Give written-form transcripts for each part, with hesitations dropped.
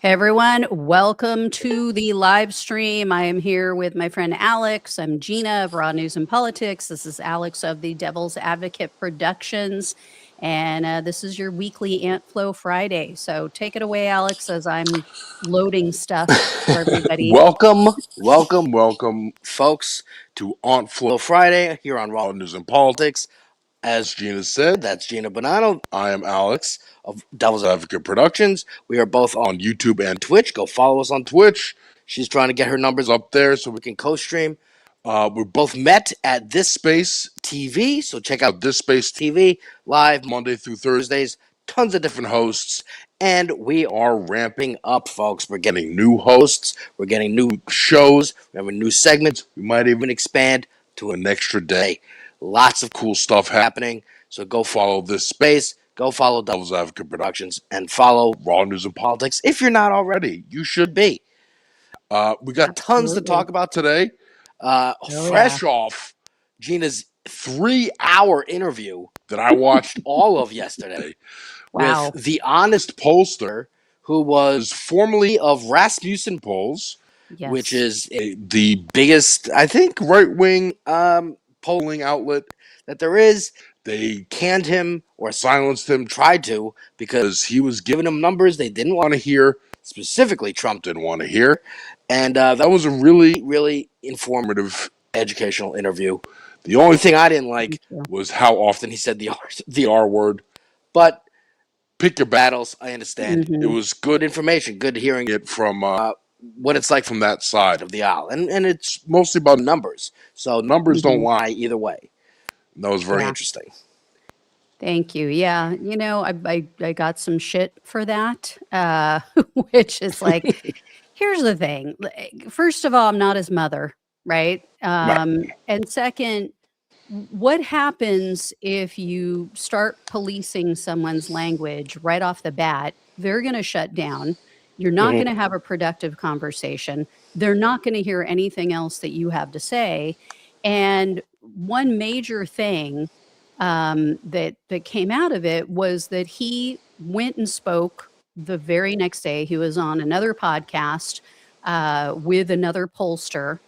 Hey everyone, welcome to the live stream. I am here with my friend Alex. I'm Gina of Raw News and Politics. This is Alex of the Devil's Advocate Productions. And this is your weekly Ant Flow Friday. So take it away, Alex, as I'm loading stuff for everybody. Welcome, folks, to Ant Flow Friday here on Raw News and Politics. As Gina said, that's Gina Bonanno. I am Alex of Devil's Advocate Productions. We are both on YouTube and Twitch. Go follow us on Twitch. She's trying to get her numbers up there so we can co-stream. We're both met at This Space TV, so check out This Space TV live Monday through Thursdays. Tons of different hosts, and we are ramping up, folks. We're getting new hosts. We're getting new shows. We're having new segments. We might even expand to an extra day. Lots of cool stuff happening. So go follow This Space. Go follow Devil's Advocate Productions and follow Raw News and Politics. If you're not already, you should be. We got tons to talk about today. Fresh off Gina's 3-hour interview that I watched all of yesterday with the honest pollster who was formerly of Rasmussen Polls, which is the biggest, I think, right-wing polling outlet that there is. They canned him or silenced him, tried to, because he was giving them numbers they didn't want to hear. Specifically, Trump didn't want to hear. And that was a really, really informative, educational interview. The only thing I didn't like was how often he said the R word. But pick your battles. I understand. It was good information, good hearing it from what it's like from that side of the aisle. And it's mostly about numbers. So numbers don't lie either way. That was very interesting. Thank you. Yeah, you know, I got some shit for that, which is like, here's the thing. First of all, I'm not his mother, right? And second, what happens if you start policing someone's language right off the bat? They're going to shut down. You're not going to have a productive conversation. They're not going to hear anything else that you have to say. And one major thing that came out of it was that he went and spoke the very next day. He was on another podcast with another pollster.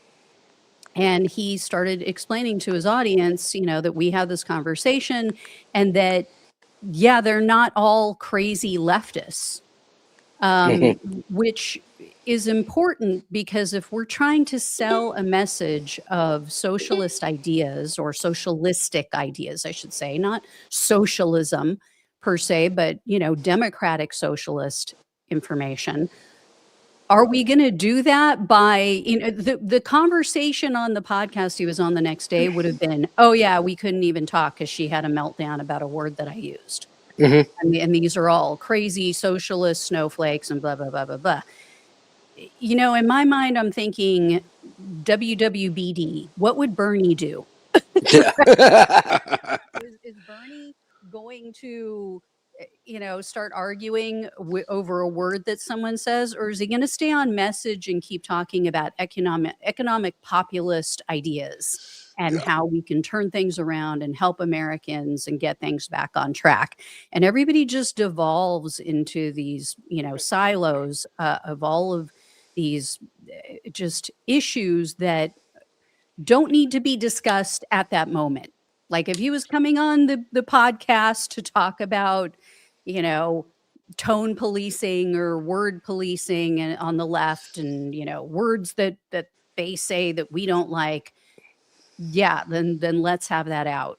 And he started explaining to his audience, you know, that we had this conversation and that, yeah, they're not all crazy leftists, which is important because if we're trying to sell a message of socialist ideas or socialistic ideas, I should say, not socialism per se, but, you know, democratic socialist information. Are we going to do that by, you know, the conversation on the podcast he was on the next day would have been, oh yeah, we couldn't even talk because she had a meltdown about a word that I used. And these are all crazy socialist snowflakes and blah, blah, blah, blah, blah. You know, in my mind, I'm thinking WWBD. What would Bernie do? Is Bernie going to, you know, start arguing over a word that someone says, or is he going to stay on message and keep talking about economic populist ideas and how we can turn things around and help Americans and get things back on track? And everybody just devolves into these, you know, silos of all of these just issues that don't need to be discussed at that moment. Like if he was coming on the podcast to talk about, you know, tone policing or word policing and on the left and, you know, words that they say that we don't like, yeah, then let's have that out.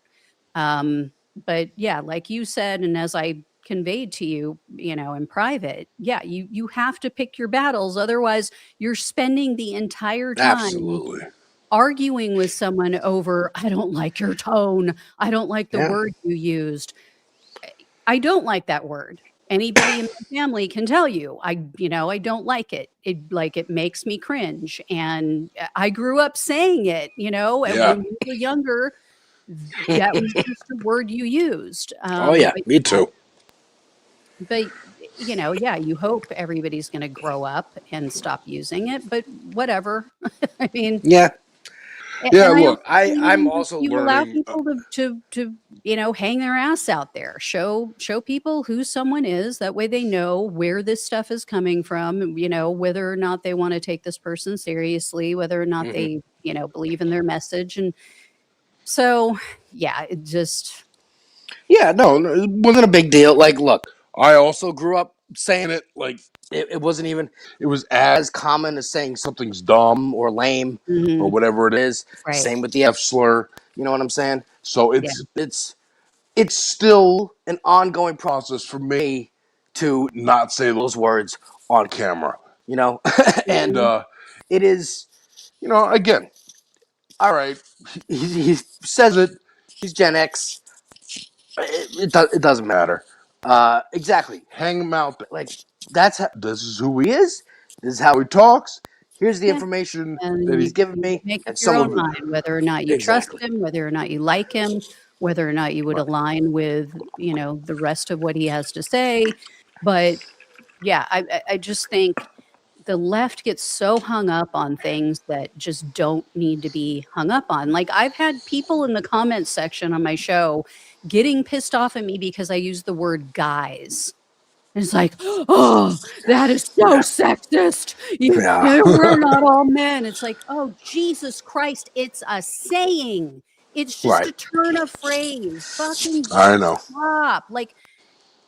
But yeah, like you said, and as I conveyed to you, you know, in private, yeah, you have to pick your battles. Otherwise, you're spending the entire time arguing with someone over, I don't like your tone. I don't like the word you used. I don't like that word. Anybody in my family can tell you, I don't like it. It makes me cringe. And I grew up saying it, you know, and when you were younger, that was just a word you used. Me too. But, you know, yeah, you hope everybody's going to grow up and stop using it, but whatever. I mean, Yeah, And I also look, believe I'm in just also you allow learning. people to hang their ass out there, show people who someone is. That way they know where this stuff is coming from. Whether or not they want to take this person seriously, whether or not Mhm. they believe in their message, and so yeah, it just Yeah, no, it wasn't a big deal. Like, look, I also grew up saying it. Like, it wasn't even. It was as common as saying something's dumb or lame or mhm, whatever it is. right, Same with the F slur. You know what I'm saying? So yeah, it's still an ongoing process for me to not say those words on camera. You know, and mhm, it is. Again, all right. He says it. He's Gen X. It doesn't matter. Exactly. Hang him out. Like this is who he is. This is how he talks. Here's the yeah. information that And he's given you me, make up and your some own of it mind whether or not you trust exactly. him, whether or not you like him, whether or not you would Right. align with, the rest of what he has to say. But yeah, I just think the left gets so hung up on things that just don't need to be hung up on. Like I've had people in the comments section on my show getting pissed off at me because I use the word guys. And it's like, "Oh, that is so Yeah. sexist. Yeah. We're not all men." It's like, "Oh, Jesus Christ, it's a saying. It's just Right. a turn of phrase. Fucking I know. stop." Like,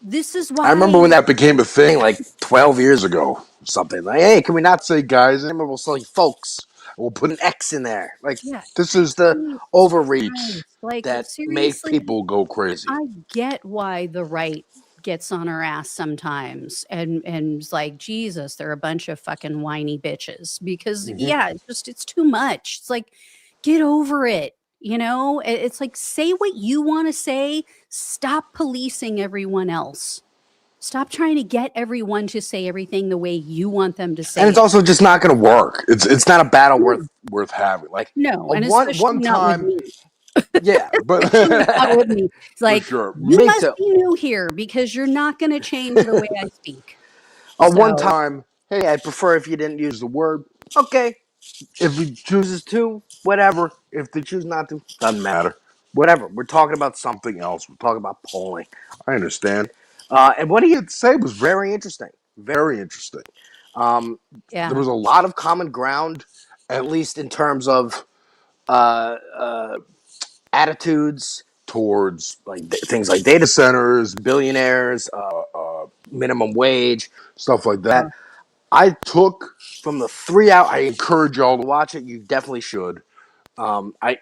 this is I remember why when that became a thing, like 12 years ago. Something like, hey, can we not say guys anymore? We'll say folks. We'll put an X in there. Like yeah, this is the Jesus overreach Christ. Like, that make seriously, people go crazy. I get why the right gets on her ass sometimes and is like, Jesus, they're a bunch of fucking whiny bitches. Because Hmm. yeah, it's too much. It's like, get over it. It's like, say what you want to say. Stop policing everyone else. Stop trying to get everyone to say everything the way you want them to And say it's it. also just not going to work. It's not a battle No, worth having. Like no, a and one especially not with time, me. yeah, but Especially not with me. It's for like, sure, you me must too. be new here because you're not going to change the way I speak. A one So, time, hey, I prefer if you didn't use the word. Okay, if he chooses to, whatever. If they choose not to, doesn't matter. Whatever. We're talking about something else. We're talking about polling. I understand. And what he had to say was very interesting. Very interesting. Um, there yeah. was a lot of common ground, at least in terms of uh, uh, attitudes towards like things like data centers, billionaires, minimum wage, stuff like that. Uh, I took from the 3 hour. I encourage y'all to watch it. You definitely should. I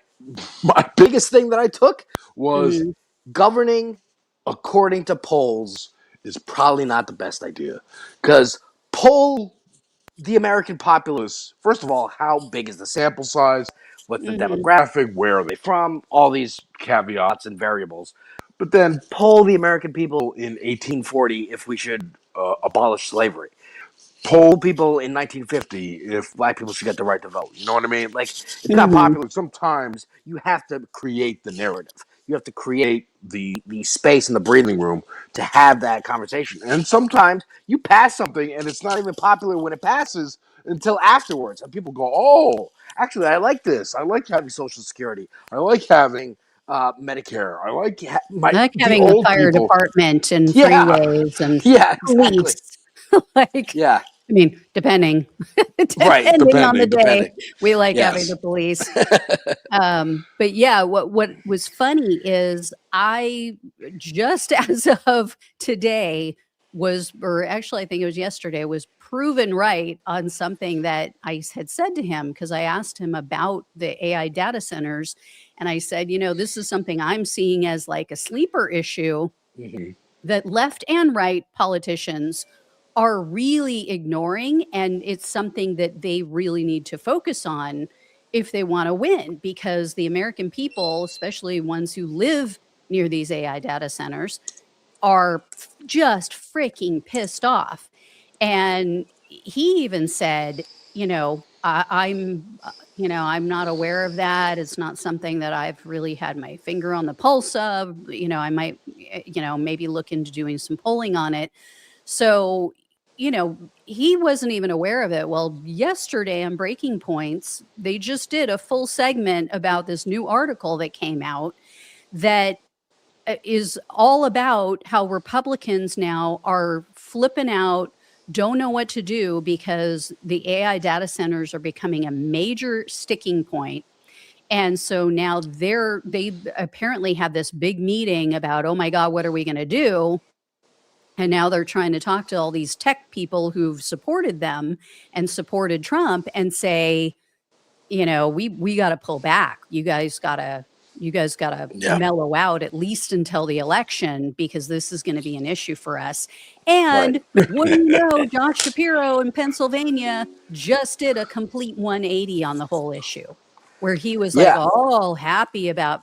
My biggest thing that I took was mhm, governing according to polls is probably not the best idea because poll the American populace. First of all, how big is the sample size? What's the mhm, demographic? Where are they from? All these caveats and variables. But then poll the American people in 1840 if we should abolish slavery. Poll people in 1950 if black people should get the right to vote. You know what I mean? Like, it's not mhm, popular. Sometimes you have to create the narrative. You have to create the space and the breathing room to have that conversation. And sometimes you pass something and it's not even popular when it passes until afterwards. And people go, oh, actually, I like this. I like having Social Security. I like having Medicare. I like I like the having a old fire people. department and Yeah, freeways and yeah, exactly. police. Like, Yeah, I mean, depending right. depending on the Depending, day, depending. we like having Yes. the police. But yeah, what was funny is I just as of today or actually I think it was yesterday, was proven right on something that I had said to him because I asked him about the AI data centers, and I said, this is something I'm seeing as like a sleeper issue Mhm. that left and right politicians are really ignoring, and it's something that they really need to focus on if they want to win, because the American people, especially ones who live near these AI data centers, are just freaking pissed off. And he even said, I'm not aware of that. It's not something that I've really had my finger on the pulse of. I might, maybe look into doing some polling on it. So he wasn't even aware of it. Well, yesterday on Breaking Points, they just did a full segment about this new article that came out that is all about how Republicans now are flipping out, don't know what to do because the AI data centers are becoming a major sticking point. And so now they apparently have this big meeting about, oh my God, what are we going to do? And now they're trying to talk to all these tech people who've supported them and supported Trump and say, we got to pull back. You guys got to Yeah. mellow out at least until the election, because this is going to be an issue for us. Right. And wouldn't you know, Josh Shapiro in Pennsylvania just did a complete 180 on the whole issue, where he was like Yeah. all happy about,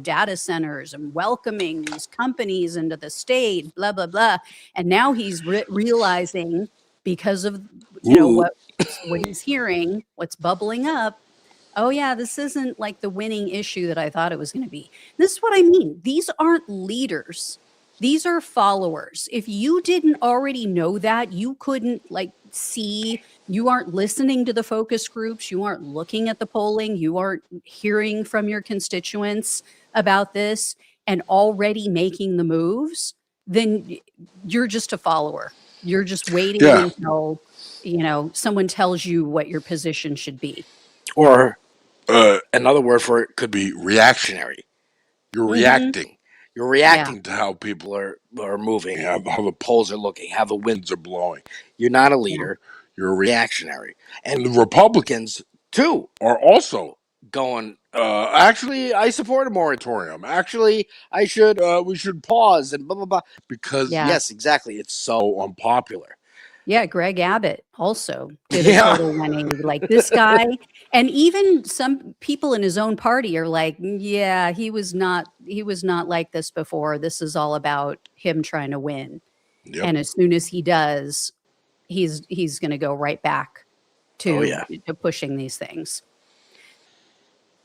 data centers and welcoming these companies into the state, blah, blah, blah. And now he's realizing, because of, Ooh. what he's hearing, what's bubbling up, oh yeah, this isn't like the winning issue that I thought it was going to be. This is what I mean. These aren't leaders. These are followers. If you didn't already know that, you couldn't see, you aren't listening to the focus groups, you aren't looking at the polling, you aren't hearing from your constituents about this and already making the moves, then you're just a follower. You're just waiting Yeah. until, someone tells you what your position should be. Or another word for it could be reactionary. You're reacting. You're reacting to how people are moving, how the polls are looking, how the winds are blowing. You're not a leader. You're a reactionary. And the Republicans, too, are also going, actually, I support a moratorium. Actually, we should pause and blah, blah, blah. Because, yes, exactly, it's so unpopular. Yeah, Greg Abbott also did a total 180. Like, this guy, and even some people in his own party are like, yeah, he was not like this before. This is all about him trying to win. Yep. And as soon as he does, he's going to go right back to pushing these things.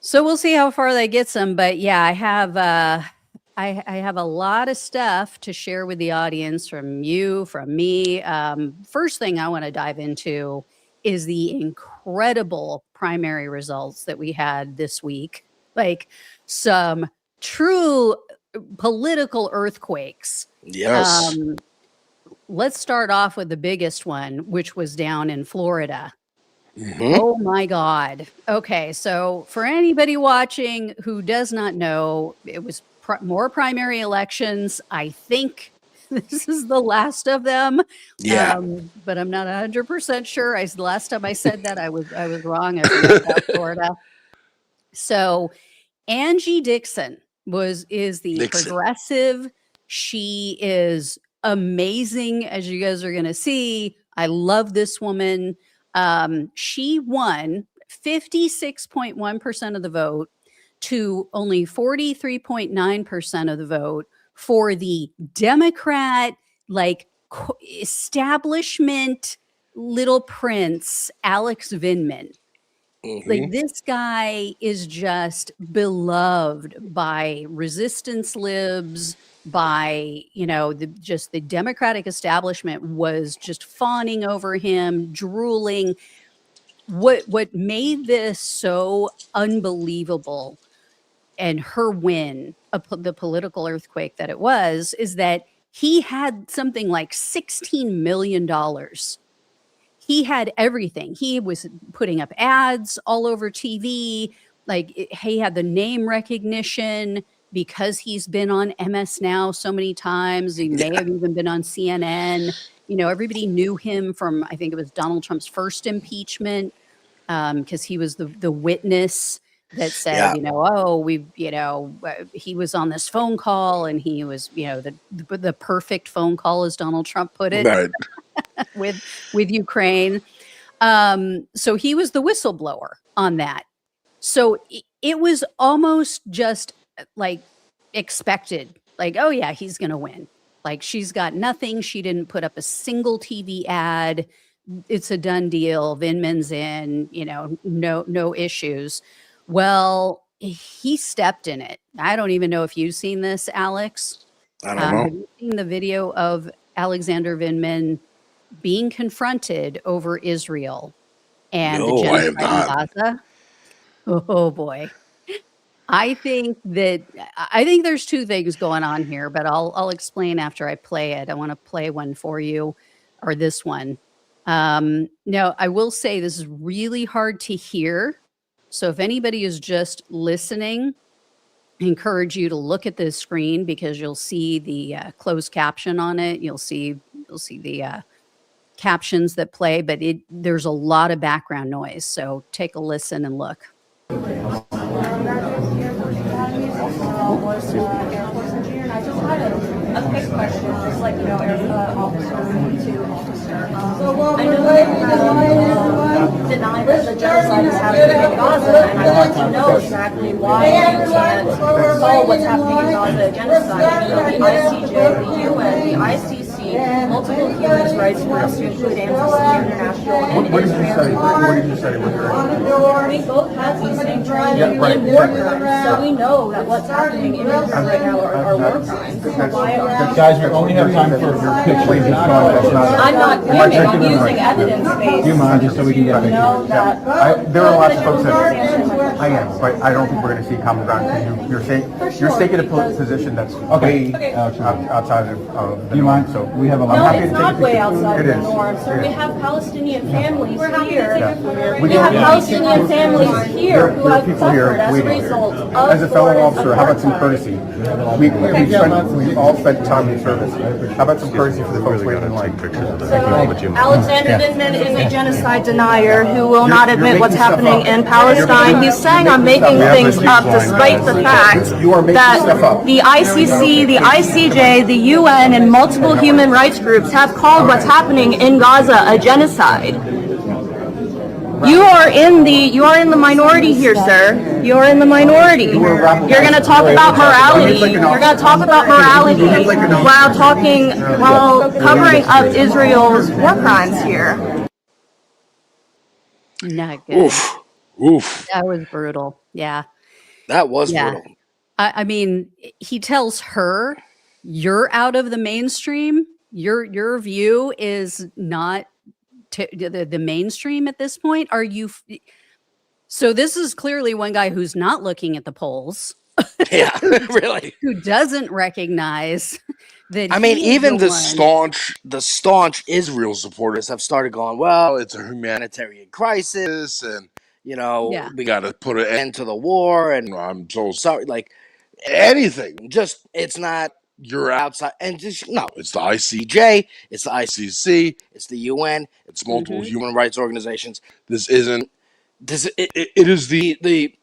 So we'll see how far that gets him. But yeah, I have a lot of stuff to share with the audience from you, from me. First thing I want to dive into is the incredible primary results that we had this week. Like, some true political earthquakes. Yes. Let's start off with the biggest one, which was down in Florida. Mm-hmm. Oh my God. Okay, so for anybody watching who does not know, it was more primary elections. I think this is the last of them. Yeah. But I'm not 100% sure. The last time I said that, I was wrong. I forgot about Florida. So Angie Dixon is the progressive. She is amazing, as you guys are going to see. I love this woman. She won 56.1% of the vote to only 43.9% of the vote for the Democrat, establishment little prince, Alex Vindman. Like, this guy is just beloved by resistance libs, by, the Democratic establishment was just fawning over him, drooling. What made this so unbelievable, and her win, the political earthquake that it was, is that he had something like $16 million. He had everything. He was putting up ads all over TV. He had the name recognition because he's been on MS Now so many times. He may have even been on CNN. Everybody knew him from, I think it was Donald Trump's first impeachment, because he was the witness that said, he was on this phone call, and he was, the perfect phone call, as Donald Trump put it. Right. with Ukraine. So he was the whistleblower on that. So it was almost just expected, oh yeah, he's going to win. She's got nothing. She didn't put up a single TV ad. It's a done deal. Vindman's in, no issues. Well, he stepped in it. I don't even know if you've seen this, Alex. I don't know. Have you seen the video of Alexander Vindman being confronted over Israel and the No, I have genocide in not. Gaza? Oh boy. I think there's two things going on here, but I'll explain after I play it. I want to play one for you, or this one. No, I will say this is really hard to hear. So if anybody is just listening, I encourage you to look at this screen because you'll see the closed caption on it. You'll see the captions that play, but there's a lot of background noise. So take a listen and look. Was Air Force engineer, and I just had a quick question, just like, officer, officer. I know that deny that the genocide is happening in Gaza, and I want to know exactly why you can't call what's happening in Gaza a genocide. The ICJ, the UN, the ICC, multiple human rights groups, to include Amnesty International and Israel. What did you study with her? We both have the same training in war crimes, so we know that what's happening in Israel right now are war crimes. Guys, we only have time for your picture. I'm not claiming, I'm using evidence-based. Do you mind, just so we can get a picture? There are lots of folks that I am, but I don't think we're going to see common ground because you're taking a position that's way outside of the norm. So we have a lot. No, it's not way outside of the norm. So we have Palestinian families here. We have Palestinian families here who have suffered as a result of as a fellow officer, how about some courtesy? We've all spent time in service. How about some courtesy for the folks waiting in line? Alexander Vindman is a genocide denier who will not admit what's happening in Palestine. He's saying I'm making things up despite the fact that the ICC, the ICJ, the UN, and multiple human rights groups have called what's happening in Gaza a genocide. You are in the minority here, sir. You are in the minority. You're going to talk about morality. You're going to talk about morality while covering up Israel's war crimes here. Not good. Oof. That was brutal. Yeah. That was brutal. I mean, he tells her, "You're out of the mainstream. Your view is not the mainstream at this point. Are you?" So this is clearly one guy who's not looking at the polls. Yeah, really. Who doesn't recognize that? I mean, even the staunch Israel supporters have started going, well, it's a humanitarian crisis, and we got to put an end to the war, and I'm so sorry. Like anything, just it's not. You're outside, and just no. It's the ICJ, it's the ICC, it's the UN, it's multiple human rights organizations. This isn't. It is the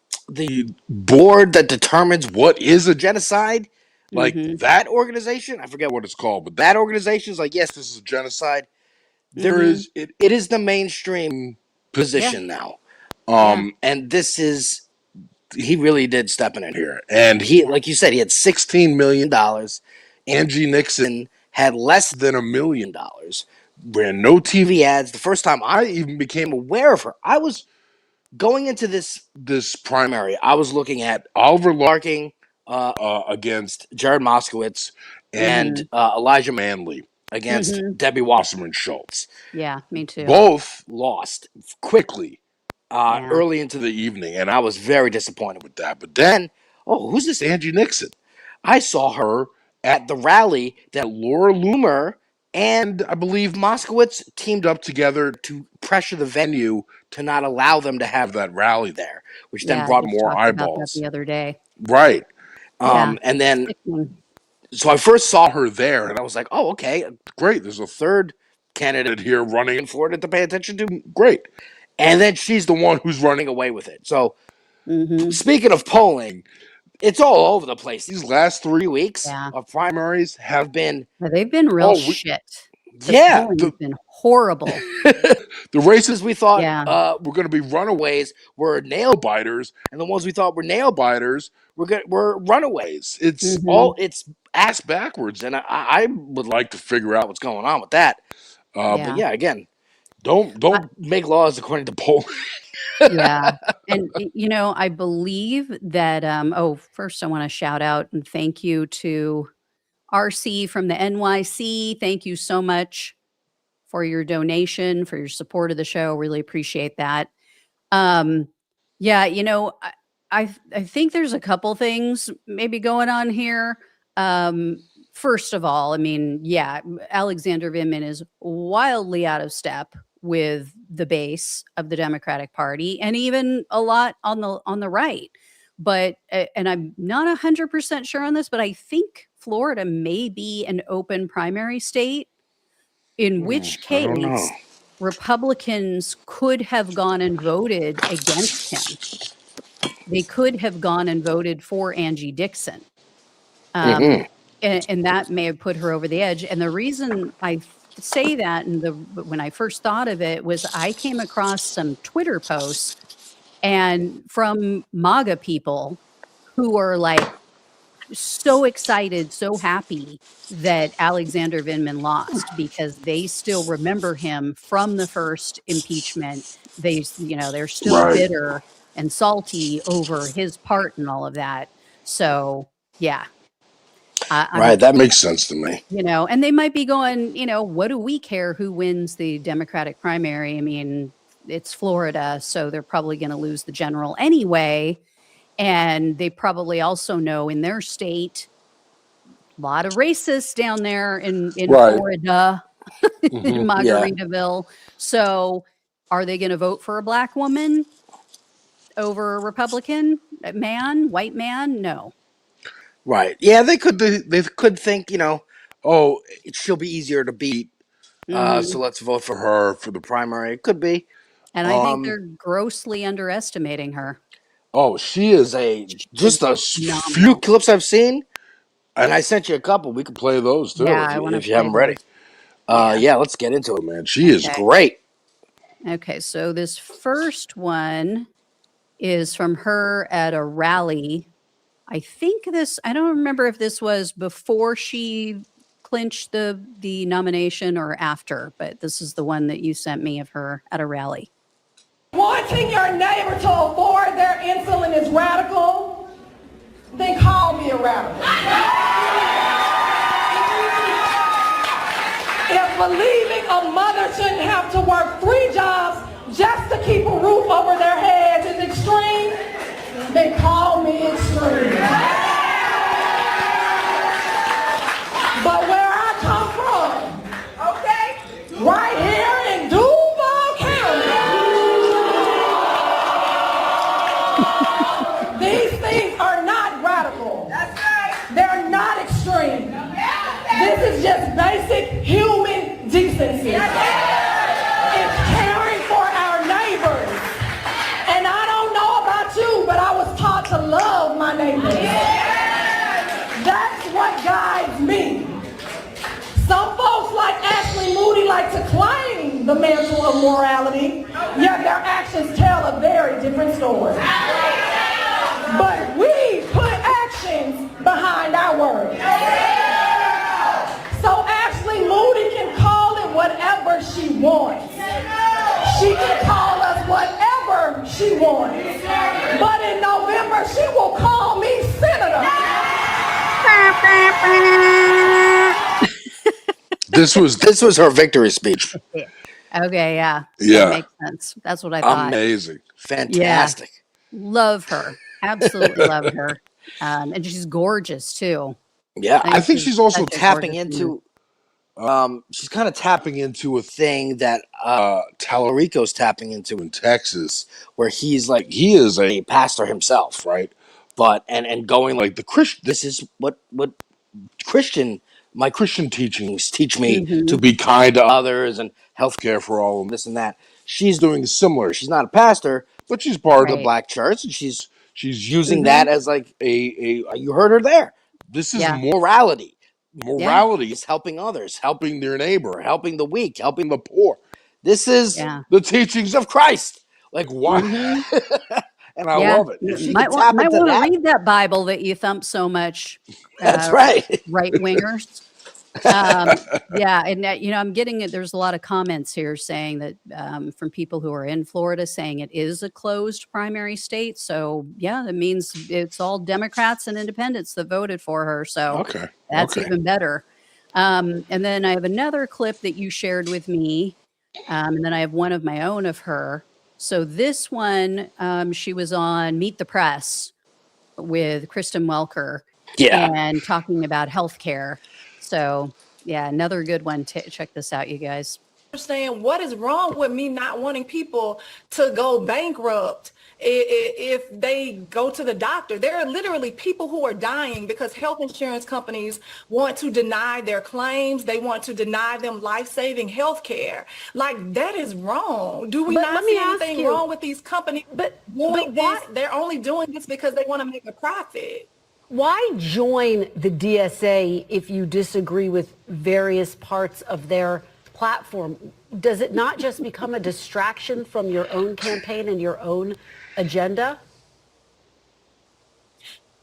board that determines what is a genocide. Like that organization, I forget what it's called, but that organization is like, yes, this is a genocide. There is it is the mainstream position now. And this is he really did step in it here. And he, like you said, he had $16 million. Angie Nixon had less than $1 million. Ran no TV ads. The first time I even became aware of her, I was going into this primary. I was looking at Oliver Larking against Jared Moskowitz and Elijah Manley against Debbie Wasserman Schultz. Yeah, me too. Both lost quickly early into the evening, and I was very disappointed with that. But then, who's this Angie Nixon? I saw her at the rally that Laura Loomer and I believe Moskowitz teamed up together to pressure the venue to not allow them to have that rally there, which then brought more eyeballs. About that the other day. Right. And then, so I first saw her there, and I was like, oh, okay, great. There's a third candidate here running in Florida to pay attention to. Great. And then she's the one who's running away with it. So speaking of polling, it's all over the place. These last 3 weeks of primaries have been... they've been real shit. It's been horrible. The races we thought were going to be runaways were nail biters, and the ones we thought were nail biters were runaways. It's it's ass backwards, and I would like to figure out what's going on with that. But yeah, again, don't make laws according to polling. Yeah. And, I believe that, first I want to shout out and thank you to RC from the NYC. Thank you so much for your donation, for your support of the show. Really appreciate that. Yeah, I think there's a couple things maybe going on here. First of all, I mean, yeah, Alexander Vindman is wildly out of step with the base of the Democratic Party, and even a lot on the right. But and I'm not 100% sure on this, but I think Florida may be an open primary state, in which I don't know. case Republicans could have gone and voted against him. They could have gone and voted for Angie Dixon. And that may have put her over the edge. And the reason I say that, when I first thought of it, was I came across some Twitter posts and from MAGA people who are like so excited, so happy that Alexander Vindman lost, because they still remember him from the first impeachment. They're still bitter and salty over his part and all of that. So yeah. Right, that makes sense to me. And they might be going, what do we care who wins the Democratic primary? I mean, it's Florida, so they're probably going to lose the general anyway. And they probably also know in their state, a lot of racists down there in Florida, in Margaritaville. So are they going to vote for a black woman over a Republican man, white man? No. Right. Yeah, they could think, oh, she'll be easier to beat. So let's vote for her for the primary. It could be. And I think they're grossly underestimating her. Oh, she is just a few clips I've seen, and I sent you a couple. We can play those too if you have them ready. Yeah, let's get into it, man. She is great. Okay, so this first one is from her at a rally. I don't remember if this was before she clinched the nomination or after, but this is the one that you sent me of her at a rally. Wanting your neighbor to avoid their insulin is radical, then call me a radical. If believing a mother shouldn't have to work 3 jobs just to keep a roof over their heads is extreme, then call me extreme. But where I come from, okay, right here in Duval County, these things are not radical. That's right. They're not extreme. This is just basic human decency. It's caring for our neighbors. And I don't know about you, but I was taught to love my neighbors. That's what guides me. Some folks like Ashley Moody like to claim the mantle of morality, yet their actions tell a very different story. But we put actions behind our words. So Ashley Moody can call it whatever she wants. She can call us whatever she wants. But in November, she will call me senator. This was her victory speech. Okay, yeah. Yeah. That makes sense. That's what I thought. Amazing. Fantastic. Yeah. Love her. Absolutely love her. And she's gorgeous too. Yeah. I think she's also such a tapping gorgeous into she's kind of tapping into a thing that Tallarico's tapping into in Texas, where he is a pastor himself, right? But and going like the Christian, this is what my Christian teachings teach me to be kind to others and healthcare for all and this and that. She's doing similar. She's not a pastor, but she's part of the black church, and she's using that as like a you heard her there. This is morality. Morality is helping others, helping their neighbor, helping the weak, helping the poor. This is the teachings of Christ. Like, why? And I love it. If she might can tap into want to that, read that Bible that you thump so much. That's right. Right wingers. And I'm getting it. There's a lot of comments here saying that from people who are in Florida saying it is a closed primary state. So that means it's all Democrats and independents that voted for her. So that's even better. And then I have another clip that you shared with me. And then I have one of my own of her. So this one, she was on Meet the Press with Kristen Welker and talking about healthcare. So yeah, another good one. Check this out, you guys. Understand what is wrong with me not wanting people to go bankrupt if they go to the doctor. There are literally people who are dying because health insurance companies want to deny their claims. They want to deny them life-saving health care. Like, that is wrong. Do we not see anything wrong with these companies doing this? They're only doing this because they want to make a profit. Why join the DSA if you disagree with various parts of their platform? Does it not just become a distraction from your own campaign and your own agenda?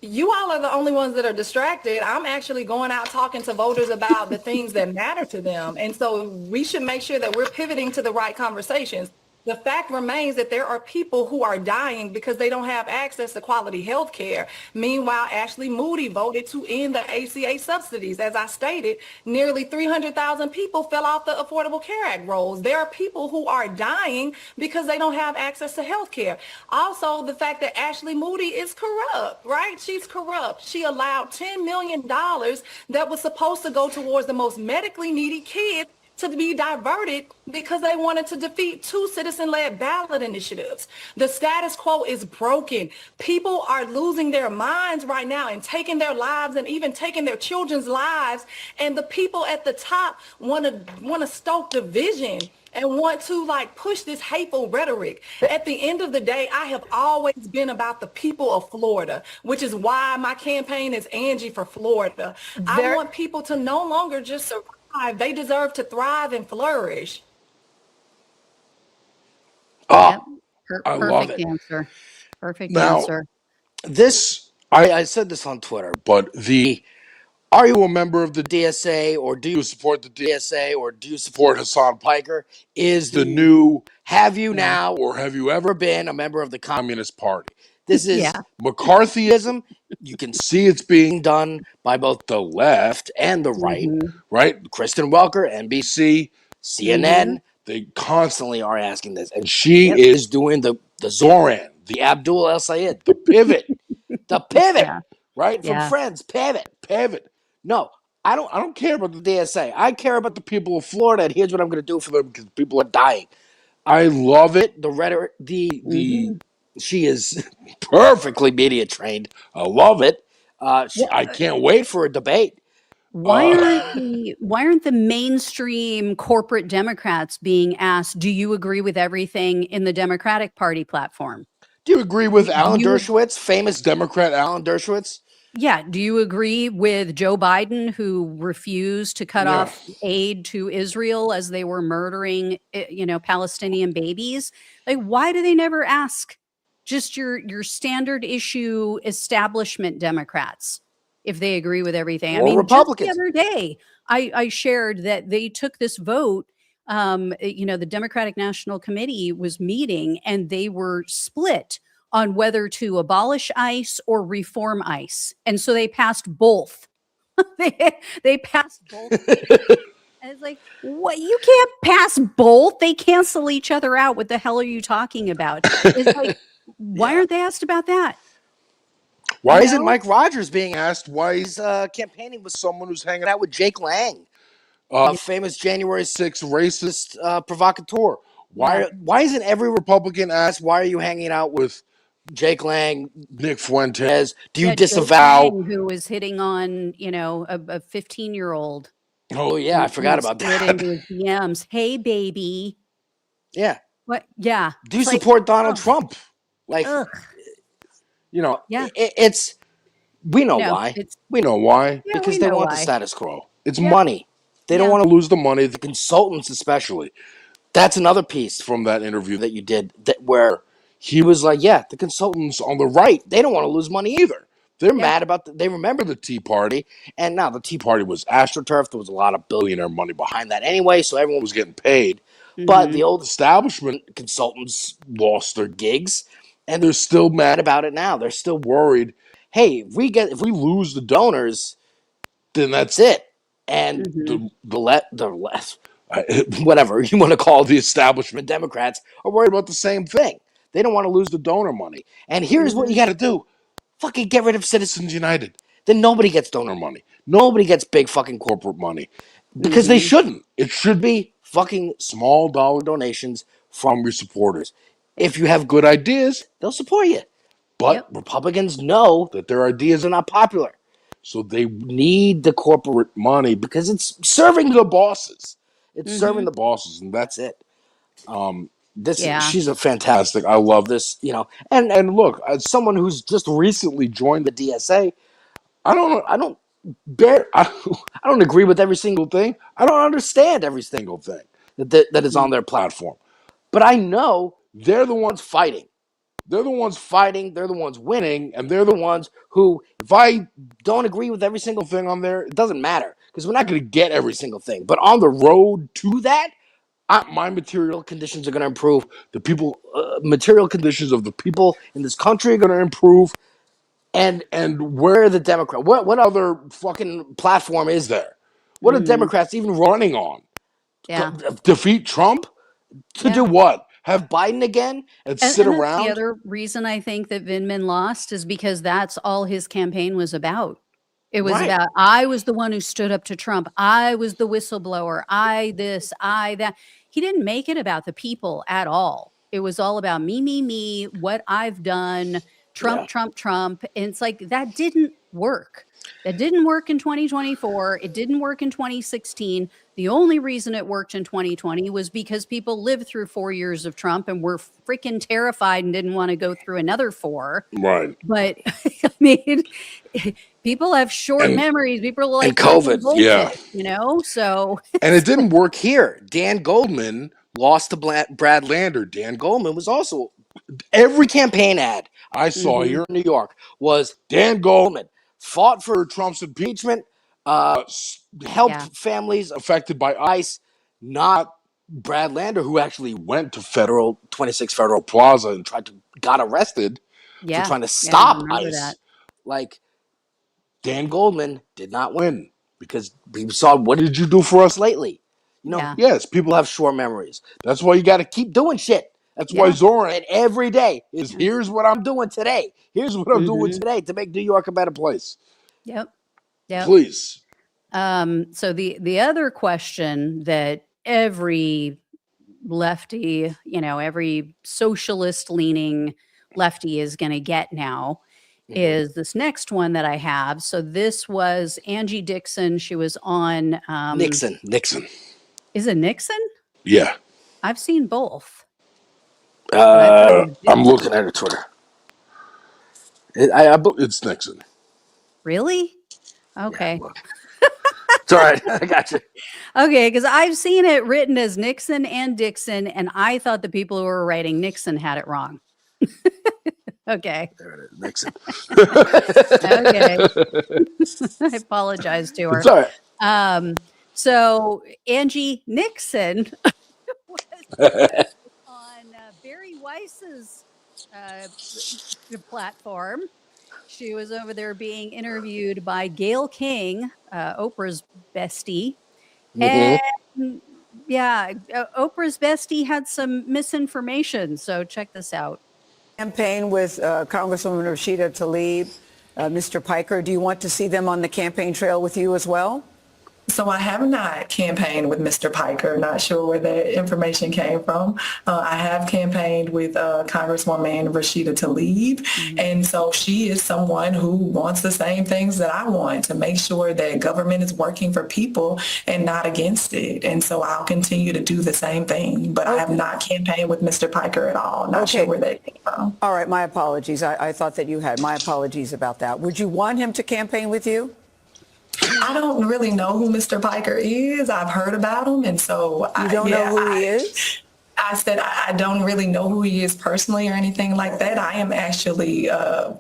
You all are the only ones that are distracted. I'm actually going out talking to voters about the things that matter to them. And so we should make sure that we're pivoting to the right conversations. The fact remains that there are people who are dying because they don't have access to quality health care. Meanwhile, Ashley Moody voted to end the ACA subsidies. As I stated, nearly 300,000 people fell off the Affordable Care Act rolls. There are people who are dying because they don't have access to health care. Also, the fact that Ashley Moody is corrupt, right? She's corrupt. She allowed $10 million that was supposed to go towards the most medically needy kids to be diverted because they wanted to defeat 2 citizen-led ballot initiatives. The status quo is broken. People are losing their minds right now and taking their lives and even taking their children's lives. And the people at the top want to stoke division and want to push this hateful rhetoric. At the end of the day, I have always been about the people of Florida, which is why my campaign is Angie for Florida. I want people to no longer just survive. They deserve to thrive and flourish. I Perfect love it. Answer. Perfect Now, answer. This, I said this on Twitter, but are you a member of the DSA, or do you support the DSA, or do you support Hassan Piker, is the new, have you now, or have you ever been a member of the Communist Party? This is McCarthyism. You can see it's being done by both the left and the right, right? Kristen Welker, NBC, CNN, they constantly are asking this. And she is doing the Zoran, the Abdul El Sayed, the pivot, right? From Friends, pivot. No, I don't care about the DSA. I care about the people of Florida, and here's what I'm going to do for them because people are dying. I love it. The rhetoric, she is perfectly media trained. I love it. I can't wait for a debate. Why aren't the mainstream corporate Democrats being asked, do you agree with everything in the Democratic Party platform? Do you agree with Alan Dershowitz, famous Democrat Alan Dershowitz? Yeah. Do you agree with Joe Biden, who refused to cut off aid to Israel as they were murdering, Palestinian babies? Why do they never ask just your standard issue establishment Democrats if they agree with everything? Or Republicans. Just the other day, I shared that they took this vote. The Democratic National Committee was meeting and they were split on whether to abolish ICE or reform ICE. And so they passed both. they passed both. And it's like, what? You can't pass both. They cancel each other out. What the hell are you talking about? It's like, why aren't they asked about that? Why isn't Mike Rogers being asked why he's campaigning with someone who's hanging out with Jake Lang, famous January 6th racist provocateur? Why isn't every Republican asked, why are you hanging out with Jake Lang, Nick Fuentes? Do you disavow? Who was hitting on, a 15-year-old. Oh, yeah, I forgot about that. Into his DMs. Hey, baby. Yeah. What? Yeah. Do you support Donald Trump? It's we know why. We know why. Because they want the status quo. It's money. They don't want to lose the money. The consultants especially. That's another piece from that interview that you did where he was like, the consultants on the right, they don't want to lose money either. They're mad about they remember the Tea Party, and now the Tea Party was AstroTurf. There was a lot of billionaire money behind that anyway, so everyone was getting paid. But the old establishment consultants lost their gigs, and they're still mad about it now. They're still worried. Hey, if we lose the donors, then that's it. and the less whatever you want to call the establishment Democrats are worried about the same thing. They don't want to lose the donor money. And here's what you got to do: fucking get rid of Citizens United. Then nobody gets donor money. Nobody gets big fucking corporate money because they shouldn't. It should be fucking small dollar donations from your supporters. If you have good ideas, they'll support you. But Republicans know that their ideas are not popular. So they need the corporate money because it's serving the bosses. It's serving the bosses, and that's it. She's a fantastic. I love this, And look, as someone who's just recently joined the DSA, I don't agree with every single thing. I don't understand every single thing that is on their platform. But I know they're the ones fighting. They're the ones fighting, they're the ones winning, and they're the ones who, if I don't agree with every single thing on there, it doesn't matter, because we're not going to get every single thing. But on the road to that, my material conditions are going to improve. The material conditions of the people in this country are going to improve. And where are the Democrats? What other fucking platform is there? What are Democrats even running on? Yeah. Defeat Trump? To do what? Have Biden again and sit that's around? the other reason I think that Vindman lost is because that's all his campaign was about. It was about, I was the one who stood up to Trump. I was the whistleblower. I this, I that. He didn't make it about the people at all. It was all about me, what I've done, Trump, Trump, Trump. And it's like, that didn't work. That didn't work in 2024. It didn't work in 2016. The only reason it worked in 2020 was because people lived through 4 years of Trump and were freaking terrified and didn't want to go through another 4. Right. But I mean, people have short memories. People are like, and COVID, bullshit, so. And it didn't work here. Dan Goldman lost to Brad Lander. Dan Goldman was also, every campaign ad I saw here in New York was Dan Goldman fought for Trump's impeachment, helped families affected by ICE, not Brad Lander, who actually went to 26 Federal Plaza and got arrested for trying to stop ICE. That. Like, Dan Goldman did not win because people saw, what did you do for us lately? Yes, people have short memories. That's why you got to keep doing shit. That's why Zoran every day is, here's what I'm doing today. Here's what I'm doing today to make New York a better place. Yep. Please. So the other question that every lefty, every socialist leaning lefty is going to get now is this next one that I have. So this was Angie Dixon. She was on Nixon. Is it Nixon? Yeah. I've seen both. I'm looking at her Twitter. It's Nixon. Really? Okay. Yeah, it's all right. I got you. Okay, because I've seen it written as Nixon and Dixon, and I thought the people who were writing Nixon had it wrong. Okay. There it is, Nixon. Okay. I apologize to her. It's all right. So Angie Nixon was on Barry Weiss's platform. She was over there being interviewed by Gayle King, Oprah's bestie. And Oprah's bestie had some misinformation. So check this out. Campaign with Congresswoman Rashida Tlaib, Mr. Piker. Do you want to see them on the campaign trail with you as well? So I have not campaigned with Mr. Piker. Not sure where that information came from. I have campaigned with Congresswoman Rashida Tlaib. And so she is someone who wants the same things that I want, to make sure that government is working for people and not against it. And so I'll continue to do the same thing. But I have not campaigned with Mr. Piker at all. Not sure where that came from. All right. My apologies. I thought that you had. My apologies about that. Would you want him to campaign with you? I don't really know who Mr. Piker is. I've heard about him, and so you don't know who he is? I said I don't really know who he is personally or anything like that. I am actually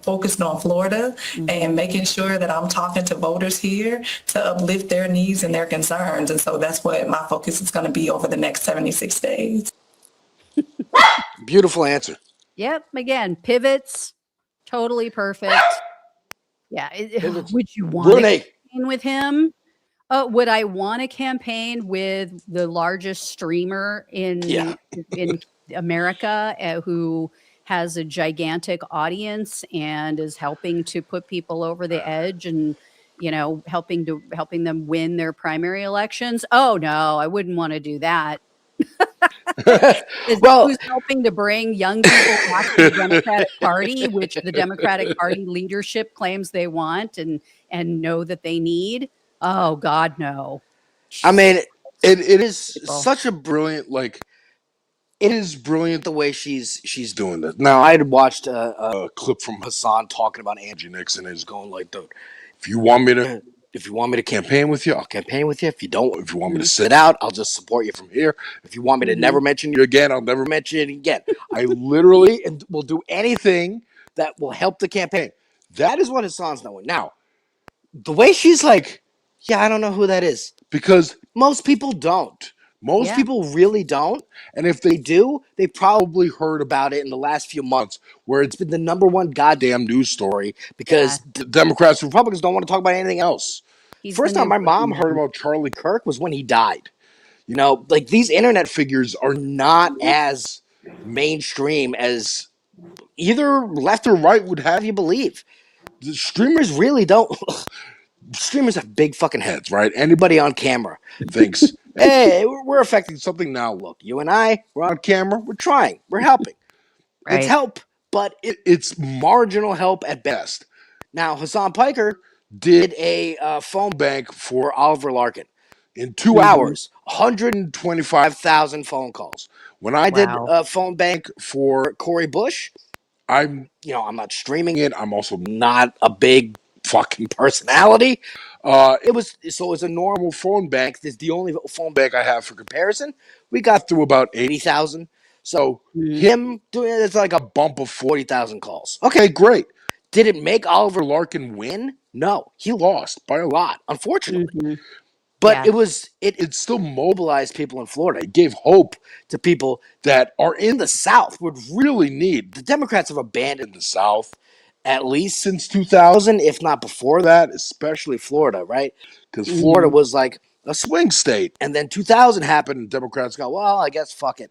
focused on Florida and making sure that I'm talking to voters here to uplift their needs and their concerns, and so that's what my focus is going to be over the next 76 days. Beautiful answer. Yep. Again, pivots, totally perfect. Yeah. Would you want to campaign with him? Would I want to campaign with the largest streamer in America, who has a gigantic audience and is helping to put people over the edge and helping them win their primary elections? Oh no, I wouldn't want to do that. Who's helping to bring young people back to the Democratic Party, which the Democratic Party leadership claims they want and know that they need? Oh God, no. I mean, it is such a brilliant, it is brilliant the way she's doing this. Now, I had watched a clip from Hassan talking about Angie Nixon, and he's going like, "Dude, if you want me to campaign with you, I'll campaign with you. If you want me to sit out, I'll just support you from here. If you want me to never mention you again, I'll never mention it again. I literally will do anything that will help the campaign." That is what Hassan's doing. Now, the way she's like, "Yeah, I don't know who that is," because most people don't. Most people really don't. And if they do, they probably heard about it in the last few months, where it's been the number one goddamn news story because Democrats and Republicans don't want to talk about anything else. First time my mom heard about Charlie Kirk was when he died. These internet figures are not as mainstream as either left or right would have you believe. The streamers really don't. Streamers have big fucking heads, right? Anybody on camera thinks, "Hey, we're affecting something now. Look, you and I, we're on camera. We're trying. We're helping." It's help, but it's marginal help at best. Now, Hassan Piker did a phone bank for Oliver Larkin. In 2 hours, 125,000 phone calls. When I did a phone bank for Cori Bush, I'm not streaming it. I'm also not a big fucking personality. It was a normal phone bank. It's the only phone bank I have for comparison. We got through about 80,000. So him doing it's like a bump of 40,000 calls. Okay, great. Did it make Oliver Larkin win? No, he lost by a lot, unfortunately. But it still mobilized people in Florida. It gave hope to people that are in the South, would really need. The Democrats have abandoned the South at least since 2000, if not before that, especially Florida, right? Because Florida was like a swing state. And then 2000 happened, and Democrats go, well, I guess fuck it.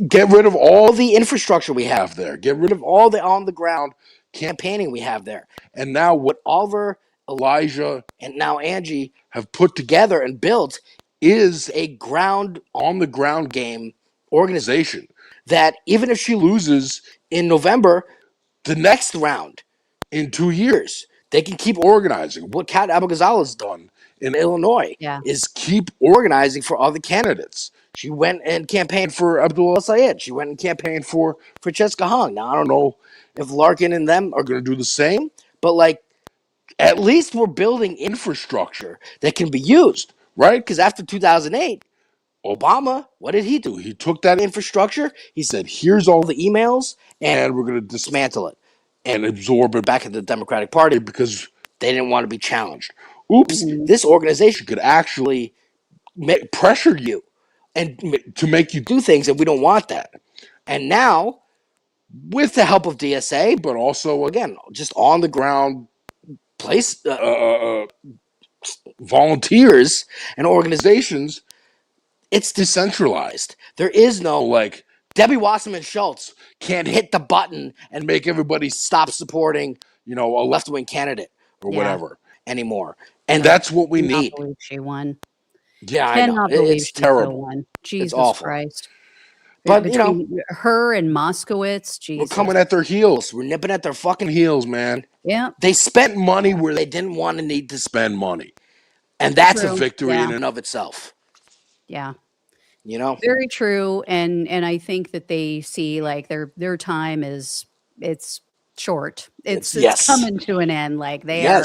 Get rid of all the infrastructure we have there. Get rid of all the on-the-ground campaigning we have there. And now what Oliver, Elijah, and now Angie have put together and built is a on-the-ground game organization that even if she loses in November, the next round in 2 years, they can keep organizing. What Kat Abu-Ghazal has done in Illinois is keep organizing for other candidates. She went and campaigned for Abdul Sayed. She went and campaigned for Francesca Hong. Now, I don't know if Larkin and them are going to do the same, but at least we're building infrastructure that can be used, right? Because after 2008, Obama, what did he do? He took that infrastructure. He said, here's all the emails, and we're going to dismantle it and absorb it back into the Democratic Party because they didn't want to be challenged. Oops, this organization could actually pressure you and to make you do things, and we don't want that. And now, with the help of DSA, but also, again, just on the ground volunteers and organizations, it's decentralized. There is no Debbie Wasserman Schultz can't hit the button and make everybody stop supporting, a left-wing candidate or whatever anymore. And that's what we need. I believe she won. Yeah, I know. It's terrible. Won. Jesus it's awful. Christ. But between her and Moskowitz, Jesus. We're coming at their heels. We're nipping at their fucking heels, man. Yeah. They spent money where they didn't want to need to spend money. And that's a victory in and of itself. Yeah. Very true. And I think that they see their time it's short. It's coming to an end. They are.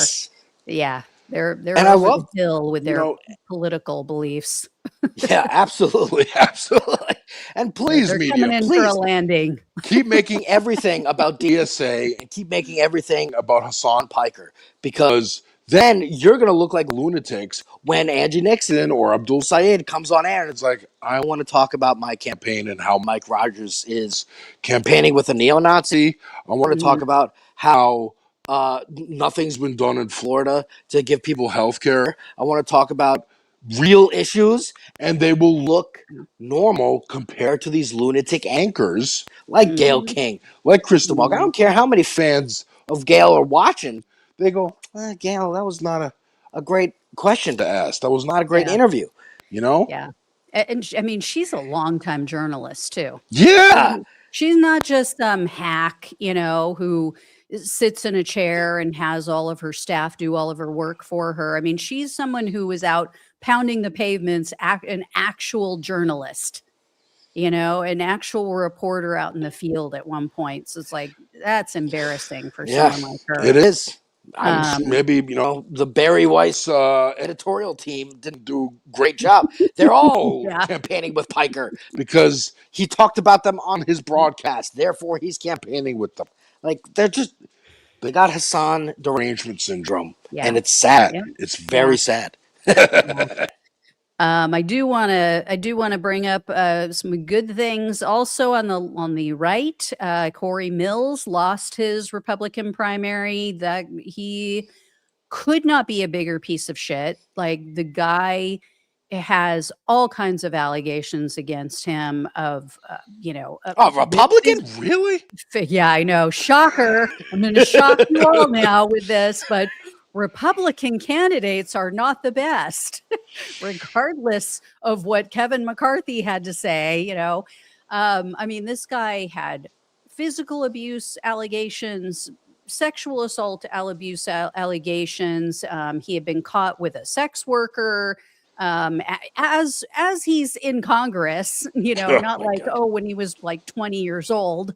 Yeah. They're and over the hill with their political beliefs. Yeah, absolutely. Absolutely. And please, media, coming in for a landing. Keep making everything about DSA and keep making everything about Hassan Piker, because then you're going to look like lunatics when Angie Nixon or Abdul Sayed comes on air and it's like, I want to talk about my campaign and how Mike Rogers is campaigning with a neo-Nazi. I want to talk about how Nothing's been done in Florida to give people health care. I want to talk about real issues, and they will look normal compared to these lunatic anchors like Gail Mhm. King, like Kristen Walker. I Mhm. don't care how many fans of Gail are watching. They go, Gail, that was not a great question to ask. That was not a great Yeah. interview. You know? Yeah. And I mean, she's a longtime journalist too. Yeah. She's not just some hack, who sits in a chair and has all of her staff do all of her work for her. I mean, she's someone who was out pounding the pavements, an actual journalist, an actual reporter out in the field at one point. So it's like, that's embarrassing for Yeah, someone like her. it is. Um, Maybe the Barry Weiss editorial team didn't do a great job. They're all yeah. campaigning with Piker because he talked about them on his broadcast. Therefore, he's campaigning with them. Like they got Hassan derangement syndrome, Yeah. and it's sad. Yeah. It's Yeah. very sad. Yeah. I do want to bring up some good things also on the right. Corey Mills lost his Republican primary. That he could not be a bigger piece of shit. Like the guy has all kinds of allegations against him of, Oh, Republican? Really? yeah, I know. Shocker. I'm going to shock you all now with this, but Republican candidates are not the best, regardless of what Kevin McCarthy had to say. I mean, this guy had physical abuse allegations, sexual assault allegations. He had been caught with a sex worker. As he's in Congress, Oh not my like, God. oh, when he was like 20 years old.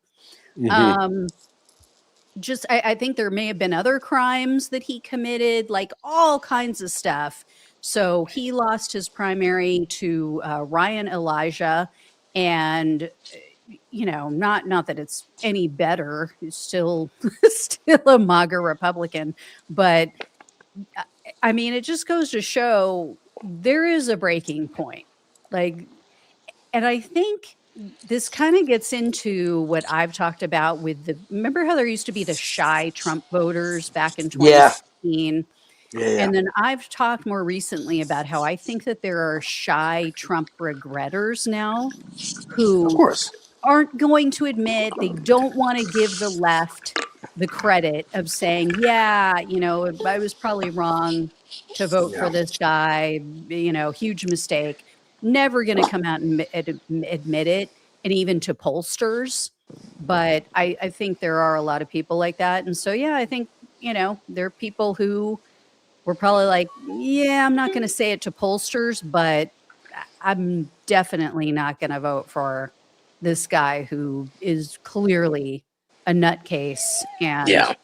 Mhm. Um, just I think there may have been other crimes that he committed, like all kinds of stuff. So he lost his primary to Ryan Elijah, and not that it's any better. He's still still a MAGA Republican, but I mean, it just goes to show there is a breaking point. Like, and I think this kind of gets into what I've talked about with remember how there used to be the shy Trump voters back in Yeah. 2016? Yeah. Yeah. And then I've talked more recently about how I think that there are shy Trump regretters now Of who course. aren't going to admit, they don't want to give the left the credit of saying, yeah, I was probably wrong to vote for Yeah. this guy, huge mistake. Never going to come out and admit it, and even to pollsters. But I think there are a lot of people like that. And so, yeah, I think, there are people who were probably like, yeah, I'm not going to say it to pollsters, but I'm definitely not going to vote for this guy who is clearly a nutcase and Yeah.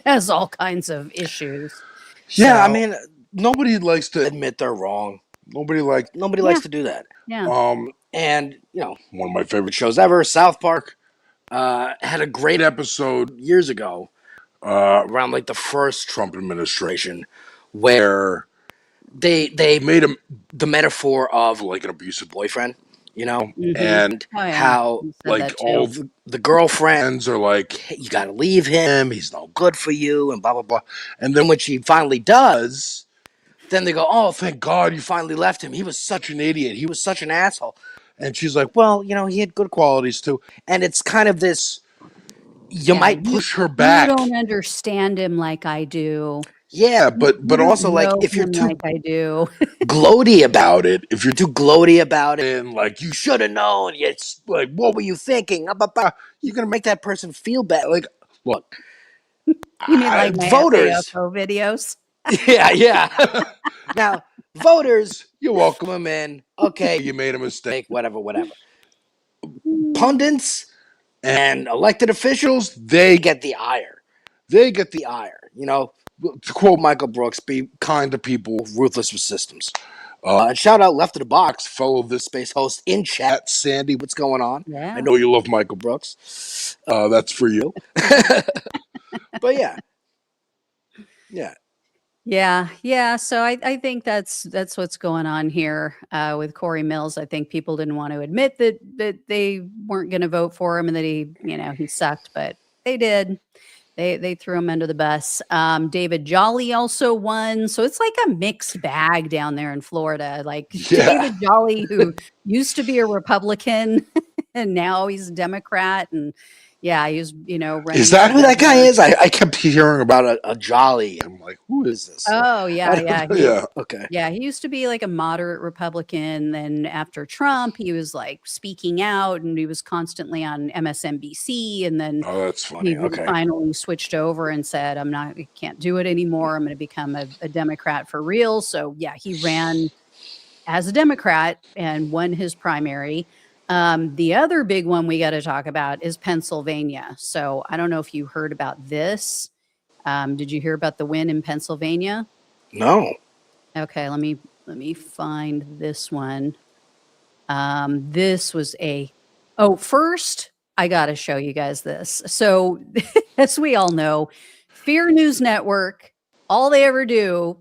has all kinds of issues. Yeah. I So, mean, nobody likes to admit they're wrong. Nobody yeah, likes to do that. yeah. And one of my favorite shows ever, South Park, had a great episode years ago, around like the first Trump administration, where they made the metaphor of like an abusive boyfriend, Mhm. and Oh, yeah. how You said like that all too. the girlfriends are like, hey, you got to leave him. He's no good for you, and blah blah blah. And then when she finally does, then they go, oh, thank God you finally left him. He was such an idiot. He was such an asshole. And she's like, well, he had good qualities too. And it's kind of this, you Yeah, might you push her you back. don't understand him like I do. Yeah, You but don't also like know if you're him like too I do. gloaty about it, and like you should have known, it's like what were you thinking? You're gonna make that person feel bad. Like, look, You mean like my voters, FAFO videos? yeah, yeah. Now, voters, you're welcome them in. Okay, you made a mistake, whatever, whatever. Pundits and elected officials, they get the ire. They get the ire. To quote Michael Brooks, be kind to people, ruthless with systems. And shout out Left of the Box, fellow of this space host in chat, Sandy. What's going on? I Yeah. know you love Michael Brooks. That's for you. But yeah, yeah, Yeah, yeah. So I think that's what's going on here with Corey Mills. I think people didn't want to admit that they weren't going to vote for him and that he sucked, but they did. They threw him under the bus. David Jolly also won, so it's like a mixed bag down there in Florida. Like Yeah. David Jolly, who used to be a Republican, and now he's a Democrat, and yeah, he was running. Is that for who that guy governor. is? I kept hearing about a Jolly. I'm like, who is this? Oh yeah, Yeah. Okay. Yeah, he used to be like a moderate Republican. Then after Trump, he was like speaking out, and he was constantly on MSNBC. And then Oh, that's funny. he Okay. finally switched over and said, I can't do it anymore. I'm going to become a Democrat for real." So yeah, he ran as a Democrat and won his primary. The other big one we got to talk about is Pennsylvania. So I don't know if you heard about this. Did you hear about the win in Pennsylvania? No. Okay, let me find this one. This was first I got to show you guys this. So, as we all know, Fear News Network, all they ever do,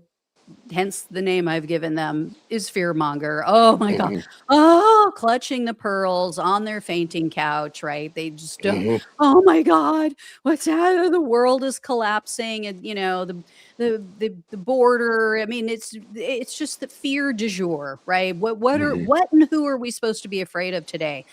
hence the name I've given them, is fearmonger. Oh my God. Oh, clutching the pearls on their fainting couch, right? They just don't, oh my God, what's that? The world is collapsing, and the border. I mean, it's just the fear du jour, right? What and who are we supposed to be afraid of today?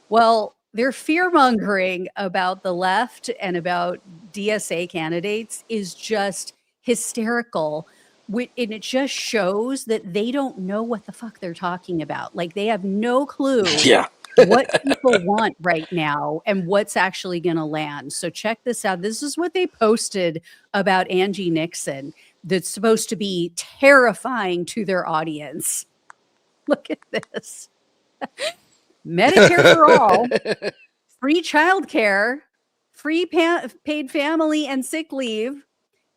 Well, their fear mongering about the left and about DSA candidates is just hysterical. And it just shows that they don't know what the fuck they're talking about. Like, they have no clue Yeah. what people want right now and what's actually going to land. So check this out. This is what they posted about Angie Nixon that's supposed to be terrifying to their audience. Look at this. Medicare for all, free childcare, free paid family and sick leave,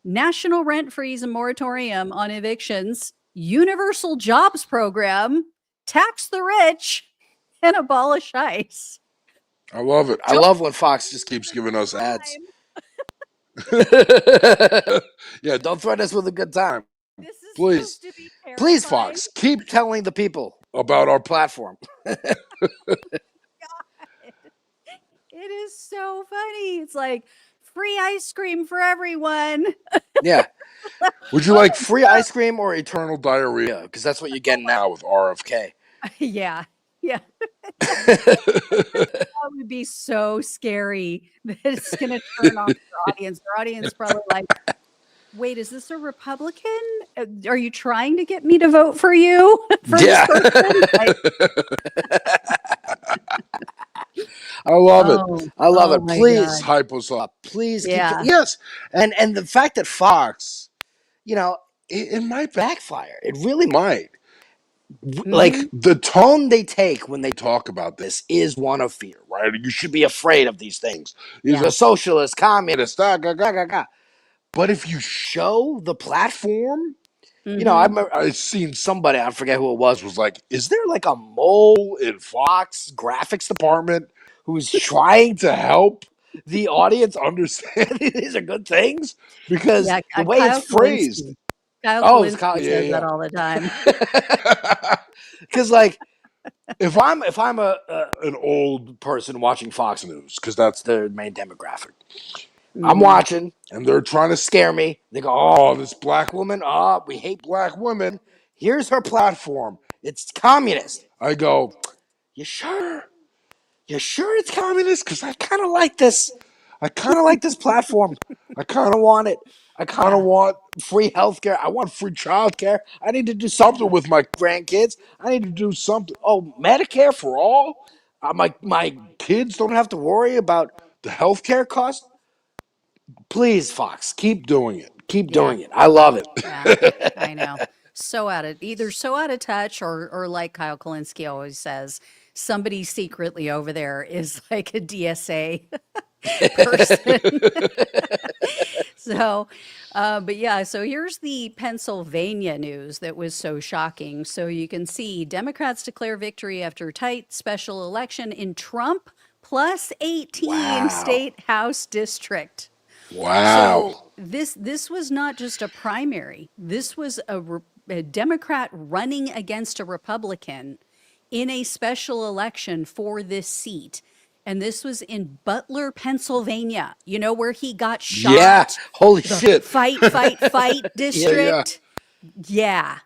national rent freeze and moratorium on evictions, universal jobs program, tax the rich, and abolish ICE. I love it. I love when Fox just keeps giving us ads. Yeah, don't threaten us with a good time. This is Please. supposed to be terrifying. Please, Fox, keep telling the people about our platform. It is so funny. It's like free ice cream for everyone. Yeah. Would you like free ice cream or eternal diarrhea? Because that's what you get now with RFK. Yeah. That would be so scary that it's going to turn off their audience. Their audience probably like, wait, is this a Republican? Are you trying to get me to vote for you? Yeah. I love it. I love it. Please hype us up. Please keep yes. And the fact that Fox, it might backfire. It really might. Like, the tone they take when they talk about this is one of fear, right? You should be afraid of these things. These are socialists, communists, But if you show the platform, I've seen somebody, I forget who it was like, is there like a mole in Fox graphics department who's trying to help the audience understand these are good things? Because the way Kyle it's phrased. Kyle It's Kyle, says that all the time. Because like, if I'm an old person watching Fox News, because that's their main demographic, I'm watching and they're trying to scare me. They go, "Oh, this black woman, we hate black women. Here's her platform. It's communist." I go, "You sure? You sure it's communist? Because I kind of like this. I kind of like this platform. I kind of want it. I kind of want free healthcare. I want free childcare. I need to do something with my grandkids. I need to do something. Oh, Medicare for all? My kids don't have to worry about the healthcare cost. Please, Fox, keep doing it. Keep doing it. I love it." Yeah, I know. So out of touch, or like Kyle Kalinske always says, somebody secretly over there is like a DSA person. So here's the Pennsylvania news that was so shocking. So you can see Democrats declare victory after tight special election in Trump plus 18 state house district. Wow. So this was not just a primary. This was a Democrat running against a Republican in a special election for this seat. And this was in Butler, Pennsylvania, you know, where he got Yeah. shot, Holy the shit. fight Yeah. district. Yeah.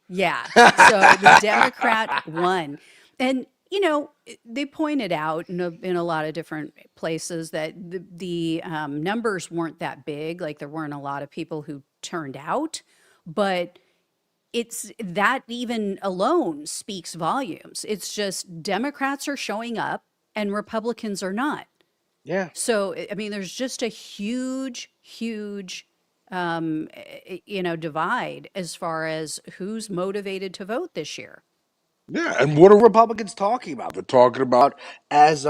Yeah. So the Democrat won. And, you know, they pointed out in a lot of different places that the numbers weren't that big. Like there weren't a lot of people who turned out, but it's that even alone speaks volumes. It's just Democrats are showing up and Republicans are not. Yeah. So, I mean, there's just a huge, you know, divide as far as who's motivated to vote this year. Yeah. And what are Republicans talking about? They're talking about, as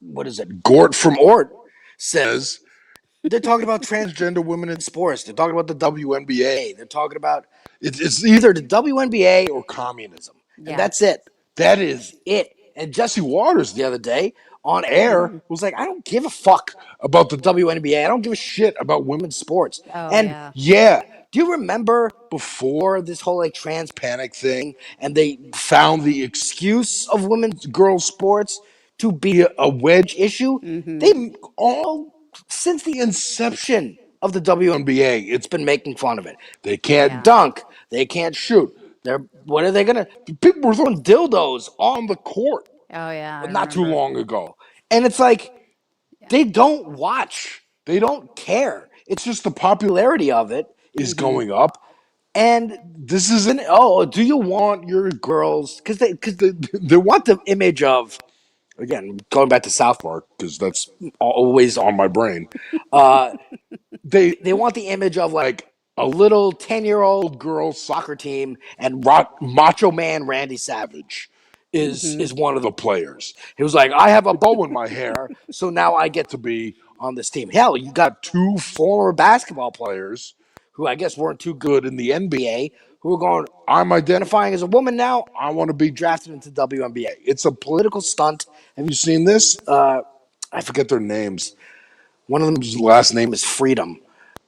what is it? Gort from Ort says, they're talking about transgender women in sports. They're talking about the WNBA. They're talking about it's either the WNBA or communism, and Yeah. that's it. That is it. And Jesse Waters the other day on air Mhm. was like, "I don't give a fuck about the WNBA. I don't give a shit about women's sports." Oh, And yeah. yeah, do you remember before this whole like trans panic thing, and they found the excuse of women's girls sports to be a wedge issue? Mhm. They all since the inception of the WNBA, it's been making fun of it. They can't Yeah. dunk. They can't shoot. They're what are they gonna? People were throwing dildos on the court Oh, yeah, I not too remember. long ago, and it's like Yeah. they don't watch. They don't care. It's just the popularity of it is Mhm. going up. And this isn't. Oh, do you want your girls? Because they want the image of, again, going back to South Park because that's always on my brain. Uh, they want the image of like a little 10-year-old girls soccer team and Macho Man Randy Savage Mhm. is one of the players. He was like, I have a bow in my hair, so now I get to be on this team. Hell, you got two former basketball players who I guess weren't too good in the NBA who are going, I'm identifying as a woman now. I want to be drafted into WNBA. It's a political stunt. Have you seen this? I forget their names. One of them's last name is Freedom.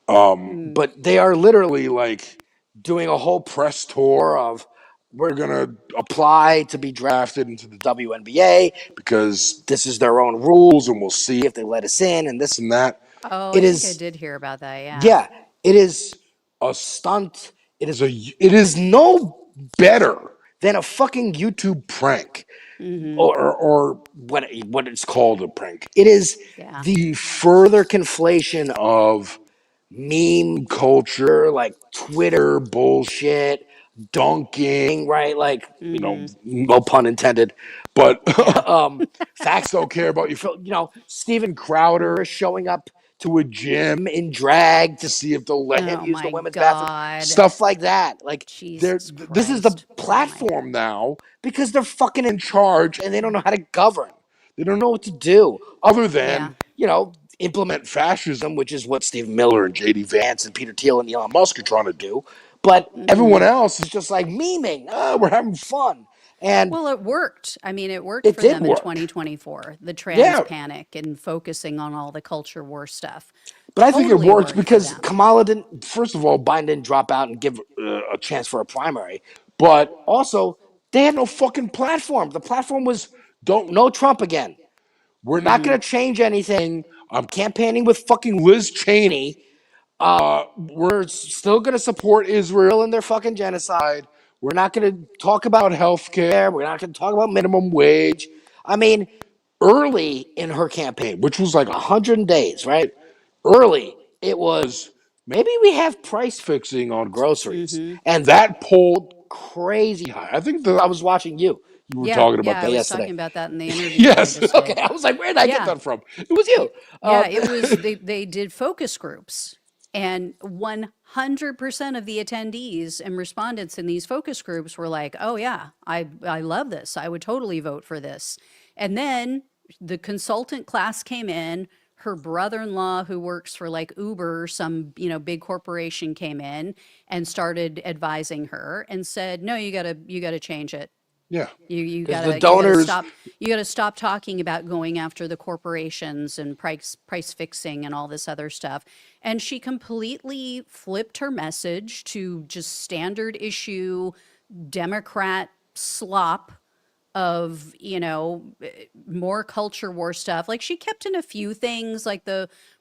Mm. But they are literally like doing a whole press tour of we're gonna apply to be drafted into the WNBA because this is their own rules and we'll see if they let us in and this and that. Oh, It I think I is did hear about that. Yeah. yeah, it is a stunt. It is no better than a fucking YouTube prank Mhm. or what it's called a prank. It is Yeah. the further conflation of meme culture, like Twitter bullshit, dunking, right? Like, Mhm. no pun intended, but Yeah. facts don't care about you. Steven Crowder showing up to a gym in drag to see if they'll let him Oh use the my women's bathroom, God. stuff like that. Like, Jesus this is the Christ. Oh my God. platform now because they're fucking in charge and they don't know how to govern. They don't know what to do other Yeah. than, implement fascism, which is what Steve Miller and J.D. Vance and Peter Thiel and Elon Musk are trying to do. But everyone Mhm. else is just like memeing. We're having fun. And Well, it worked. I mean, it worked it for did them in work. 2024, the trans Yeah. panic and focusing on all the culture war stuff. But I think it Totally works worked for because them. Kamala didn't, first of all, Biden didn't drop out and give a chance for a primary. But also, they had no fucking platform. The platform was don't no Trump again. We're not Mhm. going to change anything. I'm campaigning with fucking Liz Cheney. We're still going to support Israel and their fucking genocide. We're not going to talk about health care. We're not going to talk about minimum wage. I mean, early in her campaign, which was like 100 days, right? Early, it was maybe we have price fixing on groceries. Mhm. And that pulled crazy high. I think that I was watching you. You were Yeah, talking yeah, about I that was yesterday. talking about that in the interview that I Yes. just Okay. did. I was like, where did I get Yeah. that from? It was you. Yeah, it was they did focus groups and 100% of the attendees and respondents in these focus groups were like, "Oh yeah, I love this. I would totally vote for this." And then the consultant class came in, her brother-in-law who works for like Uber, some, big corporation came in and started advising her and said, "No, you got to change it. Yeah. You Because the gotta you gotta donors, stop you gotta stop talking about going after the corporations and price fixing and all this other stuff." And she completely flipped her message to just standard issue Democrat slop of, more culture war stuff. Like she kept in a few things, like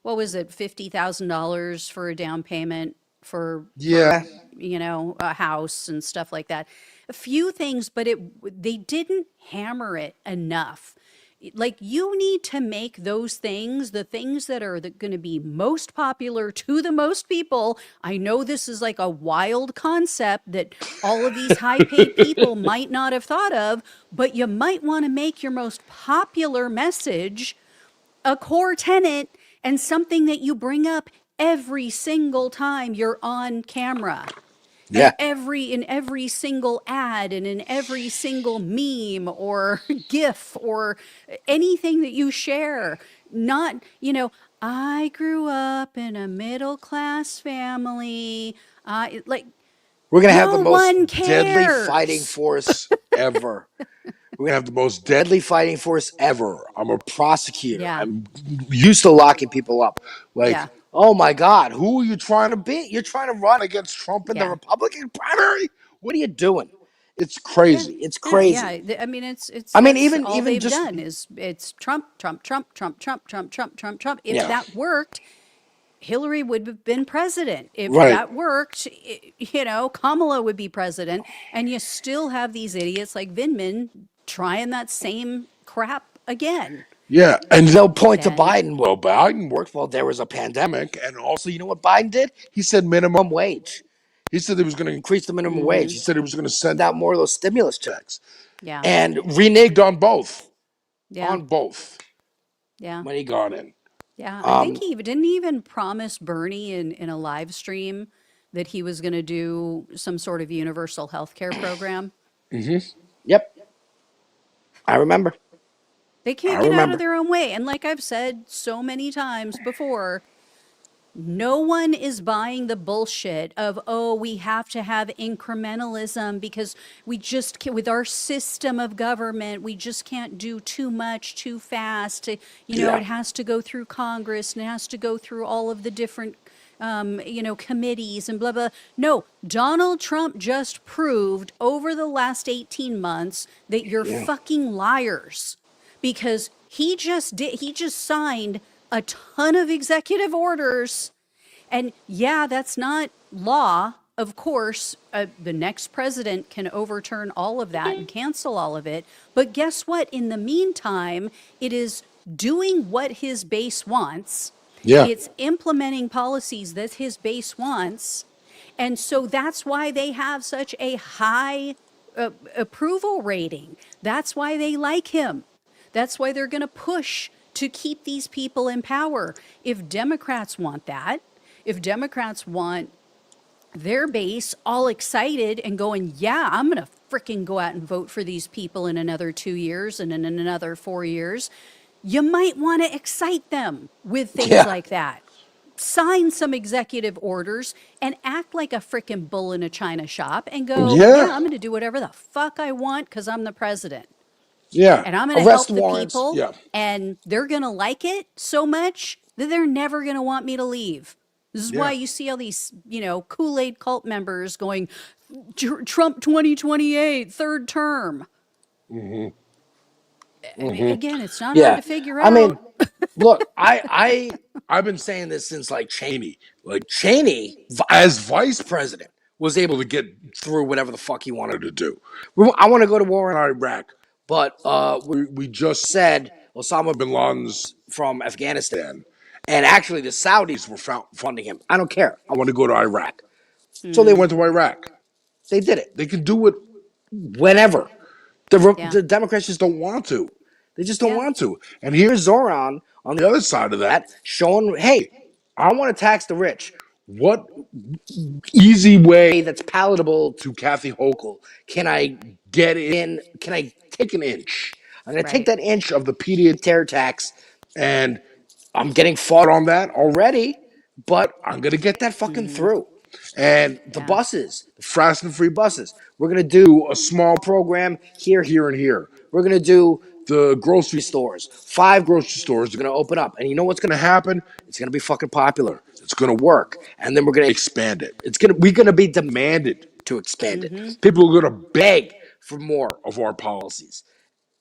what was it, $50,000 for a down payment Yeah. a house and stuff like that. A few things, but they didn't hammer it enough. Like you need to make those things the things that are going to be most popular to the most people. I know this is like a wild concept that all of these high paid people might not have thought of, but you might want to make your most popular message a core tenet and something that you bring up every single time you're on camera. And Yeah. in every single ad and in every single meme or gif or anything that you share, not, I grew up in a middle class family. Like We're going to have the no most one deadly fighting cares. force ever. We're going to have the most deadly fighting force ever. I'm a prosecutor. Yeah. I'm used to locking people up. Like, Yeah. oh my God, who are you trying to beat? You're trying to run against Trump in the Yeah. Republican primary? What are you doing? It's Yeah. crazy. It's Yeah, crazy. I mean, it's I mean, that's even all even they've just done is it's Trump, Trump, Trump, Trump, Trump, Trump, Trump, Trump, Trump. If yeah, that worked, Hillary would have been president. If right. that worked, Kamala would be president. And you still have these idiots like Vindman trying that same crap again. Yeah, and they'll point to And Biden. Well, Biden worked while there was a pandemic, and also, you know what Biden did? He said minimum wage. He said he was going to increase the minimum wage. He said he was going to send out more of those stimulus checks, yeah, and reneged on both. yeah, On both yeah. when he got in. Yeah, I think he didn't even promise Bernie in a live stream that he was going to do some sort of universal health care program. Yep, I remember. They I can't get out of remember. their own way. And like I've said so many times before, no one is buying the bullshit of, oh, we have to have incrementalism because we just can't, with our system of government, we just can't do too much too fast. Yeah, It has to go through Congress and it has to go through all of the different, committees and blah, blah. No, Donald Trump just proved over the last 18 months that you're yeah, fucking liars because he just signed a ton of executive orders. And yeah, that's not law. Of course, the next president can overturn all of that and cancel all of it. But guess what? In the meantime, it is doing what his base wants. yeah, It's implementing policies that his base wants. And so that's why they have such a high approval rating. That's why they like him. That's why they're going to push to keep these people in power. If Democrats want that, if Democrats want their base all excited and going, yeah, I'm going to fricking go out and vote for these people in another 2 years and in another 4 years, you might want to excite them with things yeah, like that. Sign some executive orders and act like a frickin' bull in a china shop and go, yeah, yeah, I'm going to do whatever the fuck I want because I'm the president yeah. and I'm going to Arrest help the warrants. people Yeah, and they're going to like it so much that they're never going to want me to leave. This is why yeah, you see all these, Kool-Aid cult members going, Trump 2028, third term. I mean, again, it's not hard yeah. to figure I mean, out. look, I've been saying this since like Cheney. Like Cheney, as vice president, was able to get through whatever the fuck he wanted to do. I want to go to war in Iraq, but we just said Osama bin Laden's from Afghanistan, and actually the Saudis were funding him. I don't care. I want to go to Iraq, so they went to Iraq. They did it. They can do it whenever. Yeah. The Democrats just don't want to. They just don't Yeah. want to. And here's Zoran on the other side of that showing, hey, I want to tax the rich. What easy way that's palatable to Kathy Hochul can I get in? Can I take an inch? I'm going to take Right. that inch of the PDA tear tax, and I'm getting fought on that already, but I'm going to get that fucking through. And the Yeah. buses, the fast and free buses, we're going to do a small program here, here, and here. We're going to do the grocery stores. 5 grocery stores are going to open up. And you know what's going to happen? It's going to be fucking popular. It's going to work. And then we're going to expand it. We're going to be demanded to expand it. People are going to beg for more of our policies.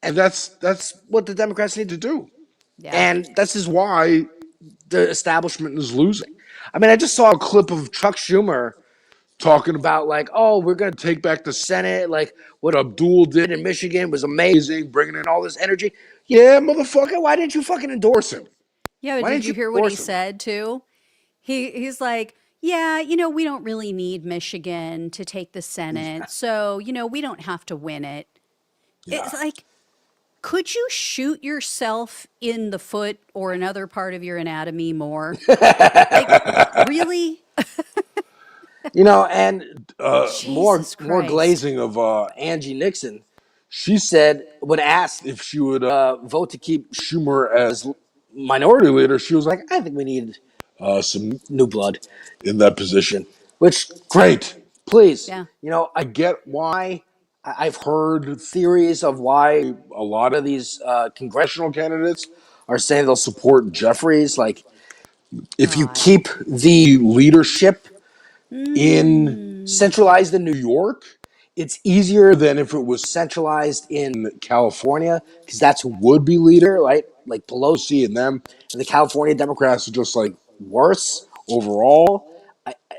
And that's what the Democrats need to do. Yeah. And this is why the establishment is losing. I mean, I just saw a clip of Chuck Schumer talking about like, oh, we're gonna take back the Senate. Like what Abdul did in Michigan was amazing, bringing in all this energy. Yeah, motherfucker, why didn't you fucking endorse him? Yeah, but Why did didn't you you hear what he endorse him? said too? He's like, yeah, we don't really need Michigan to take the Senate, so we don't have to win it. Yeah. It's like, could you shoot yourself in the foot or another part of your anatomy more? Like, really? And Jesus more Christ. glazing of Angie Nixon. She said when asked if she would vote to keep Schumer as minority leader, she was like, "I think we need some new blood in that position." Which great, please. Yeah. I get why. I've heard theories of why a lot of these congressional candidates are saying they'll support Jeffries. Like, if you God. keep the leadership in Mm. centralized in New York, it's easier than if it was centralized in California because that's who would be leader, right? Like Pelosi and them, and the California Democrats are just like worse overall.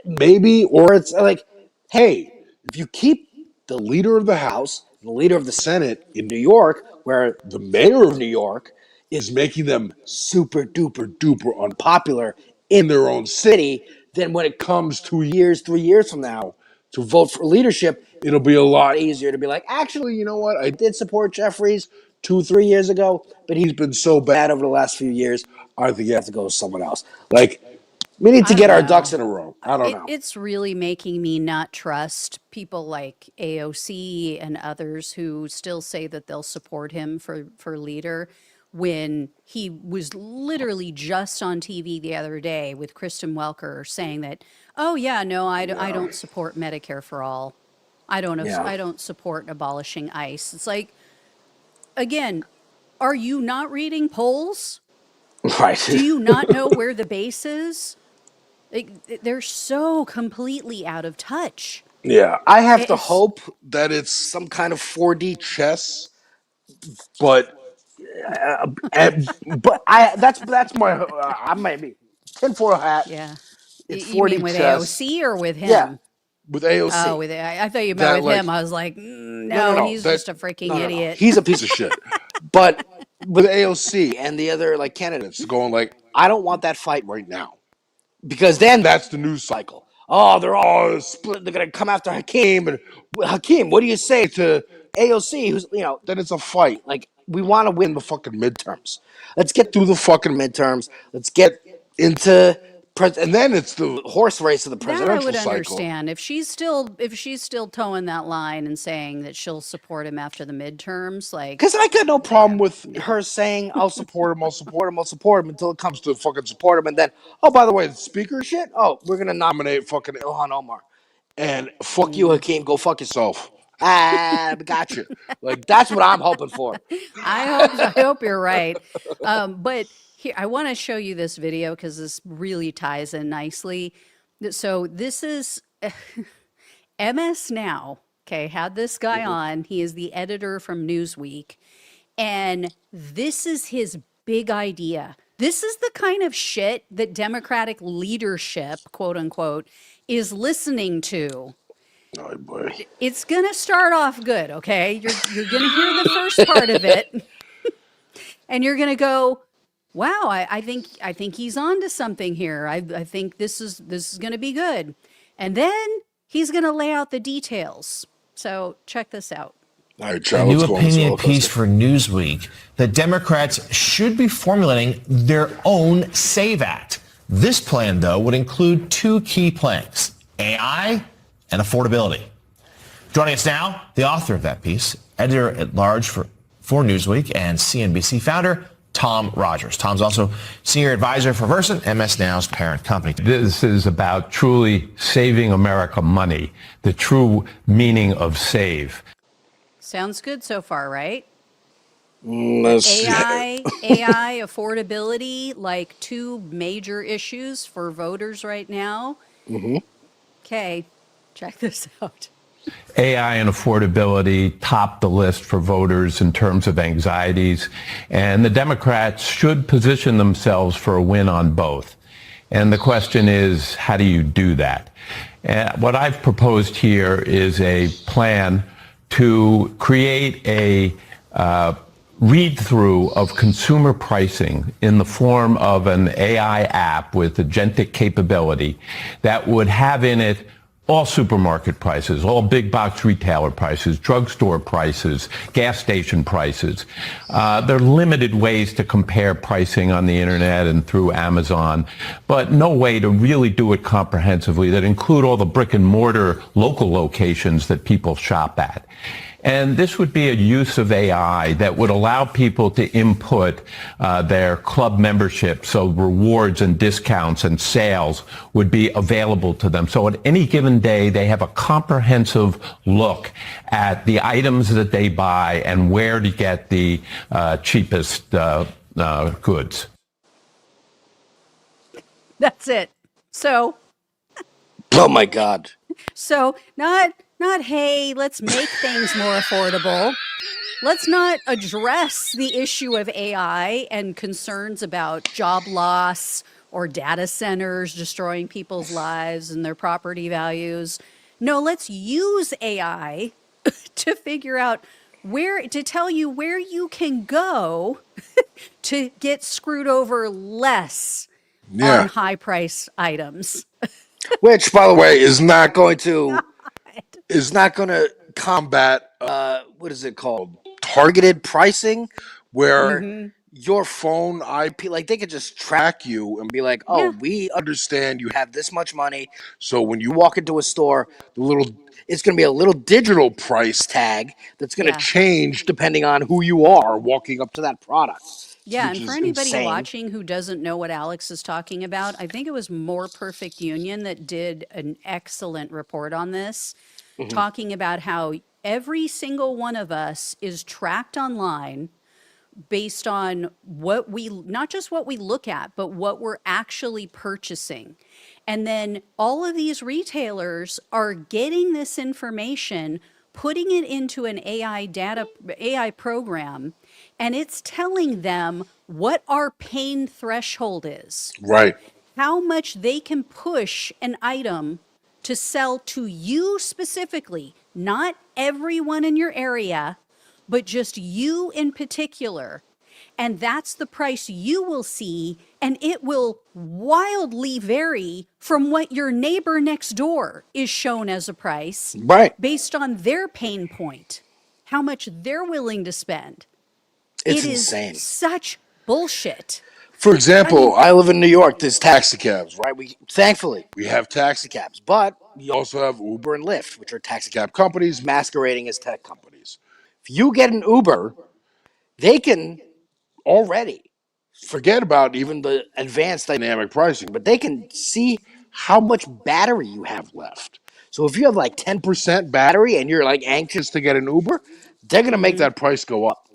Maybe, or it's like, hey, if you keep the leader of the House and the leader of the Senate in New York, where the mayor of New York is making them super duper duper unpopular in their own city, then when it comes 2 years, 3 years from now to vote for leadership, it'll be a lot easier to be like, actually, you know what? I did support Jeffries 2, 3 years ago, but he's been so bad over the last few years. I think you have to go with someone else. Like, we need to I don't get our ducks know. in a row. I don't know. It's really making me not trust people like AOC and others who still say that they'll support him for leader when he was literally just on TV the other day with Kristen Welker saying that, oh yeah, no, I Yeah. don't support Medicare for all. I don't Yeah. I don't support abolishing ICE. It's like, again, are you not reading polls? Do Right. you not know where the base is? They're so completely out of touch. Yeah. I have to It's hope that it's some kind of 4D chess, but but that's my I might be tinfoil hat. yeah. It's You mean 4D with chess. AOC or with Yeah, him? with Oh, AOC. with I thought you meant That with like him. I was like, no no no, no he's that just a freaking no no no idiot. he's a piece of shit. But with AOC and the other like candidates going like, I don't want that fight right now. Because then that's the news cycle. Oh, they're all split. They're gonna come after Hakeem, and Hakeem, what do you say to AOC? Who's then it's a fight. Like we want to win the fucking midterms. Let's get through the fucking midterms. Let's get into and then it's the horse race of the That I presidential would cycle. understand if she's still towing that line and saying that she'll support him after the midterms. Like, Because I got no yeah, problem with yeah. her saying, I'll support him, I'll support him, I'll support him until it comes to fucking support him. And then, oh, by the way, the speaker shit, oh, we're going to nominate fucking Ilhan Omar. And fuck you, Mm. Hakeem, go fuck yourself. Ah, got you. Like, that's what I'm hoping for. I hope you're right. But here, I want to show you this video because this really ties in nicely. So this is MS Now. Okay, had this guy on. He is the editor from Newsweek, and this is his big idea. This is the kind of shit that Democratic leadership, quote unquote, is listening to. Oh, boy. It's gonna start off good, okay? You're gonna hear the first part of it, and you're gonna go, "Wow, I think he's on to something here. I think this is gonna be good," and then he's gonna lay out the details. So check this out. All right, A Chad, new let's go on this opinion roller piece coaster. for Newsweek that Democrats should be formulating their own SAVE Act. This plan, though, would include two key planks, AI and affordability. Joining us now, the author of that piece, editor-at-large for Newsweek and CNBC founder, Tom Rogers. Tom's also senior advisor for Versant, MS Now's parent company. This is about truly saving America money, the true meaning of save. Sounds good so far, right? Let's AI, affordability, like two major issues for voters right now. Mhm. Okay, check this out. AI and affordability top the list for voters in terms of anxieties, and the Democrats should position themselves for a win on both. And the question is, how do you do that? What I've proposed here is a plan to create a read-through of consumer pricing in the form of an AI app with agentic capability that would have in it all supermarket prices, all big box retailer prices, drugstore prices, gas station prices. There are limited ways to compare pricing on the internet and through Amazon, but no way to really do it comprehensively that include all the brick and mortar local locations that people shop at. And this would be a use of AI that would allow people to input their club membership, so rewards and discounts and sales would be available to them. So at any given day, they have a comprehensive look at the items that they buy and where to get the cheapest goods. That's it. So, Oh my God. so not hey, let's make things more affordable. Let's not address the issue of AI and concerns about job loss or data centers destroying people's lives and their property values. No, let's use AI to figure out to tell you where you can go to get screwed over less on high price items. Which, by the way, is not going to combat what is it called? Targeted pricing, where your phone IP, like they could just track you and be like, "Oh, we understand you have this much money, so when you walk into a store, it's going to be a little digital price tag that's going to change depending on who you are walking up to that product." Yeah, which and for is anybody insane. watching who doesn't know what Alex is talking about, I think it was More Perfect Union that did an excellent report on this, talking about how every single one of us is tracked online based on not just what we look at, but what we're actually purchasing. And then all of these retailers are getting this information, putting it into an AI program, and it's telling them what our pain threshold is, Right. how much they can push an item to sell to you specifically, not everyone in your area, but just you in particular. And that's the price you will see, and it will wildly vary from what your neighbor next door is shown as a price, Right. based on their pain point, how much they're willing to spend. It's It is insane. such bullshit. For example, I live in New York. There's taxi cabs, right? Thankfully we have taxi cabs, but we also have Uber and Lyft, which are taxi cab companies masquerading as tech companies. If you get an Uber, they can already forget about even the advanced dynamic pricing, but they can see how much battery you have left. So if you have like 10% battery and you're like anxious to get an Uber, they're gonna make that price go up.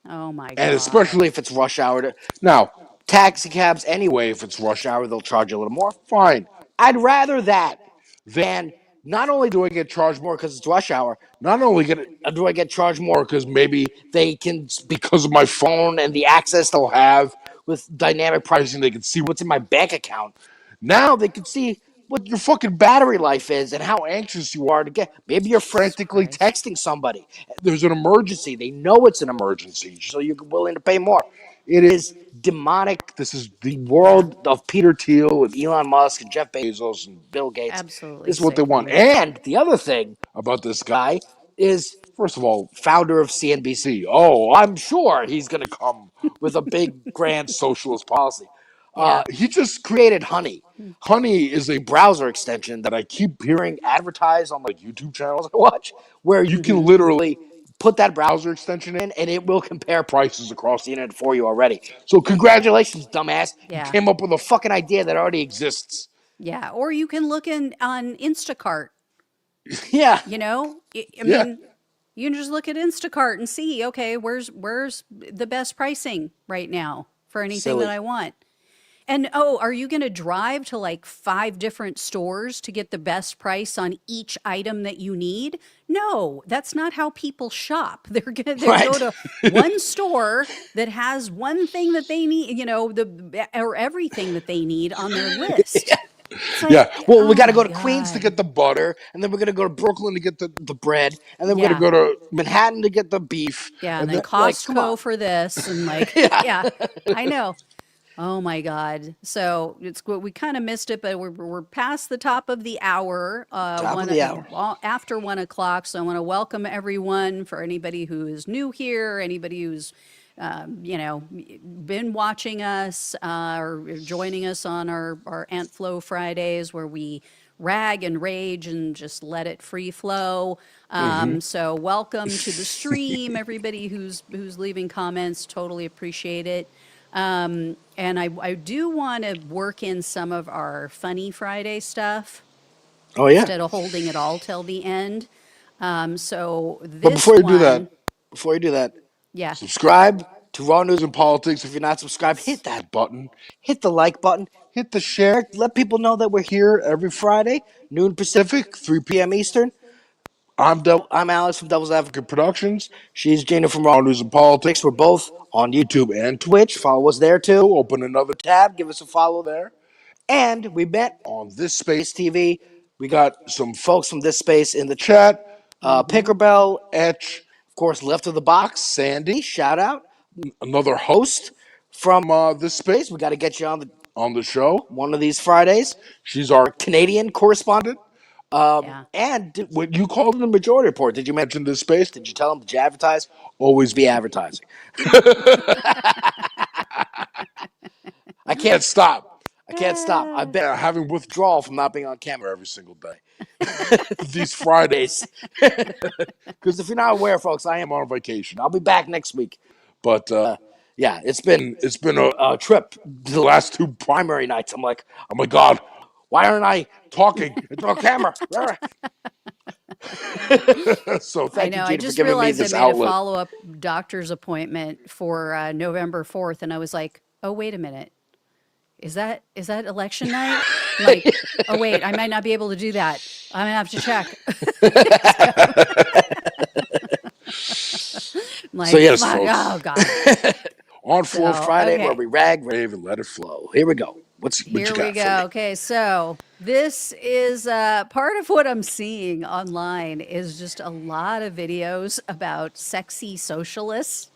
Oh my And God. especially if it's rush hour. Now, taxi cabs anyway, if it's rush hour, they'll charge you a little more. Fine. I'd rather that than not only do I get charged more because it's rush hour, not only do I get charged more because maybe they can, because of my phone and the access they'll have with dynamic pricing, they can see what's in my bank account. Now they can see what your fucking battery life is and how anxious you are to get. Maybe you're frantically texting somebody. There's an emergency. They know it's an emergency, so you're willing to pay more. It is demonic. This is the world of Peter Thiel and Elon Musk and Jeff Bezos and Bill Gates. Absolutely This is what they want. sickening. And the other thing about this guy is, first of all, founder of CNBC. Oh, I'm sure he's going to come with a big, grand socialist policy. Yeah. He just created Honey. Honey is a browser extension that I keep hearing advertised on like YouTube channels I watch, where you can literally put that browser extension in and it will compare prices across the internet for you already. So congratulations, dumbass. You Yeah. came up with a fucking idea that already exists. Yeah. Or you can look on Instacart. Yeah. You know, I Yeah. mean, you can just look at Instacart and see, okay, where's the best pricing right now for anything Silly. that I want. And oh, are you going to drive to like 5 different stores to get the best price on each item that you need? No, that's not how people shop. They're going to Right. go to one store that has one thing that they need, or everything that they need on their list. It's like, Yeah. Well, we oh got to go my to Queens to God. get the butter, and then we're going to go to Brooklyn to get the bread, and then we're going Yeah. to go to Manhattan to get the beef. Yeah. And And then then, like, come on. Costco for this. And like, Yeah. yeah, I know. Oh my God. So we kind of missed it, but we're past the top of the hour, Top of the hour. after 1 o'clock. So I want to welcome everyone. For anybody who is new here, anybody who's, been watching us, or joining us on our Ant Flow Fridays where we rag and rage and just let it free flow. So welcome to the stream, everybody who's leaving comments. Totally appreciate it. And I do want to work in some of our funny Friday stuff Oh, yeah. instead of holding it all till the end. So But this one, before you do that, yeah, subscribe to Raw News and Politics. If you're not subscribed, hit that button. Hit the like button. Hit the share. Let people know that we're here every Friday, noon Pacific, 3 p.m. Eastern. I'm Alex from Devil's Advocate Productions. She's Gina from Raw News and Politics. We're both on YouTube and Twitch. Follow us there too. Open another tab. Give us a follow there. And we met on This Space TV. We got some folks from This Space in the chat. Pinkerbell, Etch, of course, Left of the Box, Sandy, shout out. Another host from This Space. We got to get you on the show one of these Fridays. She's our Canadian correspondent. yeah. And when you called in the majority report, did you mention This Space? Did you tell them, did you advertise? Always be advertising. I can't stop. I've been having withdrawal from not being on camera every single day. These Fridays. Because if you're not aware, folks, I am on vacation. I'll be back next week. But yeah, it's been a trip. The last 2 primary nights, I'm like, oh my God, why aren't I talking into a camera? So I thank you, know. I Gina, for just giving me realized I this made a outlet. follow-up doctor's appointment for November 4th, and I was like, oh, wait a minute. Is that election night? I'm like, oh wait, I might not be able to do that. I'm gonna have to check. I'm So like, yes, fuck, folks, oh God. on Floor So, Friday, where okay, we rag, rave, and let it flow. Here we go. What you here we got for go. me? Okay, so this is part of what I'm seeing online is just a lot of videos about sexy socialists.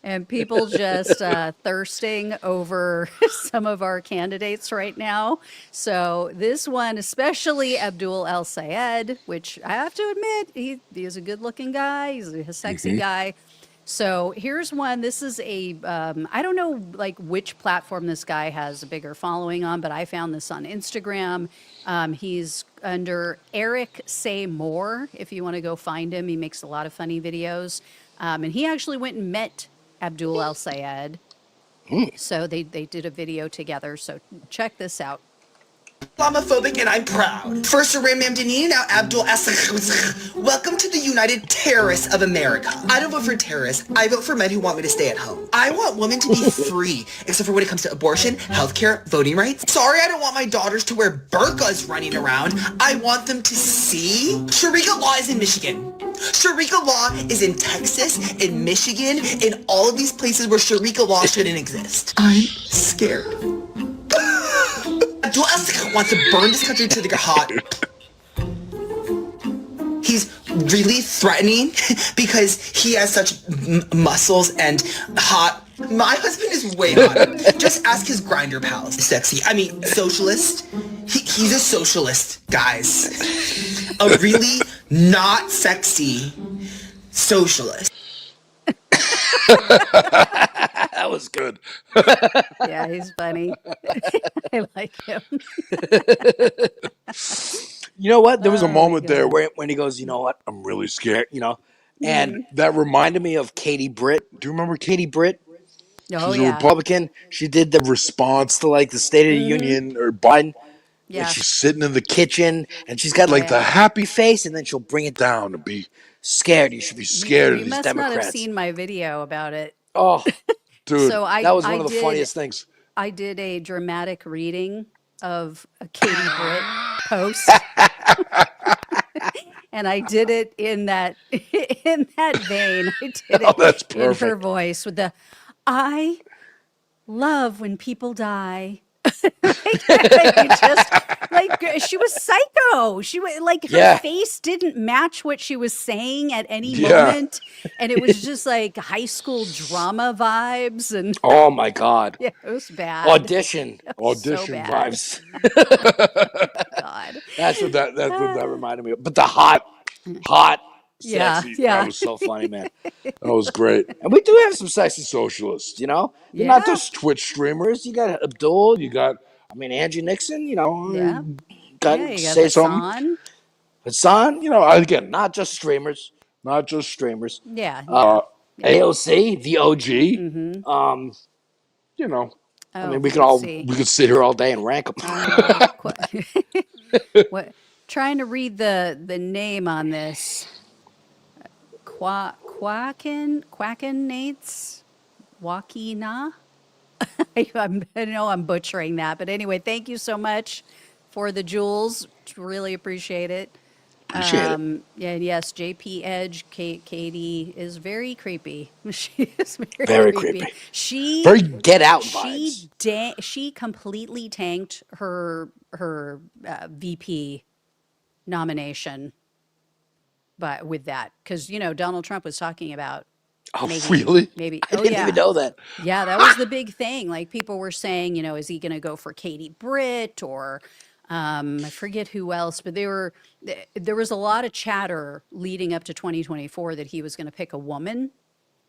And people just thirsting over some of our candidates right now. So this one, especially Abdul El Sayed, which I have to admit, he is a good-looking guy. He's a sexy guy. So here's one. This is I don't know like which platform this guy has a bigger following on, but I found this on Instagram. He's under Eric Say More. If you want to go find him, he makes a lot of funny videos. And he actually went and met Abdul El Sayed. So they did a video together. So check this out. Islamophobic and I'm proud. First Aram Mamdani, now Abdul Asakh. Welcome to the United Terrorists of America. I don't vote for terrorists. I vote for men who want me to stay at home. I want women to be free, except for when it comes to abortion, healthcare, voting rights. Sorry, I don't want my daughters to wear burqas running around. I want them to see. Sharia law is in Michigan. Sharia law is in Texas, in Michigan, in all of these places where Sharia law shouldn't exist. I'm scared. Abdul wants to burn this country to the hot. He's really threatening because he has such muscles and hot. My husband is way hot. Just ask his grinder pals. Sexy. I mean, socialist. He's a socialist, guys. A really not sexy socialist. That was good. Yeah, he's funny. I like him. You know what? There was a Oh my moment there God. when he goes, you know what? I'm really scared, And that reminded me of Katie Britt. Do you remember Katie Britt? Oh She's a yeah. Republican. She did the response to like the State of the Union or Biden. And Yeah. she's sitting in the kitchen and she's got like the Yeah. happy face and then she'll bring it down and be scared. You should be scared of You these must not have Democrats. seen my video about it. Oh, Dude, So that was one of the funniest things. I did a dramatic reading of a Katie Britt post, and I did it in that in that vein. I did Oh, it that's in her perfect. voice with the I love when people die. You just like she was psycho. She was like her Yeah. face didn't match what she was saying at any Yeah. moment, and it was just like high school drama vibes. And Oh my God. yeah, it was bad. Audition. It was so Audition bad. vibes. God. That's what that reminded me of. But the hot, Yeah, sexy. That yeah, was so funny, man. That was great. And we do have some sexy socialists, you know? They're not yeah, just Twitch streamers. You got Abdul, you got, I mean, Angie Nixon, you yeah, know, yeah. got You got say something. Hassan. Hassan, you know, again, not just streamers, not just streamers. Yeah, yeah, yeah. AOC, the OG. Mm-hmm. You know, I mean, Oh, let's see. we could sit here all day and rank them. What? Trying to read the name on this. Quackinates Wakina. I know I'm butchering that, but anyway, thank you so much for the jewels. Really appreciate it. Appreciate it. Yeah, and yes, JP Edge, Katie is very creepy. She is very, Very creepy. creepy. She Very Get Out she vibes. she completely tanked her VP nomination, but with that, because Donald Trump was talking about Oh, maybe really? maybe I oh didn't yeah even know that. yeah, that was the big thing. Like people were saying, is he going to go for Katie Britt or I forget who else, but there was a lot of chatter leading up to 2024 that he was going to pick a woman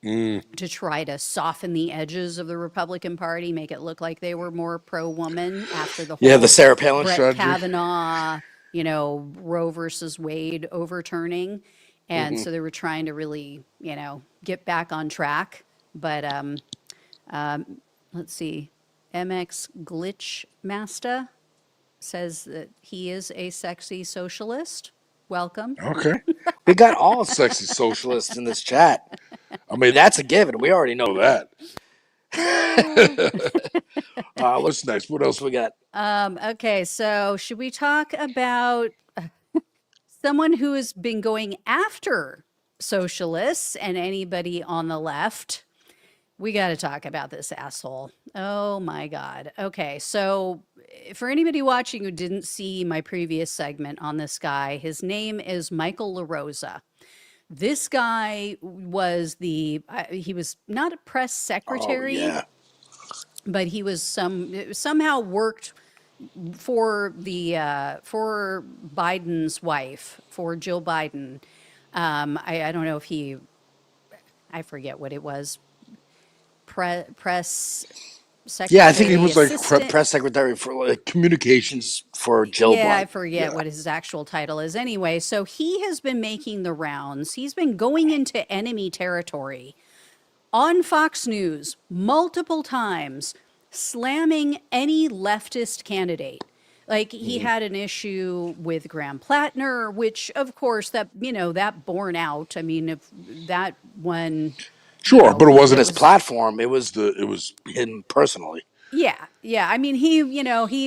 to try to soften the edges of the Republican Party, make it look like they were more pro-woman after the Yeah, the whole Sarah Palin Brett strategy. Kavanaugh, Roe versus Wade overturning. And so they were trying to really, get back on track. But let's see. MX Glitch Master says that he is a sexy socialist. Welcome. Okay. We got all sexy socialists in this chat. I mean, that's a given. We already know that. What's next? What else we got? Okay, so should we talk about someone who has been going after socialists and anybody on the left? We got to talk about this asshole. Oh my God. Okay, so for anybody watching who didn't see my previous segment on this guy, his name is Michael LaRosa. This guy was he was not a press secretary, Oh, yeah. but he was somehow worked for for Biden's wife, for Jill Biden. I don't know if I forget what it was. Press secretary. Yeah, I think he was like assistant. press secretary for like communications for Jill Yeah, I Biden. forget what his actual title is. Anyway, so he has been making the rounds. He's been going into enemy territory on Fox News multiple times, slamming any leftist candidate. Like he had an issue with Graham Plattner, which of course that borne out. I mean, if that one. Sure, but it wasn't his was- platform. It was him personally. Yeah, yeah. I mean, he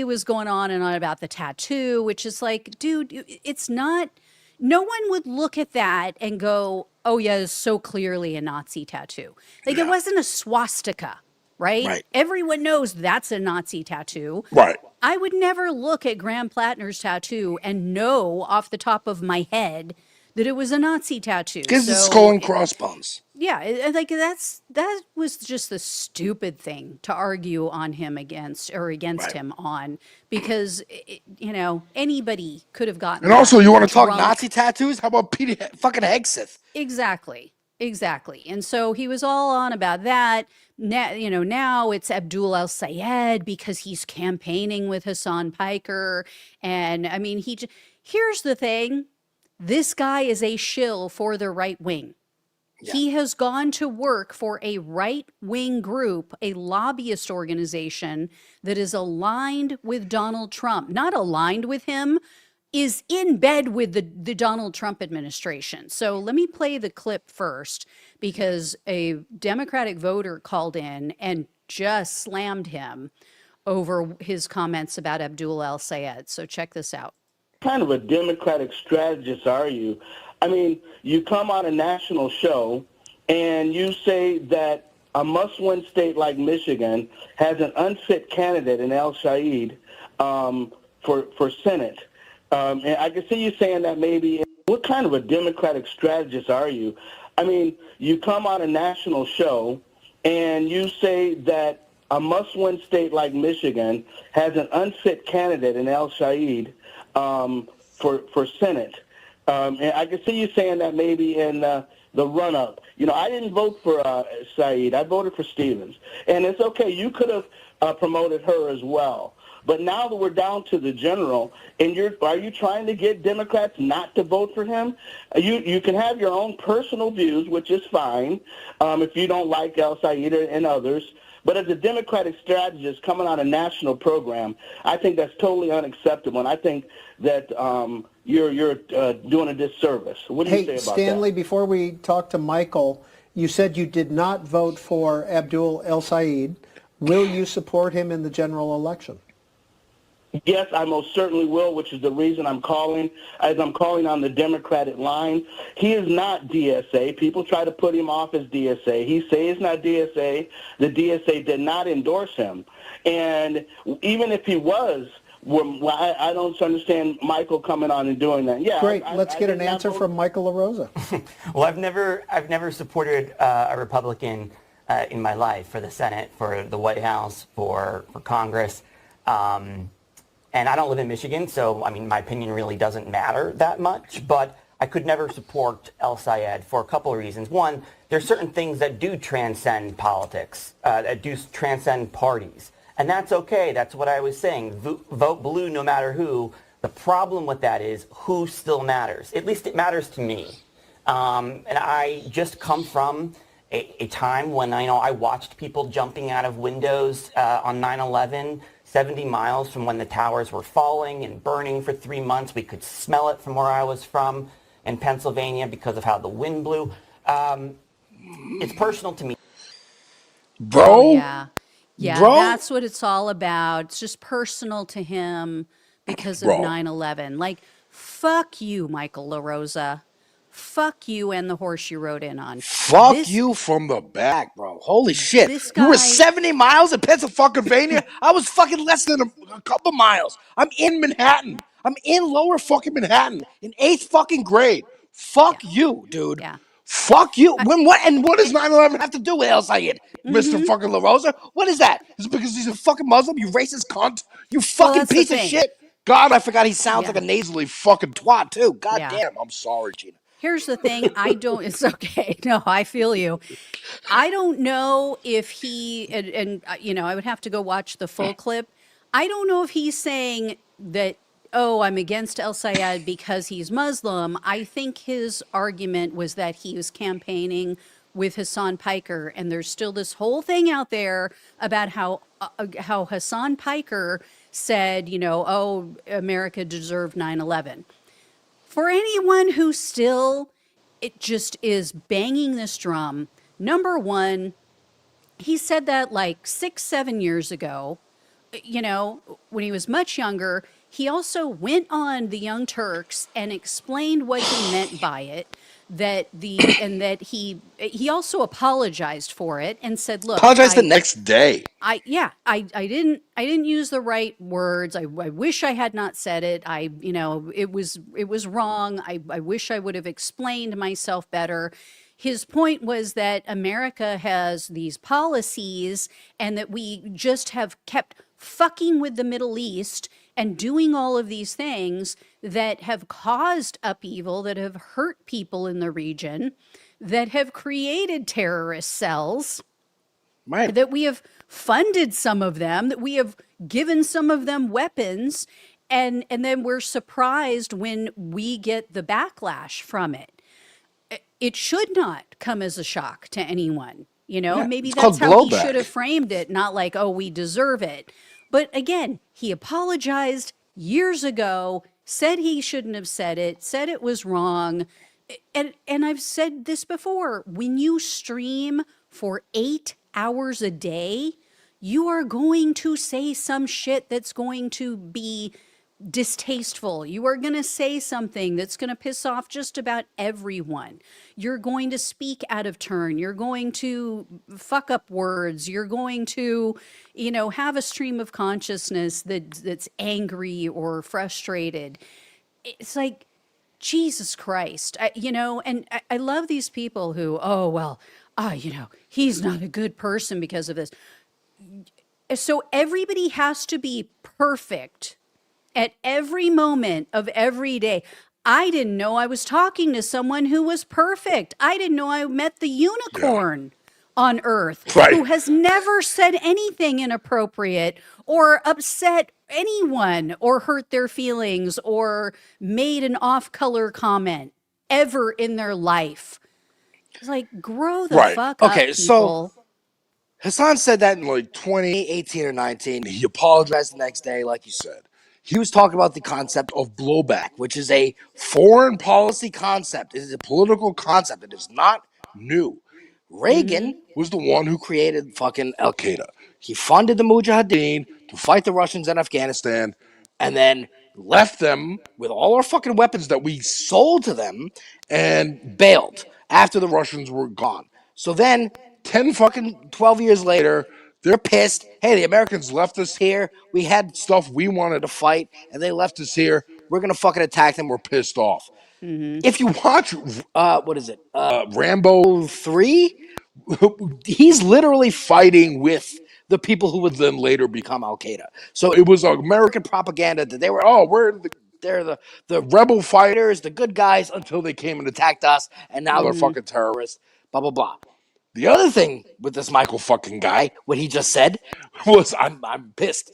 was going on and on about the tattoo, which is like, dude, it's not. No one would look at that and go, "Oh yeah, it's so clearly a Nazi tattoo." Like it wasn't a swastika, right? Right. Everyone knows that's a Nazi tattoo. Right. I would never look at Graham Plattner's tattoo and know off the top of my head that it was a Nazi tattoo. Because it's skull and crossbones. Yeah, like that was just the stupid thing to argue on him against him on, because anybody could have gotten. And also, you want to talk drunk. Nazi tattoos? How about Peter fucking Hegseth? Exactly. And so he was all on about that. Now it's Abdul El Sayed because he's campaigning with Hassan Piker, and I mean here's the thing. This guy is a shill for the right wing. Yeah. He has gone to work for a right-wing group, a lobbyist organization that is aligned with Donald Trump. Not aligned with him, is in bed with the Donald Trump administration. So let me play the clip first, because a Democratic voter called in and just slammed him over his comments about Abdul El Sayed. So check this out. Kind of a Democratic strategist are you? I mean, you come on a national show and you say that a must-win state like Michigan has an unfit candidate in El Sayed for Senate. And I can see you saying that maybe. What kind of a Democratic strategist are you? I mean, you come on a national show and you say that a must-win state like Michigan has an unfit candidate in El Sayed for Senate. And I can see you saying that maybe in the run-up. You know, I didn't vote for Saeed. I voted for Stevens. And it's okay. You could have promoted her as well. But now that we're down to the general, and are you trying to get Democrats not to vote for him? You can have your own personal views, which is fine, if you don't like El Sayed and others. But as a Democratic strategist coming on a national program, I think that's totally unacceptable, and I think that you're doing a disservice. What do you say about Stanley, that? before we talk to Michael, you said you did not vote for Abdul El Sayed. Will you support him in the general election? Yes, I most certainly will, which is the reason I'm calling, as I'm calling on the Democratic line. He is not DSA. People try to put him off as DSA. He says he's not DSA. The DSA did not endorse him. And even if he was, I don't understand Michael coming on and doing that. Yeah, Great. Let's get an answer from Michael LaRosa. Well, I've never supported a Republican in my life for the Senate, for the White House, for Congress. And I don't live in Michigan, so, I mean, my opinion really doesn't matter that much. But I could never support El Sayed for a couple of reasons. One, there are certain things that do transcend politics, that do transcend parties. And that's okay. That's what I was saying. Vote blue no matter who. The problem with that is who still matters. At least it matters to me. And I just come from a time when I watched people jumping out of windows on 9/11, 70 miles from when the towers were falling and burning for 3 months. We could smell it from where I was from in Pennsylvania because of how the wind blew. It's personal to me. Bro? Oh, yeah. Yeah, Bro? that's what it's all about. It's just personal to him because of Bro. 9/11. Like, fuck you, Michael LaRosa. Fuck you and the horse you rode in on. Fuck This- you from the back, bro. Holy shit. This You were guy- 70 miles in Pennsylvania? I was fucking less than a couple miles. I'm in Manhattan. I'm in lower fucking Manhattan in 8th fucking grade. Fuck you, dude. Yeah. Fuck you. What does 9/11 have to do with El Sayed, Mr. fucking LaRosa? What is that? Is it because he's a fucking Muslim? You racist cunt. You fucking that's the piece of thing. shit. God, I forgot he sounds Yeah. like a nasally fucking twat, too. God Yeah. damn. I'm sorry, Gina. Here's the thing. It's okay. No, I feel you. I don't know if he, I would have to go watch the full clip. I don't know if he's saying that, oh, I'm against El Sayed because he's Muslim. I think his argument was that he was campaigning with Hassan Piker. And there's still this whole thing out there about how Hassan Piker said, oh, America deserved 9/11. For anyone who still, it just is banging this drum, number one, he said that like 6-7 years ago, when he was much younger. He also went on the Young Turks and explained what he meant by it, that he also apologized for it and said, look, Apologize the next day. I didn't use the right words. I wish I had not said it. It was wrong. I wish I would have explained myself better. His point was that America has these policies and that we just have kept fucking with the Middle East and doing all of these things that have caused upheaval, that have hurt people in the region, that have created terrorist cells. Right. That we have funded some of them, that we have given some of them weapons, and then we're surprised when we get the backlash from it. It should not come as a shock to anyone. Maybe it's called that's how he blowback. should have framed it, not like, oh, we deserve it. But again, he apologized years ago, said he shouldn't have said it was wrong. and I've said this before, when you stream for 8 hours a day, you are going to say some shit that's going to be distasteful. You are going to say something that's going to piss off just about everyone. You're going to speak out of turn. You're going to fuck up words. You're going to, have a stream of consciousness that's angry or frustrated. It's like, Jesus Christ. I love these people who, oh, well, he's not a good person because of this. So everybody has to be perfect at every moment of every day. I didn't know I was talking to someone who was perfect. I didn't know I met the unicorn on Earth who has never said anything inappropriate or upset anyone or hurt their feelings or made an off-color comment ever in their life. It's like, grow the fuck up, people. So Hassan said that in like 2018 or 19. He apologized the next day, like you said. He was talking about the concept of blowback, which is a foreign policy concept. It is a political concept. It is not new. Reagan was the one who created fucking Al Qaeda. He funded the Mujahideen to fight the Russians in Afghanistan and then left them with all our fucking weapons that we sold to them and bailed after the Russians were gone. So then 12 years later, they're pissed. Hey, the Americans left us here. We had stuff we wanted to fight, and they left us here. We're going to fucking attack them. We're pissed off. If you watch, Rambo 3, he's literally fighting with the people who would then later become Al Qaeda. So it was American propaganda that they were, they're the rebel fighters, the good guys, until they came and attacked us, and now they're fucking terrorists, blah, blah, blah. The other thing with this Michael fucking guy, what he just said, was I'm pissed.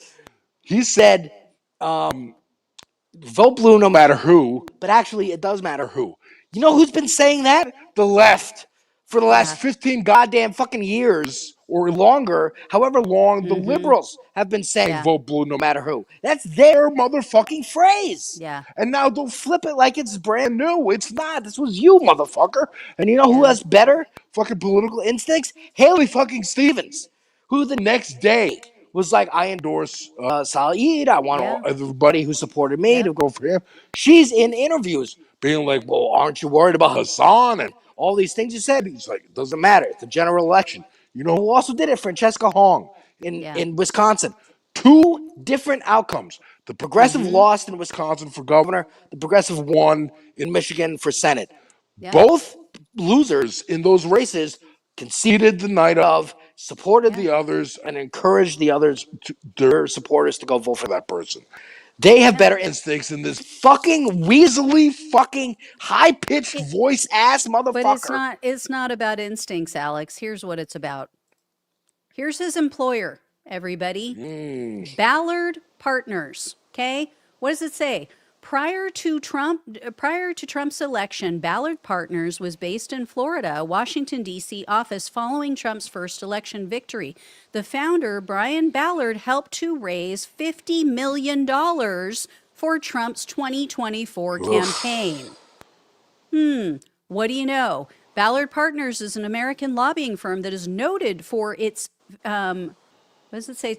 He said, vote blue no matter who, but actually it does matter who. You know who's been saying that? The left. For the last 15 goddamn fucking years or longer, however long the liberals have been saying vote blue no matter who. That's their motherfucking phrase. Yeah. And now don't flip it like it's brand new. It's not. This was you, motherfucker. And you know who has better fucking political instincts? Haley fucking Stevens, who the next day was like, I endorse Saeed. I want everybody who supported me to go for him. She's in interviews being like, well, aren't you worried about Hassan and all these things you said? He's like, it doesn't matter. It's a general election. You know who also did it? Francesca Hong in Wisconsin. 2 different outcomes. The progressive lost in Wisconsin for governor. The progressive won in Michigan for Senate. Both losers in those races conceded the night of, supported the others, and encouraged the others, their supporters, to go vote for that person. They have better instincts than this fucking weaselly, fucking high-pitched voice ass motherfucker. But it's not about instincts, Alex. Here's what it's about. Here's his employer, everybody. Ballard Partners. Okay? What does it say? Prior to Trump's election, Ballard Partners was based in Florida, a Washington, D.C. office following Trump's first election victory. The founder, Brian Ballard, helped to raise $50 million for Trump's 2024 campaign. What do you know? Ballard Partners is an American lobbying firm that is noted for its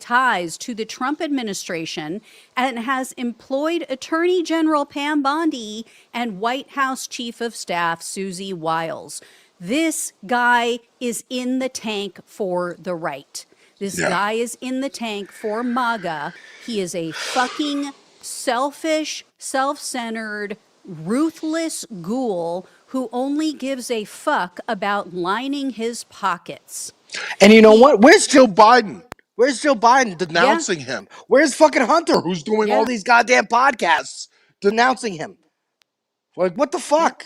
ties to the Trump administration, and has employed Attorney General Pam Bondi and White House Chief of Staff Susie Wiles. This guy is in the tank for the right. This guy is in the tank for MAGA. He is a fucking selfish, self-centered, ruthless ghoul who only gives a fuck about lining his pockets. And you know what? Where's Joe Biden? Where's Joe Biden denouncing him? Where's fucking Hunter, who's doing all these goddamn podcasts denouncing him? Like, what the fuck?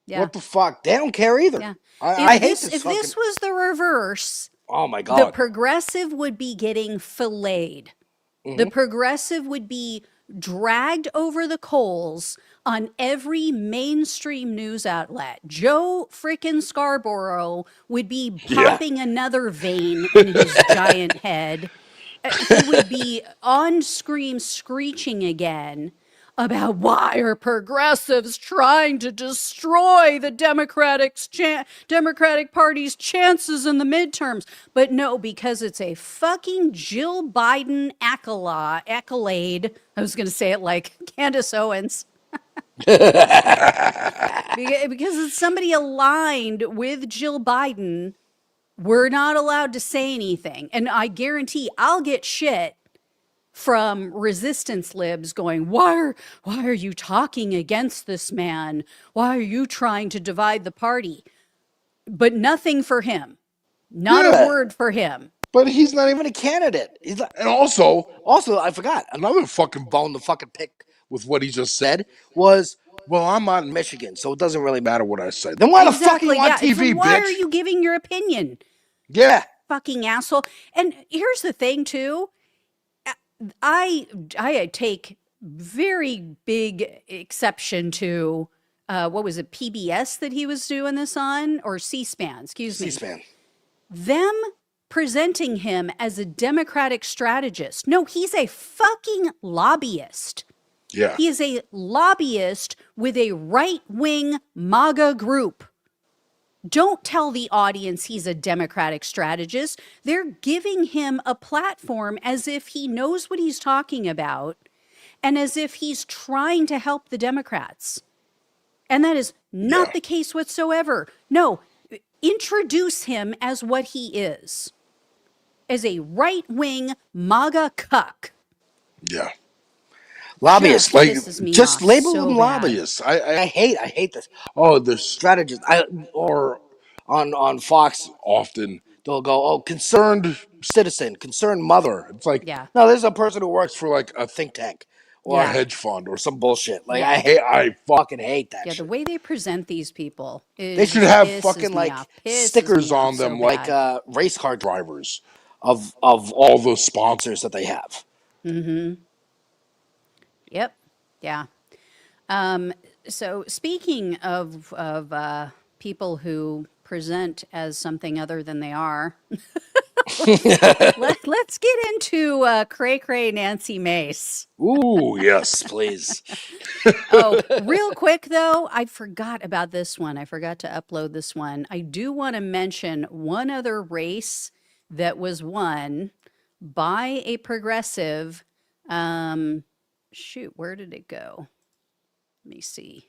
What the fuck? They don't care either. I hate this. If this was the reverse, oh my God, the progressive would be getting filleted. The progressive would be dragged over the coals on every mainstream news outlet. Joe frickin' Scarborough would be popping another vein in his giant head. He would be on screen screeching again. about why are progressives trying to destroy the Democratic Party's chances in the midterms. But no, because it's a fucking Jill Biden accolade. I was going to say it like Candace Owens. Because it's somebody aligned with Jill Biden, we're not allowed to say anything. And I guarantee I'll get shit from resistance libs going, why are you talking against this man? Why are you trying to divide the party? But nothing for him. Not a word for him. But he's not even a candidate. He's not, and also, I forgot another fucking bone to fucking pick with what he just said was, well, I'm not in Michigan, so it doesn't really matter what I say. Then why the fuck are you on TV, so why bitch? are you giving your opinion? Yeah. Fucking asshole. And here's the thing, too. I take very big exception to what was it, PBS that he was doing this on, or C-SPAN, excuse me. C-SPAN. Them presenting him as a Democratic strategist. No, he's a fucking lobbyist. Yeah. He is a lobbyist with a right-wing MAGA group. Don't tell the audience he's a Democratic strategist. They're giving him a platform as if he knows what he's talking about and as if he's trying to help the Democrats. And that is not the case whatsoever. No, introduce him as what he is, as a right-wing MAGA cuck. Yeah. Lobbyists, like, just label so them bad. lobbyists. I hate this. Oh, the strategists. Or on Fox often they'll go, oh, concerned citizen, concerned mother. It's like, no, this is a person who works for like a think tank or a hedge fund or some bullshit. Like I fucking hate that shit. The way they present these people is They should have pisses fucking me like off. stickers on them, like race car drivers of all the sponsors that they have. Mm-hmm. Yep. Yeah. So speaking of people who present as something other than they are, let's get into Cray Cray Nancy Mace. Ooh, yes, please. Oh, real quick though, I forgot about this one. I forgot to upload this one. I do want to mention one other race that was won by a progressive. Shoot, where did it go? Let me see.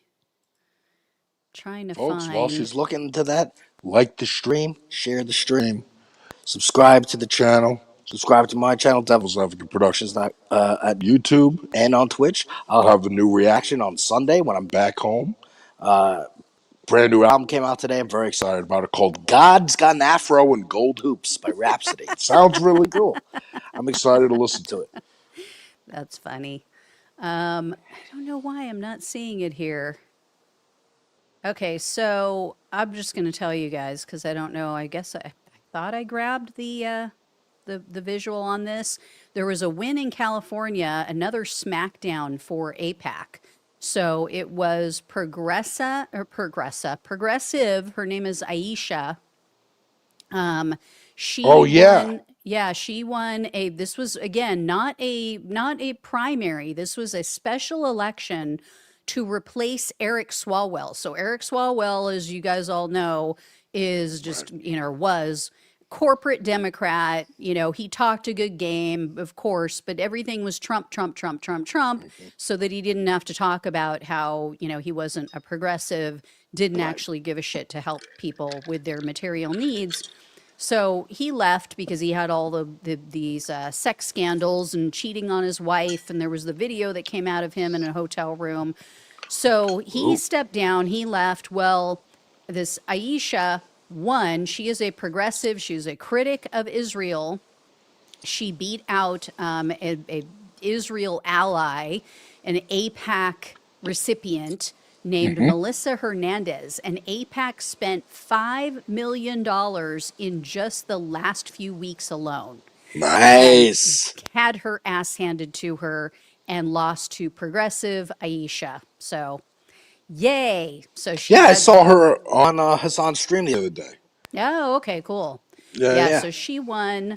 Trying to Folks, find. while she's looking into that, like the stream, share the stream, subscribe to the channel, subscribe to my channel, Devil's Advocate Productions, at YouTube and on Twitch. I'll have a new reaction on Sunday when I'm back home. Brand new album came out today. I'm very excited about it, called God's Got an Afro and Gold Hoops by Rhapsody. It sounds really cool. I'm excited to listen to it. That's funny. I don't know why I'm not seeing it here. Okay, so I'm just going to tell you guys because I don't know. I guess I thought I grabbed the visual on this. There was a win in California, another smackdown for AIPAC. So it was Progressive. Her name is Aisha. She won. Yeah, she won this was again not a primary. This was a special election to replace Eric Swalwell. So Eric Swalwell, as you guys all know, is just, was corporate Democrat. He talked a good game, of course, but everything was Trump, so that he didn't have to talk about how, he wasn't a progressive, didn't actually give a shit to help people with their material needs. So he left because he had all these sex scandals and cheating on his wife, and there was the video that came out of him in a hotel room. So he stepped down, he left. Well, this Aisha won. She is a progressive. She's a critic of Israel. She beat out a Israel ally, an AIPAC recipient named Melissa Hernandez. And AIPAC spent $5 million in just the last few weeks alone. Nice. Had her ass handed to her and lost to progressive Aisha. So, yay. So she I saw her on Hassan's stream the other day. Oh, okay, cool. Yeah. So she won.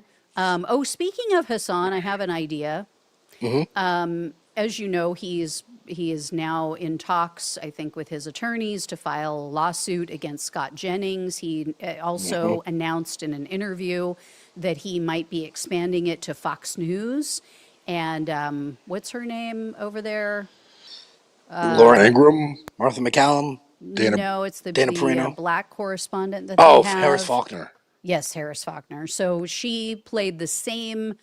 Speaking of Hassan, I have an idea. As you know, he's he is now in talks, I think, with his attorneys to file a lawsuit against Scott Jennings. He also announced in an interview that he might be expanding it to Fox News. And what's her name over there? Laura Ingraham, Martha McCallum, No, it's the Dana Perino. black correspondent that they Oh, have. Harris Faulkner. Yes, Harris Faulkner. So she played the same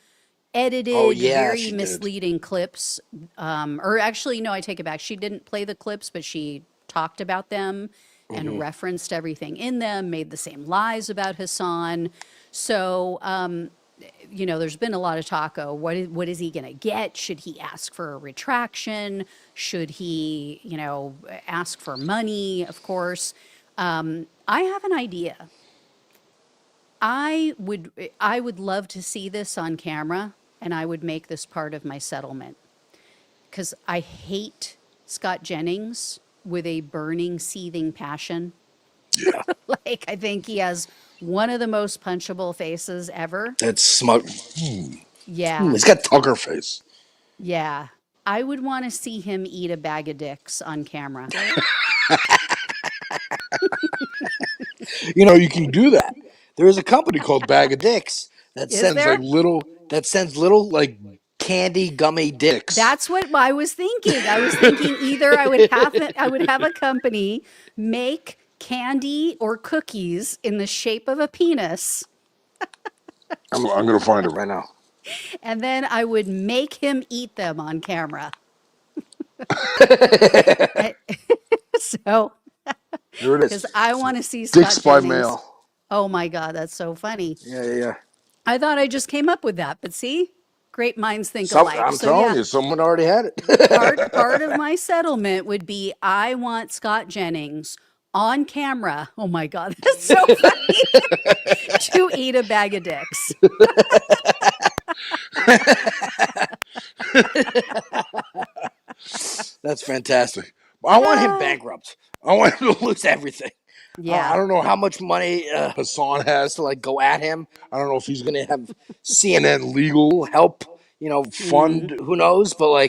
edited, Oh, yeah, very she did. misleading clips. Or actually, no, I take it back. She didn't play the clips, but she talked about them and referenced everything in them, made the same lies about Hassan. So, there's been a lot of talk. Oh, what is he going to get? Should he ask for a retraction? Should he, ask for money? Of course. I have an idea. I would love to see this on camera, and I would make this part of my settlement, because I hate Scott Jennings with a burning, seething passion. Yeah. Like, I think he has one of the most punchable faces ever. That's smug. Yeah, He's got Tucker face. yeah. I would want to see him eat a bag of dicks on camera. You can do that. There is a company called Bag of Dicks that Is sends there? sends little like candy gummy dicks. That's what I was thinking. I was thinking either I would have a company make candy or cookies in the shape of a penis, I'm gonna find it right now. and then I would make him eat them on camera. So, There it is. because I want to see Scott Dicks by Jennings. mail. Oh my God, that's so funny. Yeah. I thought I just came up with that, but see, great minds think alike. I'm So telling yeah, you, someone already had it. part of my settlement would be I want Scott Jennings on camera. Oh my God, that's so funny. To eat a bag of dicks. That's fantastic. I want him bankrupt. I want him to lose everything. Yeah. I don't know how much money Hassan has to go at him. I don't know if he's going to have CNN legal help, fund. Who knows? But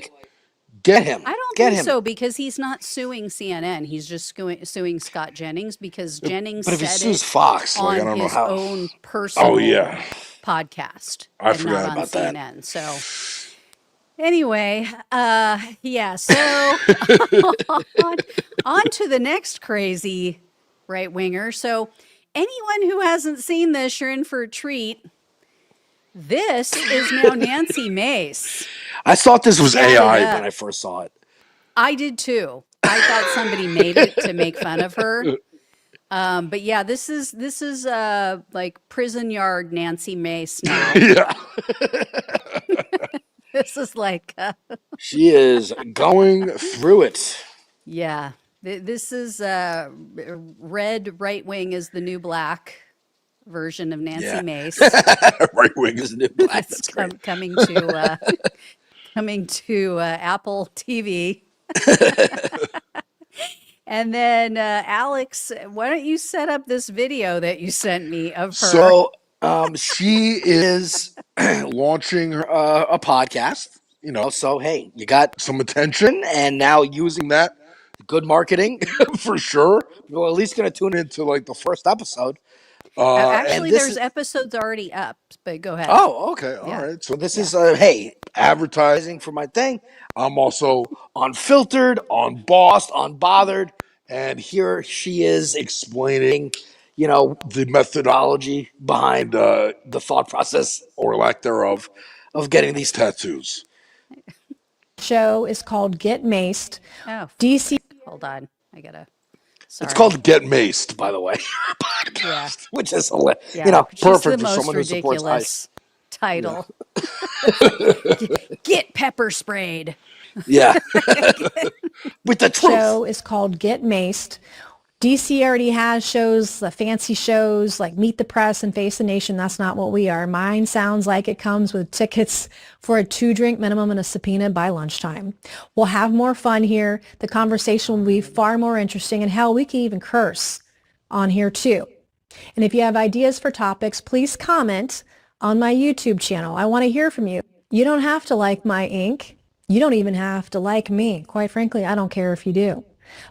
get him. I don't Get think him. so, because he's not suing CNN. He's just suing Scott Jennings, because Jennings But if he said sues it Fox, on I don't know his how. own personal Oh yeah, podcast I and forgot not on about that. CNN. So anyway, yeah. So on to the next crazy right winger. So anyone who hasn't seen this, you're in for a treat. This is now Nancy Mace. I thought this was Chatted AI up. when I first saw it. I did too. I thought somebody made it to make fun of her. But yeah, this is like prison yard Nancy Mace now. Yeah, This is like, she is going through it. yeah, this is red right wing is the new black version of Nancy Yeah. Mace. Right wing is the new black. It's That's great. coming to Apple TV. And then Alex, why don't you set up this video that you sent me of her? So she is launching a podcast. So hey, you got some attention, and now using that, good marketing for sure. We're at least going to tune into the first episode. Actually, and this there's is- episodes already up, but go ahead. Oh, okay. All Yeah. right. So this is, hey, advertising for my thing. I'm also unfiltered, unbossed, unbothered. And here she is explaining, the methodology behind the thought process, or lack thereof, of getting these tattoos. Show is called Get Maced. Oh, DC. hold on. I gotta. Sorry. It's called Get Maced, by the way. Yeah. Which is hilarious. Yeah. Which is Perfect the for most someone who supports ICE. ridiculous title. Get pepper sprayed. Yeah. With the truth. Show is called Get Maced. DC already has shows, the fancy shows like Meet the Press and Face the Nation. That's not what we are. Mine sounds like it comes with tickets for a 2-drink minimum and a subpoena by lunchtime. We'll have more fun here. The conversation will be far more interesting. And hell, we can even curse on here too. And if you have ideas for topics, please comment on my YouTube channel. I want to hear from you. You don't have to like my ink. You don't even have to like me. Quite frankly, I don't care if you do.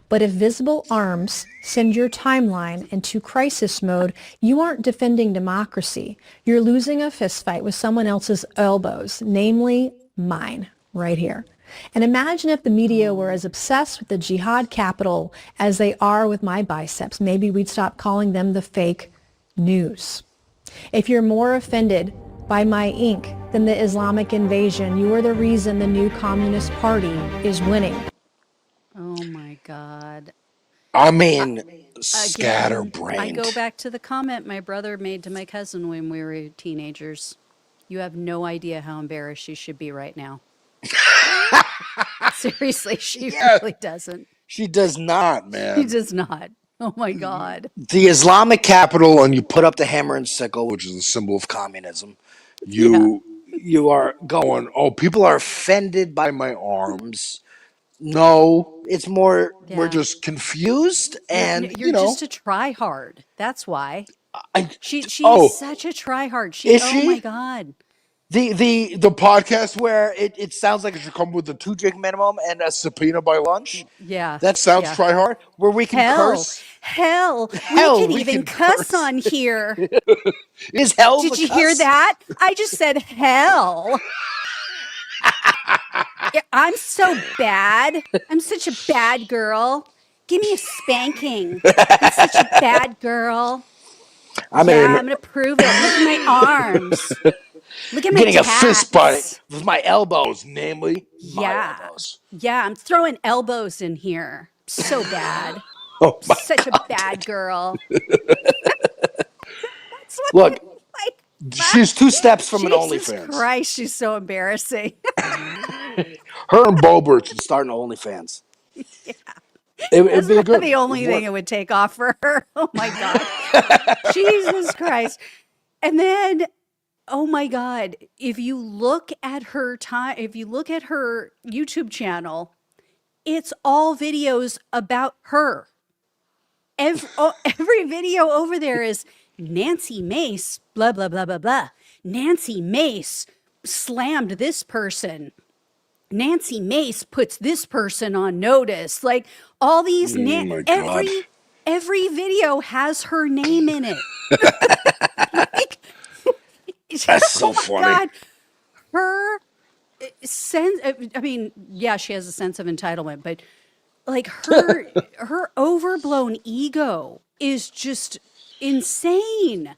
But if visible arms send your timeline into crisis mode, you aren't defending democracy. You're losing a fistfight with someone else's elbows, namely mine, right here. And imagine if the media were as obsessed with the jihad capital as they are with my biceps. Maybe we'd stop calling them the fake news. If you're more offended by my ink than the Islamic invasion, you are the reason the new Communist Party is winning. Oh my God. I mean, Again, I scatterbrained. go back to the comment my brother made to my cousin when we were teenagers. You have no idea how embarrassed she should be right now. Seriously, she Yeah, really doesn't. she does not, She man. does not. Oh my God. The Islamic capital, and you put up the hammer and sickle, which is a symbol of communism. Yeah. You are going, oh, people are offended by my arms. No, it's more we're Yeah. just confused, and You're just a try hard. That's why. I She's oh, such a try hard. is Oh my she God. the podcast where it sounds like it should come with a 2 drink minimum and a subpoena by lunch? Yeah. That sounds Yeah. try hard. Where we can Hell. curse. Hell. We Hell, can we even can cuss curse. on here. Is hell the Did you hear cuss? that? I just said hell. Yeah, I'm so bad. I'm such a bad girl. Give me a spanking. I'm such a bad girl. I Yeah, mean, I'm gonna prove it. Look at my arms. Look at my getting a fist bite tats. with my elbows, namely my Yeah. elbows. Yeah, I'm throwing elbows in here. So bad. Oh my Such a god! bad girl. That's what Look, like. she's 2 steps from an Jesus OnlyFans. Christ, she's so embarrassing. Her and Bobert should start an OnlyFans. It'd That's be about good. the only It'd thing work. it would take off for her. Oh my God. Jesus Christ. And then, oh my God, if you look at her if you look at her YouTube channel, it's all videos about her. Every video over there is Nancy Mace, blah, blah, blah, blah, blah. Nancy Mace slammed this person. Nancy Mace puts this person on notice. Like all these, Oh my god! every video has her name in it. Like, That's so oh my funny. God, her sense. I mean, yeah, she has a sense of entitlement, but like her overblown ego is just insane.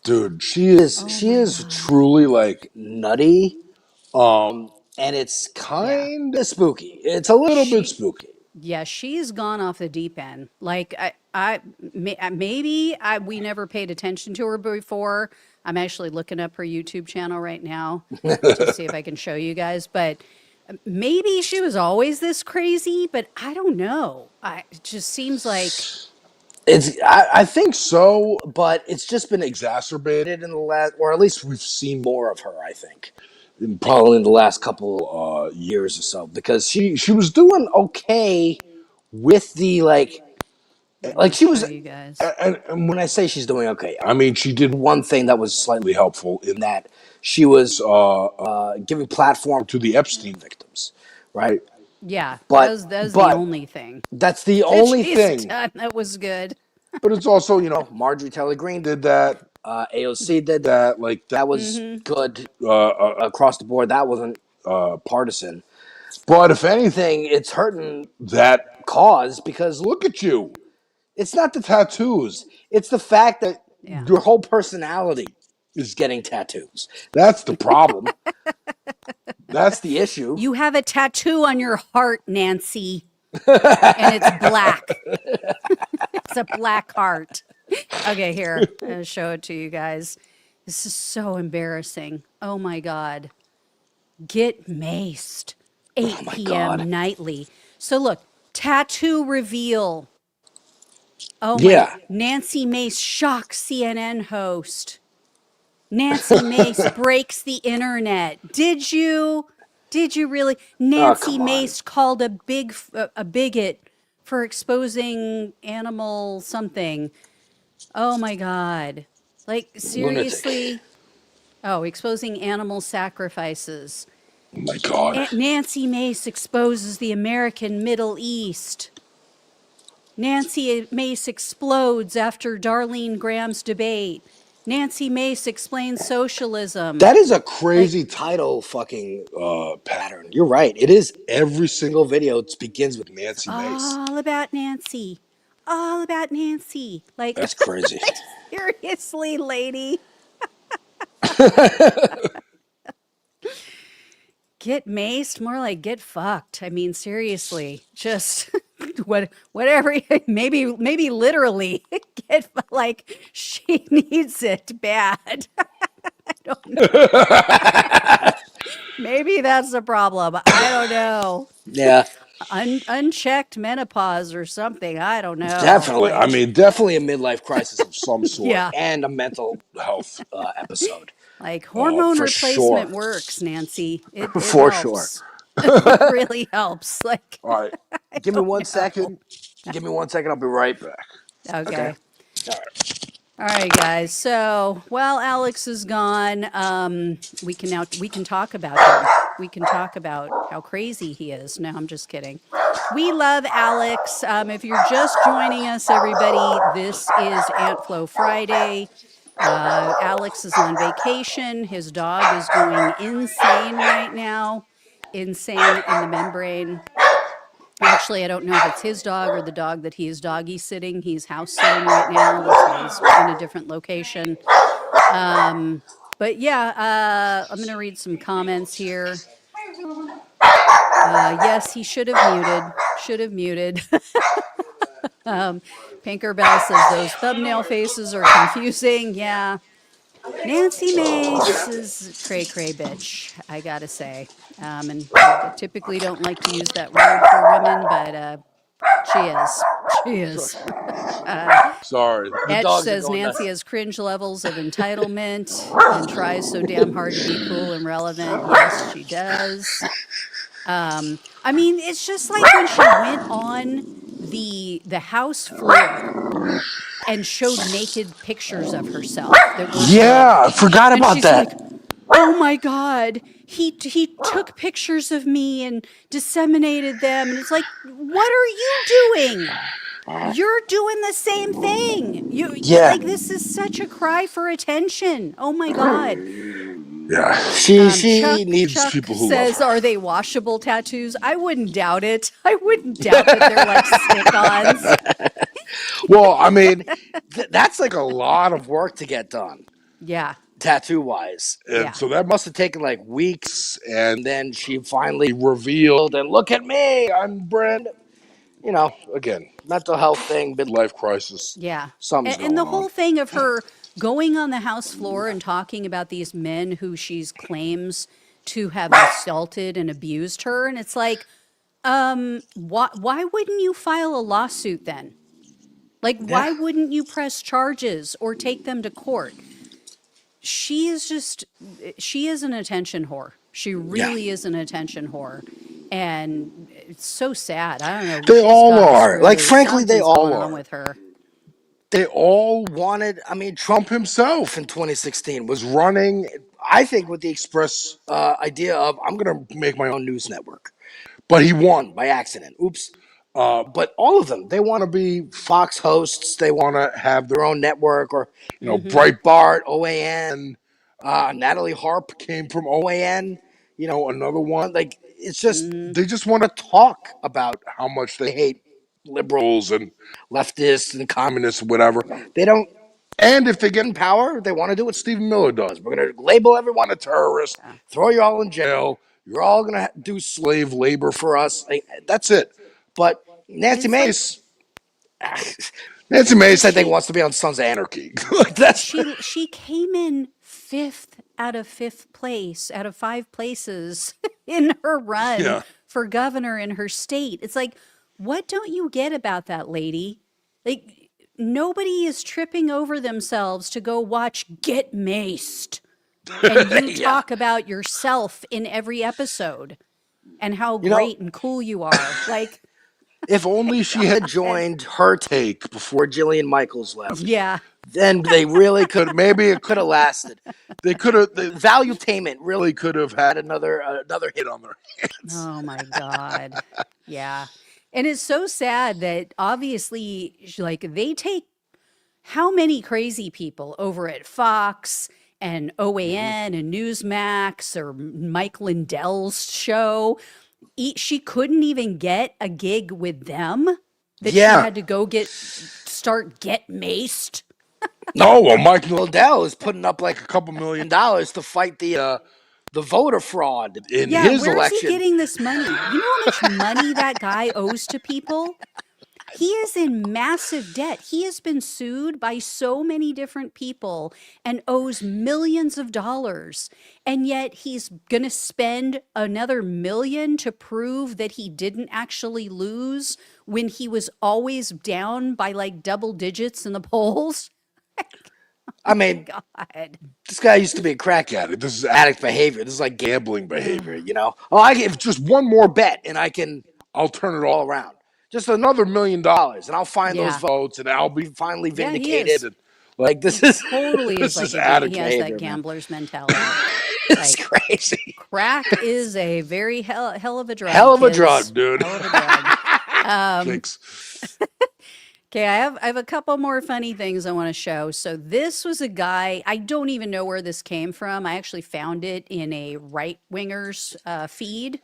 Dude, she My is God. truly like nutty. And it's Yeah. kind of spooky. It's a little bit She spooky. Yeah, she's gone off the deep end. Like maybe we never paid attention to her before. I'm actually looking up her YouTube channel right now to see if I can show you guys. But maybe she was always this crazy, but I don't know. It just seems like I think so, but it's just been exacerbated in the last, or at least we've seen more of her. I think, probably in the last couple years or so, because she was doing okay with the let like me she show was. you guys. And when I say she's doing okay, I mean she did one thing that was slightly helpful in that she was giving platform to the Epstein victims, right? Yeah, But that was the but only thing that's the that only she's thing. done that was good. But it's also, Marjorie Taylor Greene did that. AOC did that. Like that was Mm-hmm. good across the board. That wasn't partisan. But if anything, it's hurting that cause because look at you. It's not the tattoos. It's the fact that Yeah. your whole personality is getting tattoos. That's the problem. That's the issue. You have a tattoo on your heart, Nancy, and it's black. It's a black heart. Okay, here. I'll show it to you guys. This is so embarrassing. Oh my God. Get maced. 8 Oh my p.m. god. nightly. So look, tattoo reveal. Oh my, Yeah. Nancy Mace shocks CNN host. Nancy Mace breaks the internet. Did you? Did you really? Oh, Nancy come on. Mace called a bigot for exposing animal something. Oh my God. Like Lunatic. seriously? Oh, exposing animal sacrifices. Oh my God. Nancy Mace exposes the American Middle East. Nancy Mace explodes after Darlene Graham's debate. Nancy Mace explains socialism. That is a Like, crazy title fucking pattern. You're right. It is every single video. It begins with it's Nancy Mace. all about Nancy. All about Nancy. Like, That's crazy. like seriously, lady. Get maced, more like get fucked. I mean, seriously, just whatever. Maybe literally get like she needs it bad. I don't know. Maybe that's the problem. I don't know. Yeah, Unchecked menopause or something. I don't know. definitely. I Like, mean, definitely a midlife crisis of some sort yeah, and a mental health episode. like hormone For replacement sure. works, Nancy. It For sure. helps. It really helps. Like, All right. I Give me don't one know. second. Give me 1 second. I'll be right back. Okay. Okay. All right, guys. So while Alex is gone, we can talk about him. We can talk about how crazy he is. No, I'm just kidding. We love Alex. If you're just joining us, everybody, this is Ant Flow Friday. Alex is on vacation. His dog is going insane right now. Insane in the membrane. Actually, I don't know if it's his dog or the dog that he is doggy sitting. He's house sitting right now. That's why he's in a different location. But yeah, I'm going to read some comments here. Yes, he should have muted. Should have muted. Pinker Bell says those thumbnail faces are confusing. Yeah. Nancy Mace is cray cray bitch, I gotta say. And I typically don't like to use that word for women, but she is. She is. Sorry. The Etch dogs are says going Nancy nuts. has cringe levels of entitlement and tries so damn hard to be cool and relevant. Yes, she does. I mean, it's just like when she went on the house floor and showed naked pictures of herself that were Yeah, I available. forgot And about she's that. like, "Oh my God, he took pictures of me and disseminated them." And it's like, what are you doing? You're doing the same thing. Yeah. Like, this is such a cry for attention. Oh my God. Yeah. She needs Chuck people who love says, her. "Are they washable tattoos?" I wouldn't doubt it. I wouldn't doubt that they're like stick-ons. Well, I mean, that's like a lot of work to get done, Yeah. tattoo wise. And Yeah. so that must have taken like weeks. And then she finally revealed, and look at me, I'm Brand. You know, again, mental health thing, midlife crisis. Yeah. Something's And the going on. whole thing of her going on the house floor and talking about these men who she claims to have assaulted and abused her. And it's like, why wouldn't you file a lawsuit then? Like, why wouldn't you press charges or take them to court? She is an attention whore. She really is an attention whore. And it's so sad. I don't know. They She's all gotten are. Like, screwed. frankly, they Something's all going on are. with her. They all wanted, I mean, Trump himself in 2016 was running, I think, with the express idea of, I'm going to make my own news network. But he won by accident. Oops. But all of them, they want to be Fox hosts. They want to have their own network, or, Breitbart, OAN. Natalie Harp came from OAN, another one. Like, it's just, they just want to talk about how much they hate liberals and leftists and communists, whatever. They don't. And if they get in power, they want to do what Stephen Miller does. We're going to label everyone a terrorist, throw you all in jail. You're all going to do slave labor for us. That's it. But Nancy Mace, Nancy Mace, I think, wants to be on Sons of Anarchy. She came in fifth out of fifth place out of five places in her run for governor in her state. It's like, what don't you get about that lady? Like, nobody is tripping over themselves to go watch Get Maced. And you talk about yourself in every episode and how great and cool you are. Like, If only she had joined her take before Jillian Michaels left. Yeah. Then they really could. Maybe it could have lasted. They could have. The Valuetainment really could have had another hit on their hands. Oh my God. Yeah. And it's so sad that obviously, like, they take how many crazy people over at Fox and OAN and Newsmax or Mike Lindell's show. She couldn't even get a gig with them, that she Yeah. had to go start Get Maced. No, well, Mike Lindell is putting up like a couple $1 million to fight the voter fraud in Yeah, his where is he election. getting this money? You know how much money that guy owes to people? He is in massive debt. He has been sued by so many different people and owes millions of dollars. And yet he's going to spend another million to prove that he didn't actually lose when he was always down by like double digits in the polls. I mean, God. this guy used to be a crack addict. This is addict behavior. This is like gambling behavior, you know? Oh, I give just one more bet and I'll turn it all around. Just another $1 million and I'll find those Yeah. votes and I'll be finally Yeah, he vindicated. is. And like, this He is totally is this like is he addict has that behavior, man. gambler's mentality. It's Like, crazy. crack is a very hell of a drug. Hell of a kids. drug, dude. Hell of a drug. Thanks. Okay, I have a couple more funny things I want to show. So this was a guy, I don't even know where this came from. I actually found it in a right wingers feed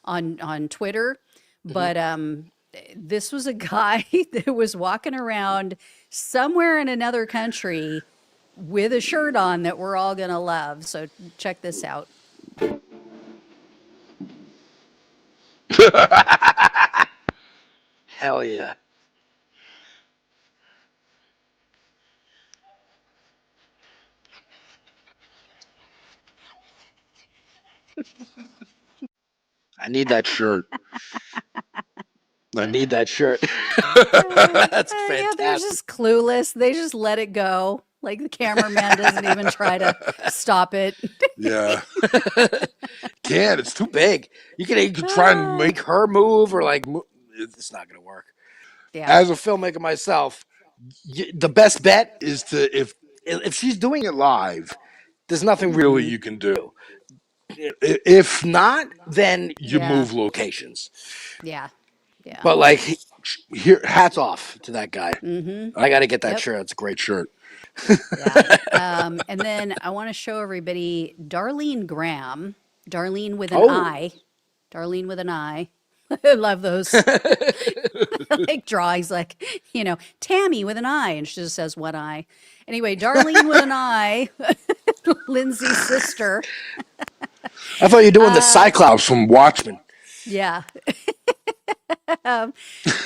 on Twitter. But this was a guy that was walking around somewhere in another country with a shirt on that we're all gonna love. So check this out. Hell yeah. I need that shirt. I need that shirt. That's Yeah, they're fantastic. just clueless. They just let it go. Like the cameraman doesn't even try to stop it. Yeah. Can't. It's too big. You could try and make her move or like it's not going to work. Yeah. As a filmmaker myself, the best bet is to if she's doing it live, there's nothing really you can do. If not, then you Yeah. move locations. Yeah. Yeah. But like here, hats off to that guy. I got to get that Yep. shirt. It's a great shirt. Yeah. And then I want to show everybody Darlene Graham. Darlene with an I. Darlene with an I. I love those. Like drawings, like, you know, Tammy with an I, and she just says one eye. Anyway, Darlene with an I, Lindsay's sister. I thought you were doing the Cyclops from Watchmen. Yeah.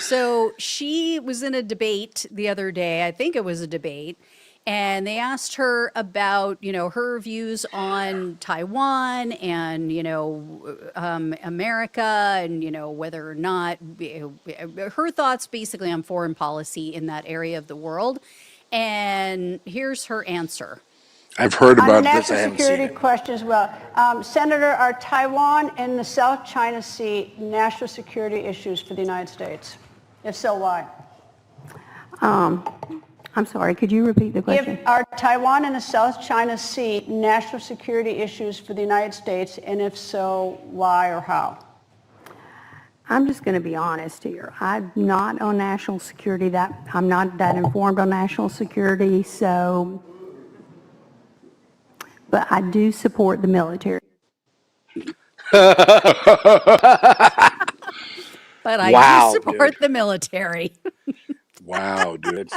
So she was in a debate the other day. I think it was a debate. And they asked her about, you know, her views on Taiwan and, you know, America and, you know, whether or not her thoughts basically on foreign policy in that area of the world. And here's her answer. I've heard On about the this. I national haven't seen security it. question as well. Senator, are Taiwan and the South China Sea national security issues for the United States? If so, why? I'm sorry, could you repeat the question? Are Taiwan and the South China Sea national security issues for the United States, and if so, why or how? I'm just going to be honest here. I'm not on national security. I'm not that informed on national security, so, but I do support the military. But I Wow, do support dude. the military. Wow, dude.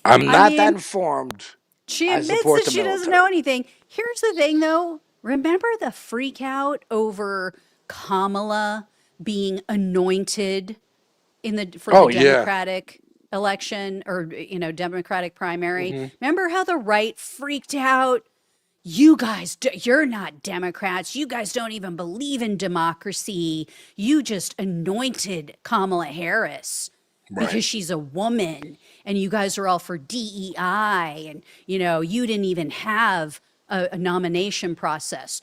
I'm not that mean, informed. She I admits support that the she doesn't military. know anything. Here's the thing, though. Remember the freak out over Kamala being anointed for Oh, the yeah. Democratic election or, you know, Democratic primary? Remember how the right freaked out? You guys, you're not Democrats. You guys don't even believe in democracy. You just anointed Kamala Harris because Right. she's a woman, and you guys are all for DEI, and, you know, you didn't even have a nomination process.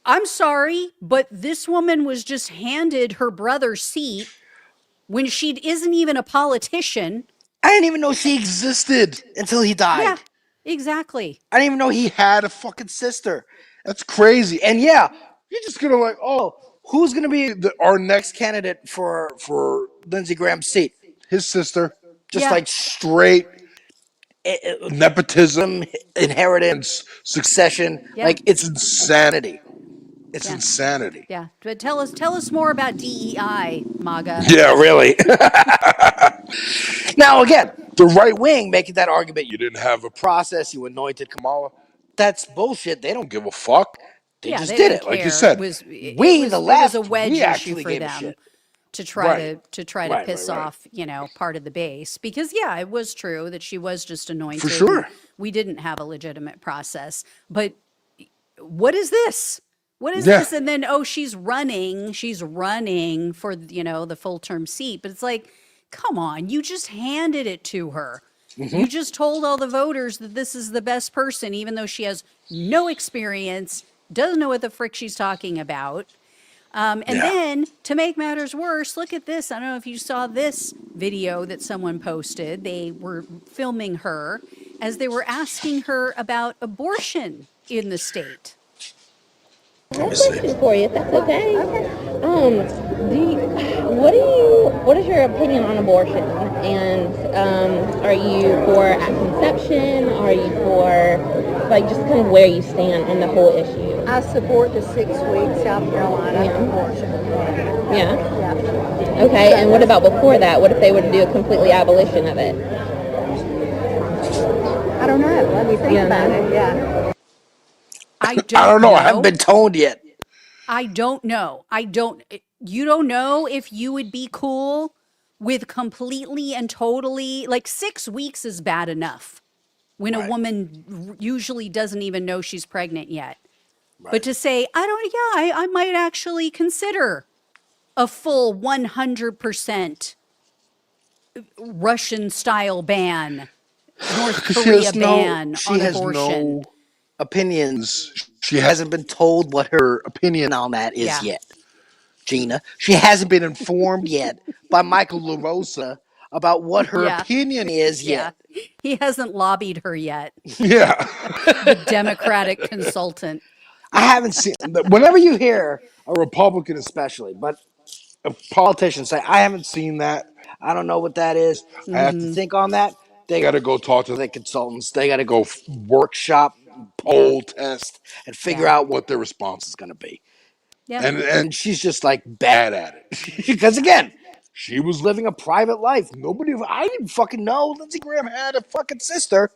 I'm sorry, but this woman was just handed her brother's seat when she isn't even a politician. I didn't even know she existed until he died. Yeah, exactly. I didn't even know he had a fucking sister. That's crazy. And yeah, you're just gonna like, oh, who's gonna be our next candidate for Lindsey Graham's seat? His sister. Just like straight nepotism, inheritance, succession. Yeah. Like it's insanity. It's insanity. Yeah, but tell us more about DEI, MAGA. Yeah, really. Now again, the right wing making that argument, you didn't have a process, you anointed Kamala. That's bullshit. They don't give a fuck. They just did it, like you said. It was The left, a wedge we issue actually for gave a them shit. to try to piss Right. off, part of the base, because it was true that she was just anointed. For sure. And we didn't have a legitimate process. But what is this? What is this? And then she's running for the full term seat. But it's like, come on, you just handed it to her. You just told all the voters that this is the best person, even though she has no experience, doesn't know what the frick she's talking about. And then to make matters worse, look at this. I don't know if you saw this video that someone posted. They were filming her as they were asking her about abortion in the state. I have a question for you, if that's okay. What is your opinion on abortion? And are you for at conception? Are you for, just kind of where you stand on the whole issue? I support the 6-week South Carolina abortion. Yeah? Okay, and what about before that? What if they were to do a completely abolition of it? I don't know. Let me think about it. Yeah. I don't know. I haven't been toned yet. I don't know. You don't know if you would be cool with completely and totally, 6 weeks is bad enough when a woman usually doesn't even know she's pregnant yet. But to say, I might actually consider a full 100% Russian style ban, North Korea ban on abortion. No opinions. She hasn't been told what her opinion on that is yet. Gina, she hasn't been informed yet by Michael LaRosa about what her opinion is yet. He hasn't lobbied her yet. Yeah. The Democratic consultant. I haven't seen, whenever you hear a Republican especially, but a politician say, I haven't seen that. I don't know what that is. I have to think on that. They got to go talk to their consultants. They got to go workshop, poll test, and figure out what their response is going to be. Yeah. And she's just bad at it. Because again, she was living a private life. I didn't fucking know Lindsey Graham had a fucking sister.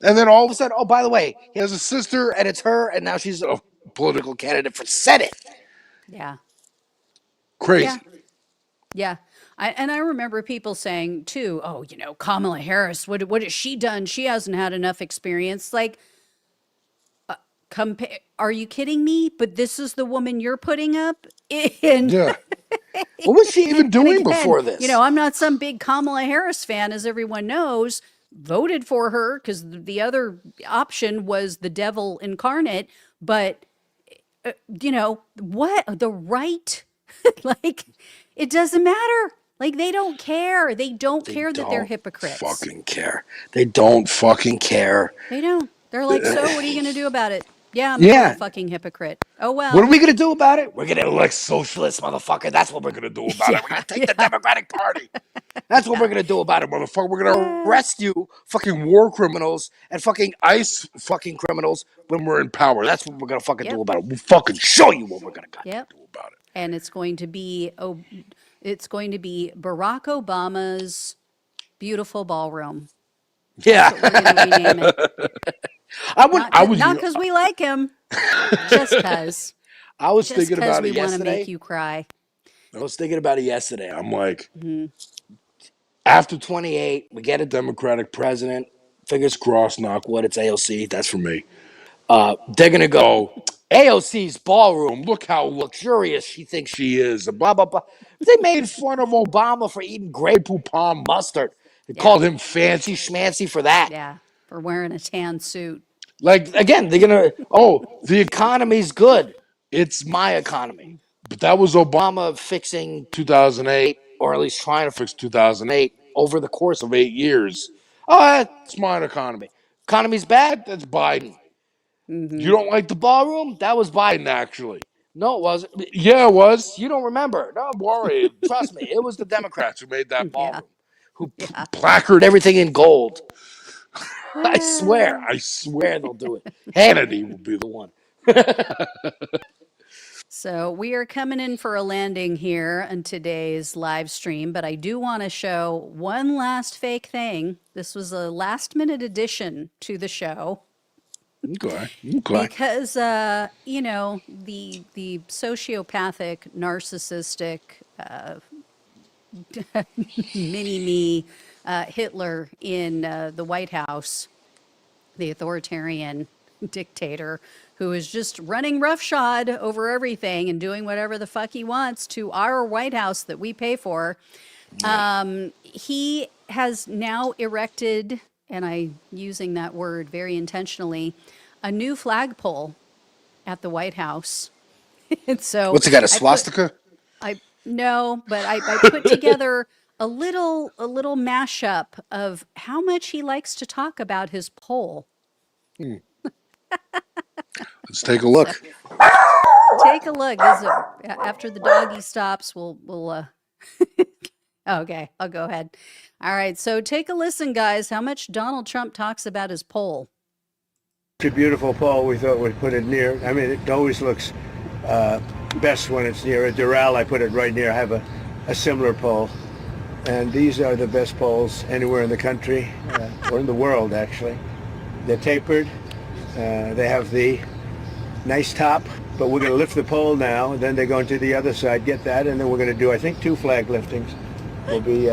And then all of a sudden, oh, by the way, he has a sister and it's her, and now she's a political candidate for Senate. Yeah. Crazy. Yeah. I remember people saying too, Kamala Harris, what has she done? She hasn't had enough experience. Are you kidding me? But this is the woman you're putting up? What was she even doing before this? I'm not some big Kamala Harris fan, as everyone knows. Voted for her because the other option was the devil incarnate. But, what? The right? It doesn't matter. They don't care. They don't care that they're hypocrites. Fucking care. They don't fucking care. They don't. They're like, so what are you going to do about it? Yeah, I'm a fucking hypocrite. Oh, well. What are we going to do about it? We're going to elect socialists, motherfucker. That's what we're going to do about it. We're going to take the Democratic Party. That's what we're going to do about it, motherfucker. We're going to arrest you, fucking war criminals, and fucking ICE fucking criminals when we're in power. That's what we're going to fucking do about it. We'll fucking show you what we're going to do about it. And it's going to be Barack Obama's beautiful ballroom. Yeah. That's what we're going to rename it. Not because we like him, just because. I was thinking about it yesterday. We want to make you cry. I was thinking about it yesterday. I'm like, after 28, we get a Democratic president. Fingers crossed, knock wood, it's AOC. That's for me. They're going to go, AOC's ballroom, look how luxurious she thinks she is, blah, blah, blah. They made fun of Obama for eating Grey Poupon mustard. They called him fancy schmancy for that. Yeah, for wearing a tan suit. Again, they're going to, the economy's good. It's my economy. But that was Obama fixing 2008, or at least trying to fix 2008 over the course of 8 years. Oh, that's my economy. Economy's bad? That's Biden. You don't like the ballroom? That was Biden, actually. No, it wasn't. Yeah, it was. You don't remember. Don't worry. Trust me. It was the Democrats who made that Yeah. ballroom, who placard everything in gold. I swear they'll do it. Hannity will be the one. So we are coming in for a landing here on today's live stream, but I do want to show one last fake thing. This was a last minute addition to the show. Okay. Because you know, the sociopathic, narcissistic, mini me Hitler in the White House, the authoritarian dictator who is just running roughshod over everything and doing whatever the fuck he wants to our White House that we pay for. He has now erected, and I'm using that word very intentionally, a new flagpole at the White House. And so What's it got, a swastika? No, but I put together a little mashup of how much he likes to talk about his pole. Let's take a look. Take a look. After the doggy stops, we'll okay, I'll go ahead. All right, so take a listen, guys. How much Donald Trump talks about his pole. It's a beautiful pole. We thought we'd put it near. I mean, it always looks best when it's near a Doral. I put it right near. I have a similar pole. And these are the best poles anywhere in the country, or in the world, actually. They're tapered. They have the nice top, but we're going to lift the pole now, and then they're going to the other side, get that, and then we're going to do, I think, 2 flag liftings. We'll be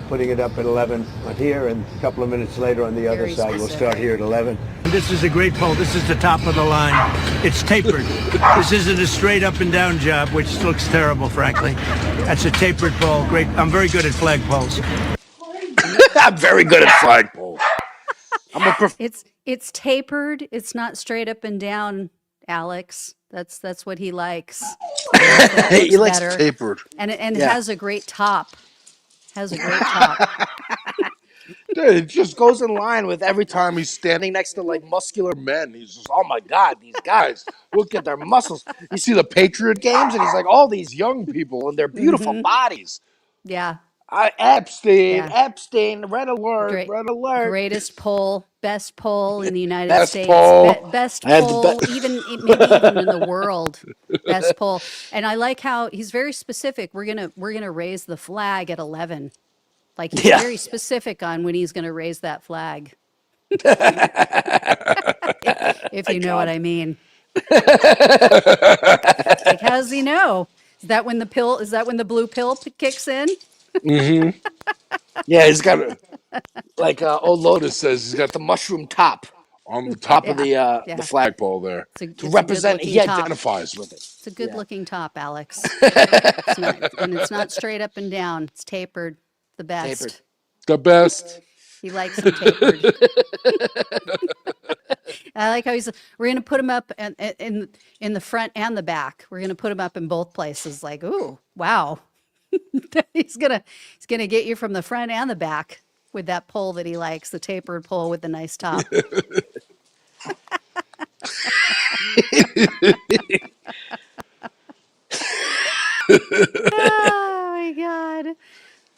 putting it up at 11 on here, and a couple of minutes later on the other side. We'll start here at 11. This is a great pole. This is the top of the line. It's tapered. This isn't a straight up and down job, which looks terrible, frankly. That's a tapered pole. Great. I'm very good at flag poles. I'm very good at flagpole. It's tapered. It's not straight up and down, Alex. That's what he likes. He likes better. tapered. And it Yeah. has a great top. Has a great top. Dude, it just goes in line with every time he's standing next to like muscular men. He's just, oh my God, these guys, look at their muscles. You see the Patriot games, and he's like, all these young people and their beautiful bodies. Yeah. Epstein, Yeah. Epstein, red alert, red alert. Greatest poll, best poll in the United Best States, poll. best I have the poll, be- maybe even in the world, best poll. And I like how he's very specific. We're gonna raise the flag at 11. Like he's very specific on when he's gonna raise that flag. if you know what I mean. Like, how does he know? Is that when the blue pill kicks in? Mm-hmm. Yeah, he's got, like old Lotus says, he's got the mushroom top on the top of the flagpole there to represent. He identifies with it. It's a good-looking top, Alex. It's not straight up and down. It's tapered. The best. Tapered. The best. He likes them tapered. I like how we're going to put him up in the front and the back. We're going to put him up in both places. Like, ooh, wow. he's gonna get you from the front and the back with that pole that he likes, the tapered pole with the nice top. Oh my God.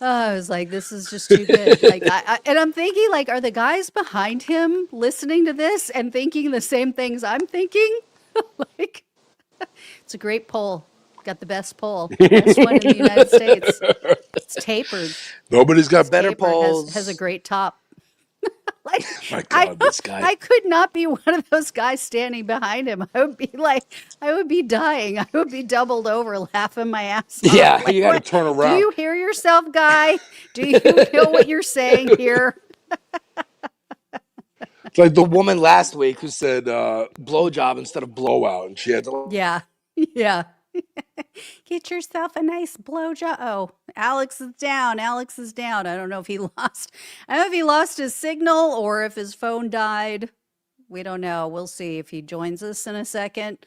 Oh, I was like, this is just too good. Like, and I'm thinking, like, are the guys behind him listening to this and thinking the same things I'm thinking? Like, it's a great poll. Got the best poll. Best one in the United States. It's tapered. Nobody's got better polls. Has a great top. Like, my God, this guy. I could not be one of those guys standing behind him. I would be dying. I would be doubled over laughing my ass off. Yeah, like, you got to turn around. Do you hear yourself, guy? Do you know what you're saying here? It's like the woman last week who said blowjob instead of blowout, and she had to. Yeah. Get yourself a nice blowjob. Oh, Alex is down. I don't know if he lost his signal or if his phone died. We don't know. We'll see if he joins us in a second.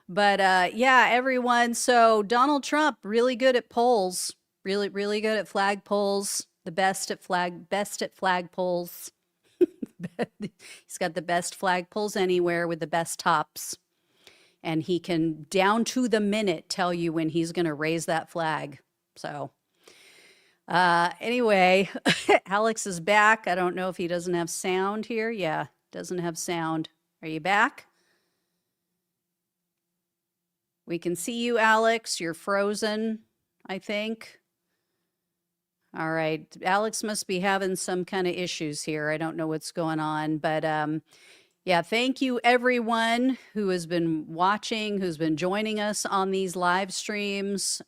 But yeah, everyone. So Donald Trump, really good at polls. Really, really good at flag polls. The best at flag polls. He's got the best flag polls anywhere with the best tops. And he can, down to the minute, tell you when he's going to raise that flag. So anyway, Alex is back. I don't know if he doesn't have sound here. Yeah, doesn't have sound. Are you back? We can see you, Alex. You're frozen, I think. All right. Alex must be having some kind of issues here. I don't know what's going on, but yeah, thank you everyone who has been watching, who's been joining us on these live streams.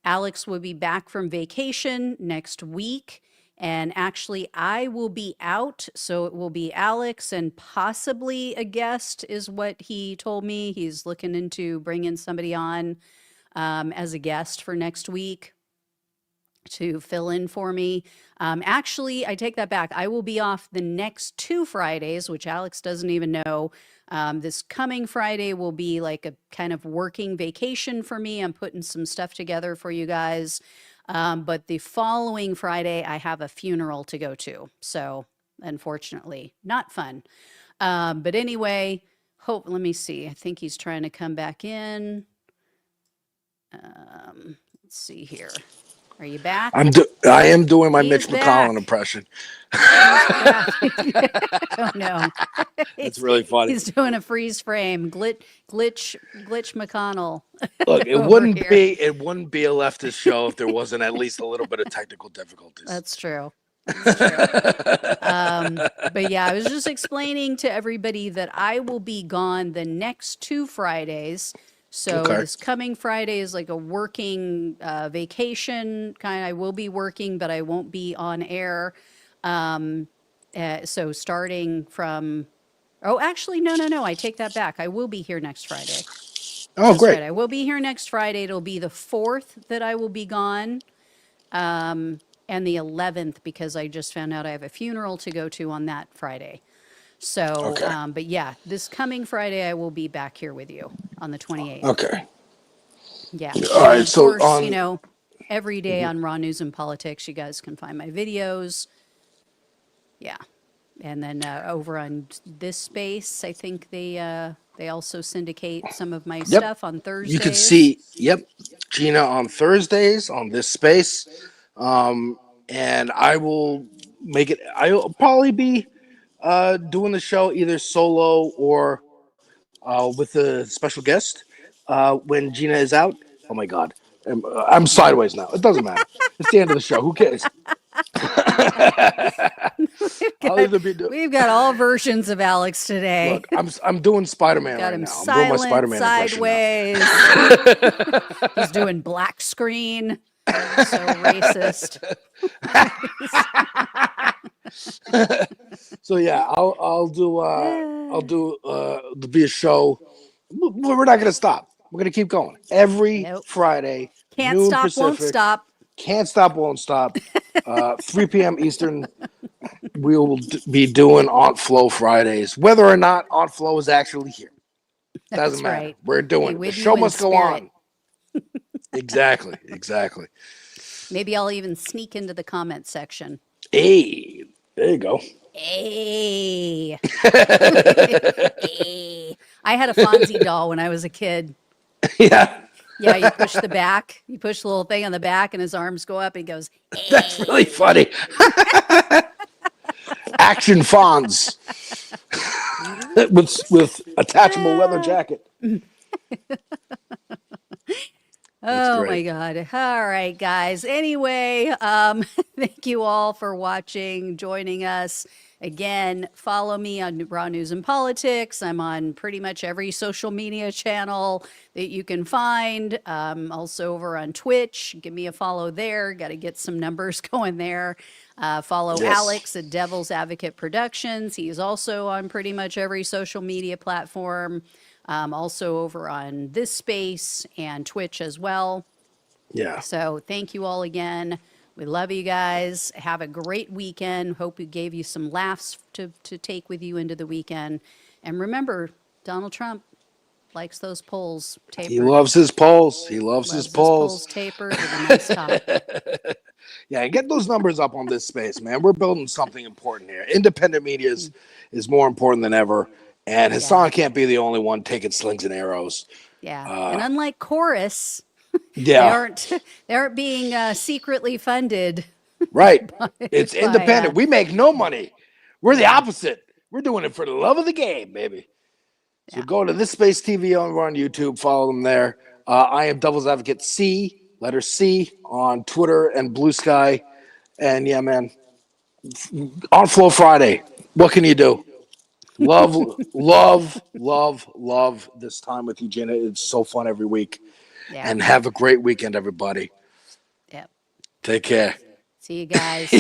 Alex will be back from vacation next week. And actually, I will be out, so it will be Alex and possibly a guest is what he told me. He's looking into bringing somebody on as a guest for next week to fill in for me. Actually, I take that back. I will be off the next 2 Fridays, which Alex doesn't even know. This coming Friday will be like a kind of working vacation for me. I'm putting some stuff together for you guys. But the following Friday, I have a funeral to go to. So unfortunately, not fun. But anyway, let me see. I think he's trying to come back in. Let's see here. Are you back? I am doing my He Mitch is back. McConnell impression. Oh no. It's really funny. He's doing a freeze frame. Glitch McConnell. Look, it over wouldn't here. be a leftist show if there wasn't at least a little bit of technical difficulties. That's true. That's true. But yeah, I was just explaining to everybody that I will be gone the next 2 Fridays. So Okay. this coming Friday is like a working vacation kind. I will be working, but I won't be on air. So starting from, actually, no. I take that back. I will be here next Friday. Oh, That's great. right. I will be here next Friday. It'll be the 4th that I will be gone. And the 11th, because I just found out I have a funeral to go to on that Friday. So, Okay. but yeah, this coming Friday, I will be back here with you on the 28th. Okay. Yeah. All And right. of So course, every day on Raw News and Politics, you guys can find my videos. Yeah. And then over on this space, I think they also syndicate some of my stuff on Thursdays. You can see, Gina on Thursdays on this space. And I will make it, I'll probably be doing the show either solo or with a special guest when Gina is out. Oh my God. I'm sideways now. It doesn't matter. It's the end of the show. Who cares? We've got all versions of Alex today. Look, I'm doing Spider-Man Got right him now. I'm doing my silent, Spider-Man sideways. He's doing black screen. So racist. So yeah, I'll do there'll be a show. We're not gonna stop. We're gonna keep going every Friday. Can't noon stop, Pacific. won't stop. Can't stop, won't stop. 3 p.m. Eastern. We will be doing Aunt Flo Fridays, whether or not Aunt Flo is actually here. Doesn't That's matter. right. We're doing it. The with show you in must go spirit. on. Exactly. Maybe I'll even sneak into the comment section. Hey, there you go. Hey. Hey. I had a Fonzie doll when I was a kid. Yeah. Yeah, you push the back. You push the little thing on the back, and his arms go up, and he goes, hey. That's really funny. Action Fonz with attachable leather jacket. Oh great. my God. All right, guys. Anyway, thank you all for watching, joining us. Again, follow me on Raw News and Politics. I'm on pretty much every social media channel that you can find. Also over on Twitch. Give me a follow there. Got to get some numbers going there. Follow Yes. Alex at Devil's Advocate Productions. He's also on pretty much every social media platform. Also over on this space and Twitch as well. Yeah. So thank you all again. We love you guys. Have a great weekend. Hope we gave you some laughs to take with you into the weekend. And remember, Donald Trump, likes those polls tapered. He loves his polls. He loves his polls. Tapered with a nice top. Yeah, and get those numbers up on this space, man. We're building something important here. Independent media is more important than ever. And Hassan can't be the only one taking slings and arrows. Yeah. And unlike Chorus, yeah, they aren't being secretly funded. Right. It's independent. We make no money. We're the opposite. We're doing it for the love of the game, baby. So go to This Space TV over on YouTube. Follow them there. I am Devil's Advocate C, letter C, on Twitter and Blue Sky. And yeah, man, On Flow Friday. What can you do? Love this time with you, Gina. It's so fun every week. Yeah. And have a great weekend, everybody. Yep. Take care. See you guys.